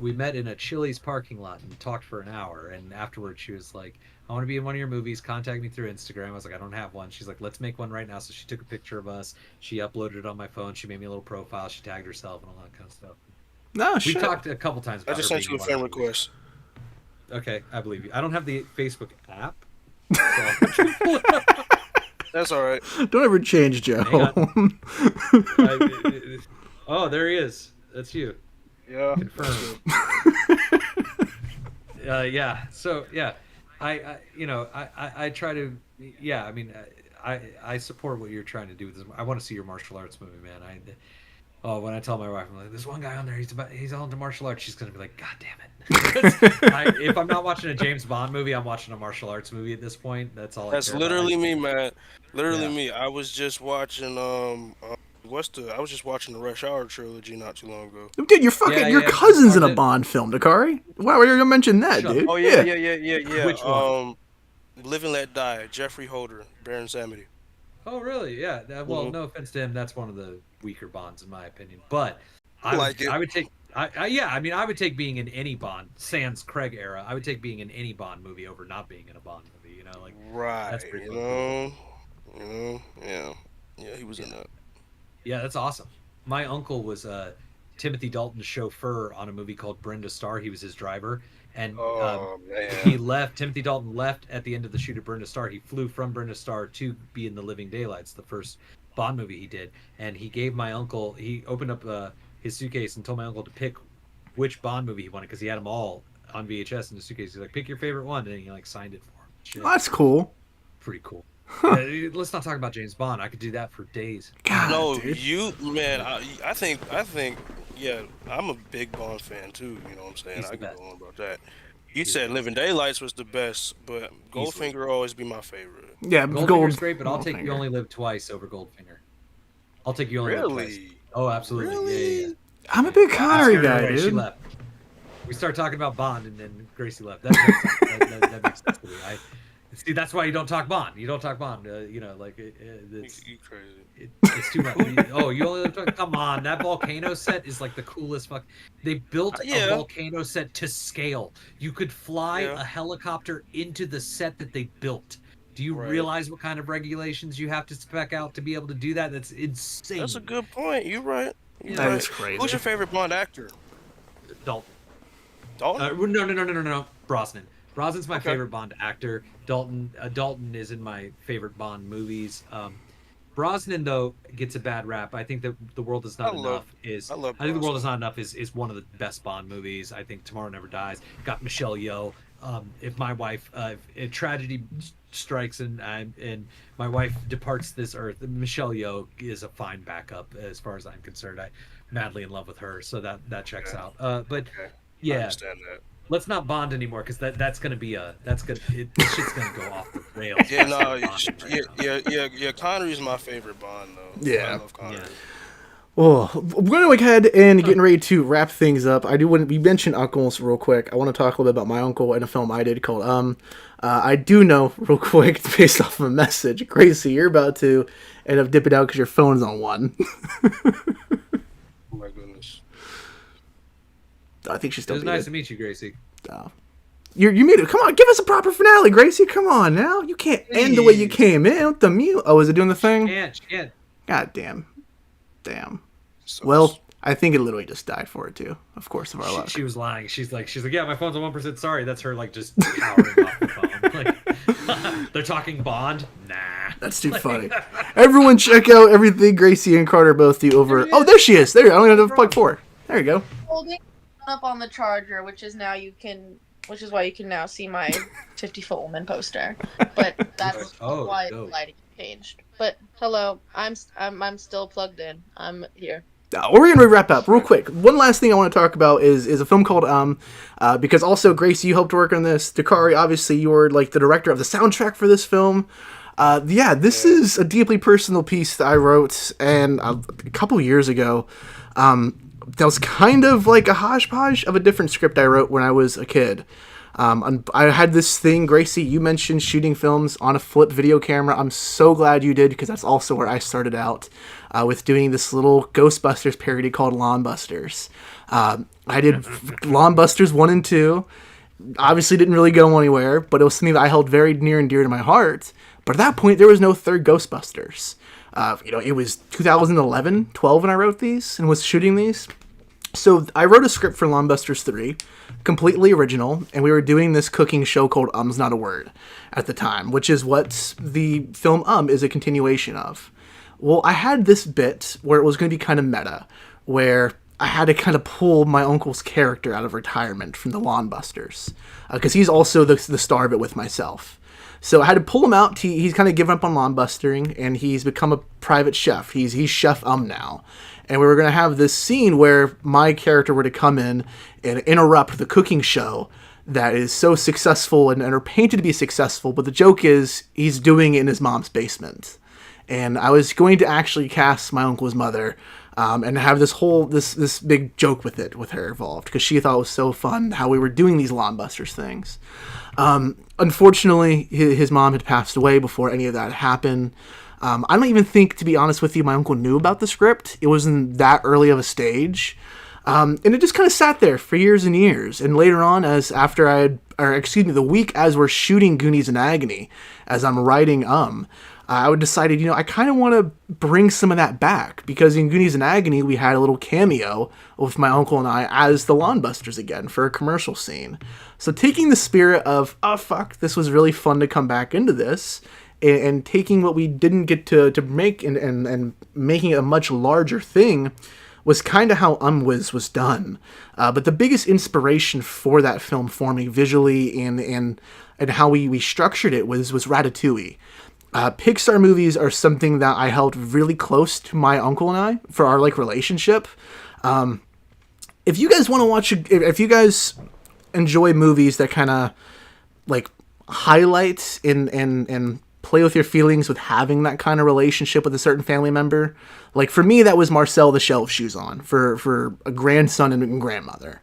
we met in a Chili's parking lot and talked for an hour. And afterwards, she was like, "I want to be in one of your movies. Contact me through Instagram." I was like, "I don't have one." She's like, "Let's make one right now." So she took a picture of us. She uploaded it on my phone. She made me a little profile. She tagged herself and all that kind of stuff. No We shit. talked a couple times. I About just her sent you a being in friend one of our movies. request. Okay, I believe you. I don't have the Facebook app. So That's all right. Don't ever change, Joe. oh, there he is. That's you. Yeah. Confirmed. Yeah. So yeah, I try to. Yeah, I mean, I support what you're trying to do with this. I want to see your martial arts movie, man. When I tell my wife, I'm like, "There's one guy on there. He's all into martial arts." She's gonna be like, "God damn it!" If I'm not watching a James Bond movie, I'm watching a martial arts movie at this point. That's all. That's I care literally about. me, man. Literally Yeah. me. I was just watching I was just watching the Rush Hour trilogy not too long ago. Dude, your fucking Yeah, your yeah, cousin's in a Bond. Bond film, Dakari. Why were you gonna mention that, Shut dude? Oh yeah. Which one? Live and Let Die. Jeffrey Holder, Baron Samedi. Oh, really? Yeah. Well, Mhm. no offense to him, that's one of the weaker Bonds in my opinion. But I like it. I would take. I would take being in any Bond, sans Craig era. I would take being in any Bond movie over not being in a Bond movie. You know, like Right. that's pretty You cool. know. Yeah. Yeah, he was in that. Yeah, that's awesome. My uncle was Timothy Dalton's chauffeur on a movie called Brenda Starr. He was his driver, and Oh he man. left. Timothy Dalton left at the end of the shoot of Brenda Starr. He flew from Brenda Starr to be in The Living Daylights, the first Bond movie he did, and he gave my uncle. He opened up his suitcase and told my uncle to pick which Bond movie he wanted because he had them all on VHS in the suitcase. He's like, "Pick your favorite one," and he like signed it for him. Shit, That's cool. pretty cool. Yeah, let's not talk about James Bond. I could do that for days. God, No, dude. you man. I think. Yeah, I'm a big Bond fan too. You know what I'm saying? He's I the can best. go on about that. You said Living Daylights was the best, but Easily. Goldfinger will always be my favorite. Yeah, Goldfinger's great, but I'll take Goldfinger. You Only Live Twice over Goldfinger. I'll take You Only Live Twice. Really? Oh, absolutely. Really? Yeah. I'm a big I Connery scared her guy, away. She dude. left. We started talking about Bond, and then Gracie left. That makes sense. That makes sense to me. See, that's why you don't talk Bond. You don't talk Bond. It's it's too much. You only live. Come on, that volcano set is like the coolest fuck. They built a Yeah. volcano set to scale. You could fly Yeah. a helicopter into the set that they built. Do you Right. realize what kind of regulations you have to spec out to be able to do that? That's insane. That's a good point. You're right. You're That right. is crazy. Who's your favorite Bond actor? Dalton. Dalton? No. Brosnan. Brosnan's my Okay. favorite Bond actor. Dalton is in my favorite Bond movies. Brosnan though gets a bad rap. I think that The World Is Not Enough is. I love I think The World Brosnan. Is Not Enough is one of the best Bond movies. I think Tomorrow Never Dies. Got Michelle Yeoh. If my wife, if tragedy strikes and my wife departs this earth, Michelle Yeoh is a fine backup as far as I'm concerned. I'm madly in love with her, so that checks Okay. out. But Okay. I yeah, understand that. let's not Bond anymore because this shit's gonna go off the rails. Yeah, no, Bond right now. yeah. Connery's my favorite Bond though. Yeah. I love Connery. Yeah. Oh, we're going to go ahead and getting ready to wrap things up. I do want we mentioned uncles real quick. I want to talk a little bit about my uncle in a film I did called I do know real quick based off of a message. Gracie, you're about to end up dipping out because your phone's on one. Oh my goodness. I think she's It still. was nice to meet you, Gracie. You made it. Come on, give us a proper finale, Gracie. Come on now. You can't end the way you came in with the mute. Oh, is it doing the thing? She can't. God damn. So, Well, I think it literally just died for it too. Of course, of our luck. She was lying. She's like, yeah, my phone's on 1%. Sorry, that's her like just powering off the phone. Like, they're talking Bond. Nah, That's too funny. Everyone, check out everything Gracie and Carter both do over. Oh, there she is. There, I only have to plug 4. There you go. Holding up on the charger, which is why you can now see my 50-foot woman poster. But that's Oh, why dope. the lighting changed. But hello, I'm still plugged in. I'm here. We're gonna wrap up real quick. One last thing I want to talk about is a film called because also Gracie, you helped work on this. Dakari, obviously you were like the director of the soundtrack for this film. This is a deeply personal piece that I wrote and a couple years ago. That was kind of like a hodgepodge of a different script I wrote when I was a kid. I had this thing, Gracie, you mentioned shooting films on a flip video camera. I'm so glad you did, because that's also where I started out with doing this little Ghostbusters parody called Lawn Busters. I did Lawn Busters 1 and 2. Obviously didn't really go anywhere, but it was something that I held very near and dear to my heart. But at that point, there was no third Ghostbusters. It was 2011, 12 when I wrote these and was shooting these. So I wrote a script for Lawn Busters 3, completely original, and we were doing this cooking show called Um's Not a Word at the time, which is what the film is a continuation of. Well, I had this bit where it was going to be kind of meta, where I had to kind of pull my uncle's character out of retirement from the Lawn Busters, because he's also the star of it with myself. So I had to pull him out. He's kind of given up on lawn bustering, and he's become a private chef. He's Chef now. And we were going to have this scene where my character were to come in and interrupt the cooking show that is so successful and are painted to be successful. But the joke is he's doing it in his mom's basement. And I was going to actually cast my uncle's mother and have this big joke with her involved, because she thought it was so fun how we were doing these Lawn Busters things. Unfortunately, his mom had passed away before any of that happened. I don't even think, to be honest with you, my uncle knew about the script. It wasn't that early of a stage. And it just kind of sat there for years and years. And later on, the week as we're shooting Goonies in Agony, as I'm writing I decided, I kind of want to bring some of that back, because in Goonies in Agony, we had a little cameo with my uncle and I as the Lawn Busters again for a commercial scene. So taking the spirit of, this was really fun to come back into this, and taking what we didn't get to make and making it a much larger thing was kind of how was done. But the biggest inspiration for that film for me visually and how we structured it was Ratatouille. Pixar movies are something that I held really close to my uncle and I for our relationship. If you guys want to watch, if you guys enjoy movies that kind of highlight and play with your feelings with having that kind of relationship with a certain family member, for me that was Marcel the Shell of Shoes On for a grandson and grandmother.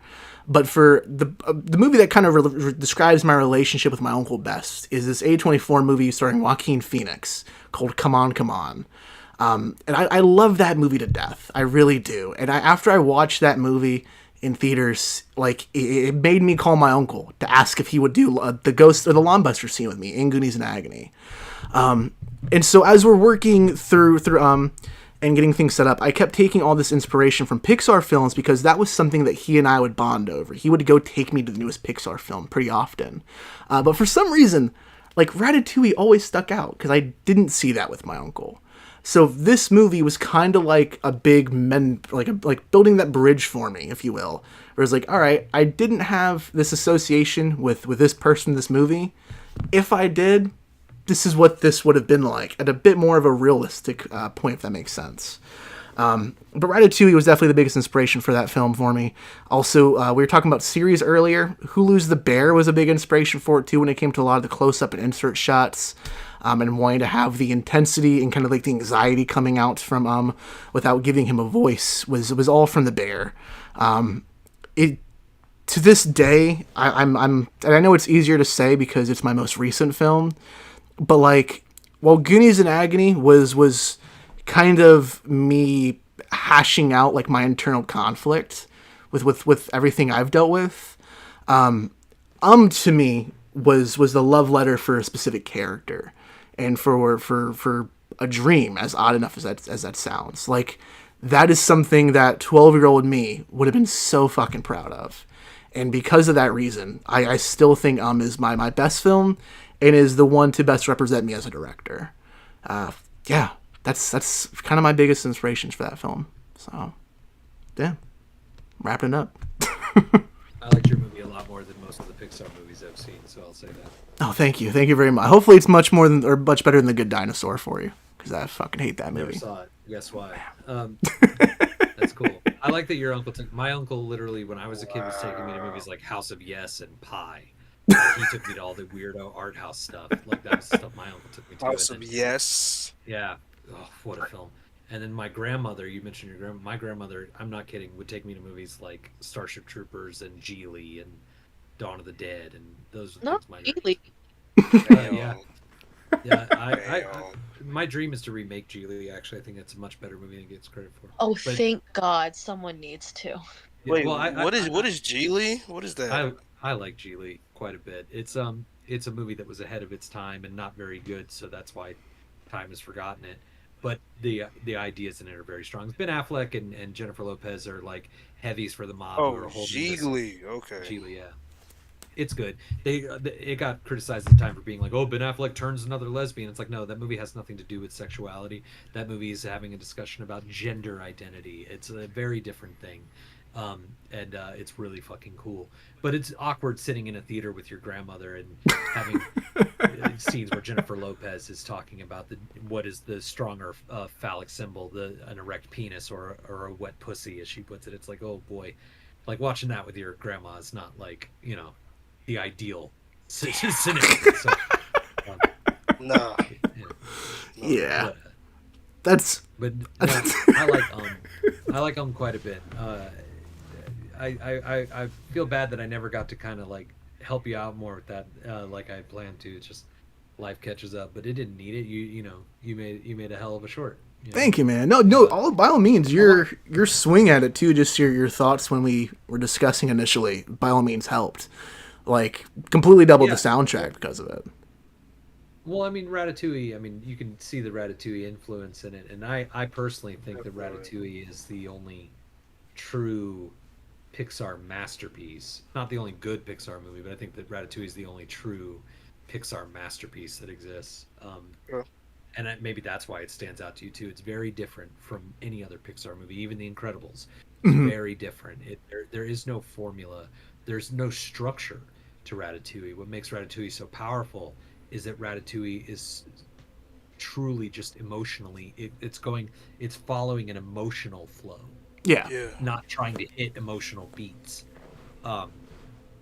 But for the movie that kind of describes my relationship with my uncle best is this A24 movie starring Joaquin Phoenix called Come On, Come On. And I love that movie to death. I really do. And after I watched that movie in theaters, it made me call my uncle to ask if he would do the ghost or the Lawn Buster scene with me in Goonies in Agony. And so as we're working through and getting things set up, I kept taking all this inspiration from Pixar films, because that was something that he and I would bond over. He would go take me to the newest Pixar film pretty often. But for some reason, Ratatouille always stuck out, because I didn't see that with my uncle. So this movie was kind of like a big like building that bridge for me, if you will. Where it's all right, I didn't have this association with this person in this movie. If I did, this is what this would have been like at a bit more of a realistic point, if that makes sense. But Ratatouille was definitely the biggest inspiration for that film for me. Also, we were talking about series earlier. Hulu's The Bear was a big inspiration for it too, when it came to a lot of the close-up and insert shots, and wanting to have the intensity and kind of the anxiety coming out from without giving him a voice was all from The Bear. To this day, I'm and I know it's easier to say because it's my most recent film, but while Goonies in Agony was kind of me hashing out my internal conflict with everything I've dealt with, to me was the love letter for a specific character and for a dream, as odd enough as that sounds. That is something that 12-year-old me would have been so fucking proud of. And because of that reason, I still think is my best film, and is the one to best represent me as a director. That's kind of my biggest inspirations for that film. So, yeah, wrapping it up. I liked your movie a lot more than most of the Pixar movies I've seen, so I'll say that. Oh, thank you very much. Hopefully, it's much better than The Good Dinosaur for you, because I fucking hate that movie. Never saw it. Guess why? That's cool. I like that your uncle took. My uncle literally, when I was a kid, was taking me to movies like House of Yes and Pi. He took me to all the weirdo art house stuff. That was stuff my uncle took me to. House of Yes. Yeah. Oh, what a film. And then my grandmother, you mentioned your grandma. My grandmother, I'm not kidding, would take me to movies like Starship Troopers and Geely and Dawn of the Dead, and those are Not things really. yeah. Yeah, I my dream is to remake Geely. Actually, I think it's a much better movie than it gets credit for. Oh, But thank God, someone needs to. yeah, Wait, well, what is Geely? What is that? I like Geely quite a bit. It's a movie that was ahead of its time and not very good, so that's why time has forgotten it. But the ideas in it are very strong. Ben Affleck and Jennifer Lopez are like heavies for the mob who Oh, are holding this. Geely. Okay. Geely, yeah. It's good. It got criticized at the time for being like, oh, Ben Affleck turns another lesbian. It's like, no, that movie has nothing to do with sexuality. That movie is having a discussion about gender identity. It's a very different thing, and it's really fucking cool. But it's awkward sitting in a theater with your grandmother and having scenes where Jennifer Lopez is talking about what is the stronger phallic symbol, an erect penis or a wet pussy, as she puts it. It's like, oh boy, like watching that with your grandma is not like, the ideal scenario. So, Nah. Yeah. But, That's but no, I like quite a bit. I feel bad that I never got to kind of like help you out more with that, like I planned to. It's just life catches up, but it didn't need it. You made a hell of a short. Thank you, man. No, by all means, your swing at it too. Just your thoughts when we were discussing initially, by all means, helped. Like completely doubled the soundtrack because of it. Well, I mean, Ratatouille. I mean, you can see the Ratatouille influence in it, and I personally think that Ratatouille is the only true Pixar masterpiece. Not the only good Pixar movie, but I think that Ratatouille is the only true Pixar masterpiece that exists. And maybe that's why it stands out to you too. It's very different from any other Pixar movie, even The Incredibles. It's very different. There is no formula. There's no structure to Ratatouille. What makes Ratatouille so powerful is that Ratatouille is truly just emotionally. It's following an emotional flow. Yeah. Not trying to hit emotional beats.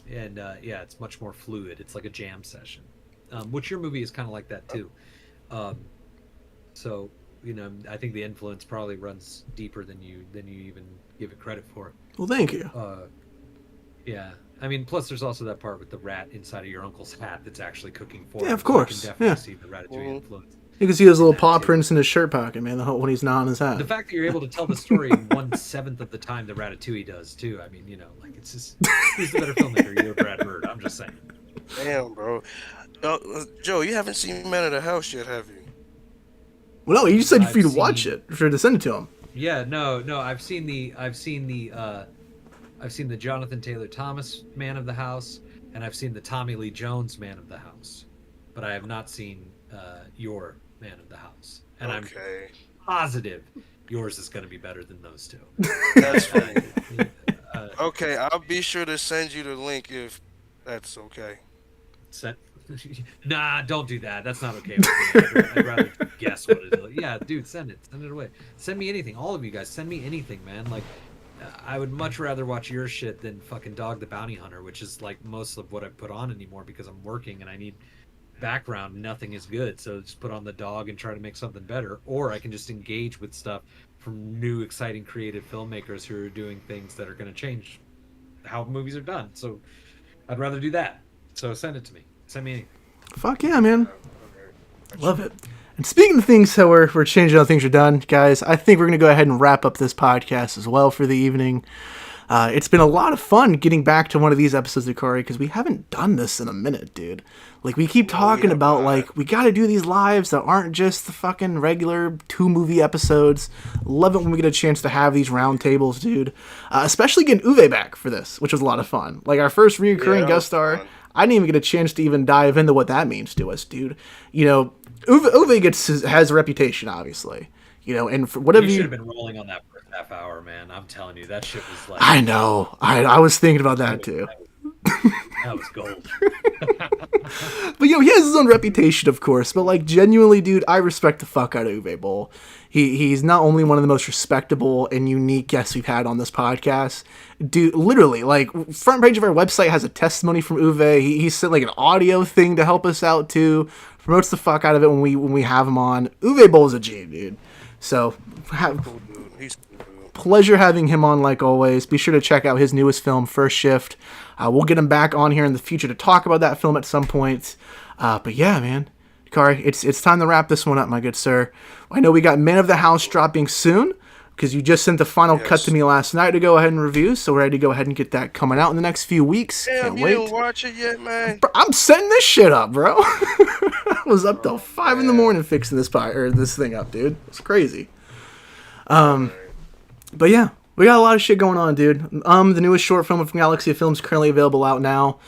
It's much more fluid. It's like a jam session. Which your movie is kind of like that too. So, I think the influence probably runs deeper than you even give it credit for. Well, thank you. Yeah. I mean, plus there's also that part with the rat inside of your uncle's hat that's actually cooking for him. Yeah, of course. So you can definitely see the Ratatouille influence. You can see his little paw prints in his shirt pocket, man, when he's not on his hat. The fact that you're able to tell the story in 1/7 of the time that Ratatouille does, too. I mean, it's just, who's the better filmmaker, you or Brad Bird? I'm just saying. Damn, bro. Joe, you haven't seen Man of the House yet, have you? Well, no, you said for you to watch it, for to send it to him. Yeah, no, I've seen the Jonathan Taylor Thomas Man of the House, and I've seen the Tommy Lee Jones Man of the House, but I have not seen your Man of the House, and I'm positive yours is going to be better than those two. That's fine. Okay, I'll be sure to send you the link if that's okay. Nah, don't do that. That's not okay with me. I'd rather guess what it is. Yeah, dude, send it away. Send me anything. All of you guys, send me anything, man. Like, I would much rather watch your shit than fucking Dog the Bounty Hunter, which is like most of what I put on anymore because I'm working and I need background. Nothing is good, so just put on the dog and try to make something better. Or I can just engage with stuff from new, exciting, creative filmmakers who are doing things that are going to change how movies are done. So I'd rather do that. So send it to me. Send me anything. Fuck yeah, man. Love it. And speaking of things how we're changing how things are done, guys, I think we're going to go ahead and wrap up this podcast as well for the evening. It's been a lot of fun getting back to one of these episodes of Dakari because we haven't done this in a minute, dude. Like, we keep talking about, like, we got to do these lives that aren't just the fucking regular 2-movie episodes. Love it when we get a chance to have these roundtables, dude. Especially getting Uwe back for this, which was a lot of fun. Like, our first recurring guest star, I didn't even get a chance to even dive into what that means to us, dude. Uwe has a reputation, obviously. And for whatever you should have been rolling on that first half hour, man. I'm telling you, that shit was like. I know. I was thinking about that too. That was gold. But he has his own reputation, of course. But like, genuinely, dude, I respect the fuck out of Uwe Boll. He's not only one of the most respectable and unique guests we've had on this podcast. Dude, literally, like, front page of our website has a testimony from Uwe. He sent like an audio thing to help us out too. Promotes the fuck out of it when we have him on. Uwe Boll is a G, dude. So, He's cool, dude. pleasure having him on like always. Be sure to check out his newest film, First Shift. We'll get him back on here in the future to talk about that film at some point. But yeah, man. Dakari, it's time to wrap this one up, my good sir. I know we got Man of the House dropping soon, because you just sent the final cut to me last night to go ahead and review, so we're ready to go ahead and get that coming out in the next few weeks. Damn, Can't you wait. didn't watch it yet, man? Bro, I'm setting this shit up, bro. I was up till 5 in the morning fixing this thing up, dude. It's crazy. But yeah, we got a lot of shit going on, dude. The newest short film from Galaxy of Films currently available out now.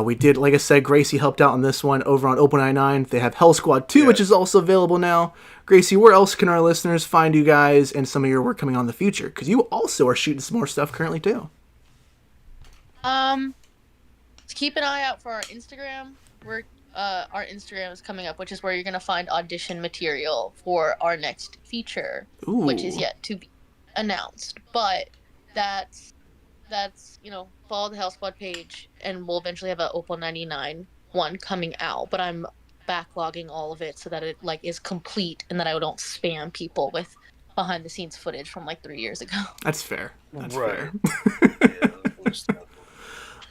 We did, like I said, Gracie helped out on this one over on Open 99. They have Hell Squad 2, which is also available now. Gracie, where else can our listeners find you guys and some of your work coming on in the future? Because you also are shooting some more stuff currently, too. Keep an eye out for our Instagram. Our Instagram is coming up, which is where you're going to find audition material for our next feature, which is yet to be announced. But that's follow the Hell Squad page, and we'll eventually have an Opal 99 one coming out. But I'm backlogging all of it so that it is complete, and that I don't spam people with behind the scenes footage from 3 years ago. That's fair. That's Right. fair.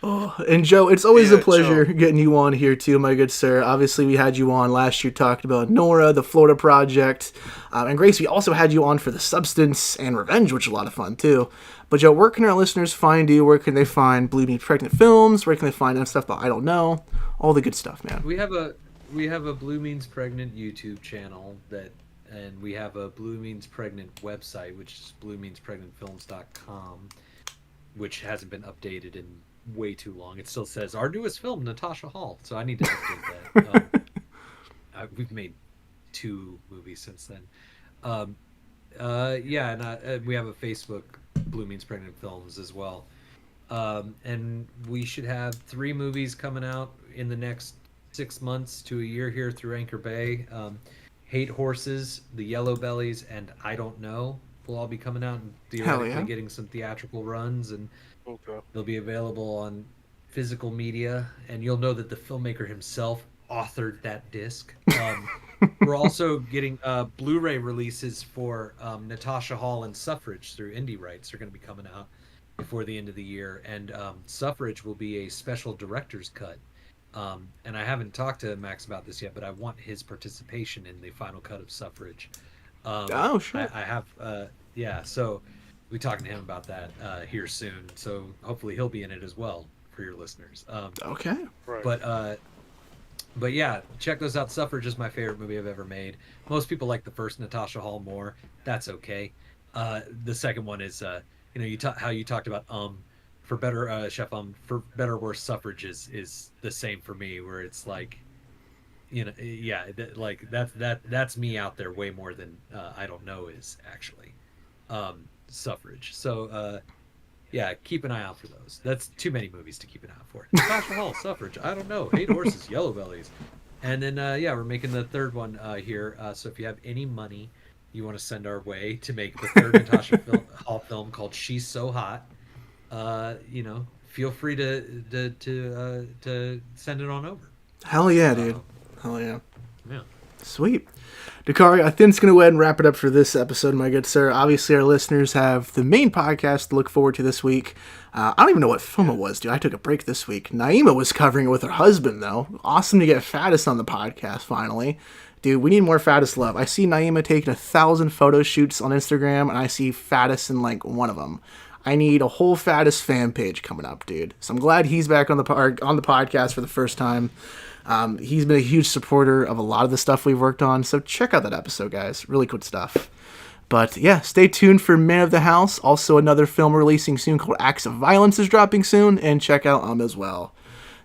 Oh, and Joe, it's always a pleasure getting you on here too, my good sir. Obviously, we had you on last year talking about Nora, the Florida Project, and Grace, we also had you on for The Substance and Revenge, which was a lot of fun too. But Joe, where can our listeners find you? Where can they find Blue Means Pregnant Films? Where can they find stuff that I don't know? All the good stuff, man. We have a Blue Means Pregnant YouTube channel and we have a Blue Means Pregnant website, which is bluemeanspregnantfilms.com, which hasn't been updated in way too long. It still says our newest film, Natasha Hall, so I need to update that. We've made 2 movies since then. And we have a Facebook, Blue Means Pregnant Films, as well. And we should have 3 movies coming out in the next 6 months to a year here through Anchor Bay. Hate Horses, The Yellow Bellies, and I Don't Know will all be coming out and theoretically getting some theatrical runs, and they'll be available on physical media, and you'll know that the filmmaker himself authored that disc. We're also getting Blu-ray releases for Natasha Hall and Suffrage through Indie Rights. They're going to be coming out before the end of the year, and Suffrage will be a special director's cut. And I haven't talked to Max about this yet, but I want his participation in the final cut of Suffrage. Sure. I have, so we'll be talking to him about that here soon. So hopefully he'll be in it as well for your listeners. Okay. Right. But yeah, check those out. Suffrage is my favorite movie I've ever made. Most people like the first Natasha Hall more. That's okay. The second one is, how you talked about for better for better or worse, Suffrage is the same for me. Where it's that's me out there way more than I Don't Know is actually Suffrage. So keep an eye out for those. That's too many movies to keep an eye out for. Natasha Hall, Suffrage, I Don't Know, Hate Horses, Yellow Bellies, and then we're making the third one here. So if you have any money you want to send our way to make the third Natasha Hall film called She's So Hot, feel free to send it on over. Hell yeah, dude. Hell yeah. Yeah. Sweet. Dakari, I think it's going to go ahead and wrap it up for this episode, my good sir. Obviously, our listeners have the main podcast to look forward to this week. I don't even know what film it was, dude. I took a break this week. Naima was covering it with her husband, though. Awesome to get Faddis on the podcast, finally. Dude, we need more Faddis love. I see Naima taking 1,000 photo shoots on Instagram, and I see Faddis in, one of them. I need a whole Faddis fan page coming up, dude. So I'm glad he's back on the podcast for the first time. He's been a huge supporter of a lot of the stuff we've worked on, so check out that episode, guys. Really good stuff. But yeah, stay tuned for Man of the House. Also, another film releasing soon called Acts of Violence is dropping soon, and check out as well.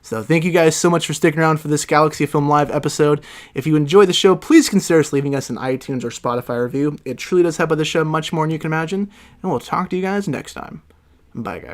So thank you guys so much for sticking around for this Galaxy of Film Live episode. If you enjoy the show, please consider leaving us an iTunes or Spotify review. It truly does help out the show much more than you can imagine. And we'll talk to you guys next time. Bye, guys.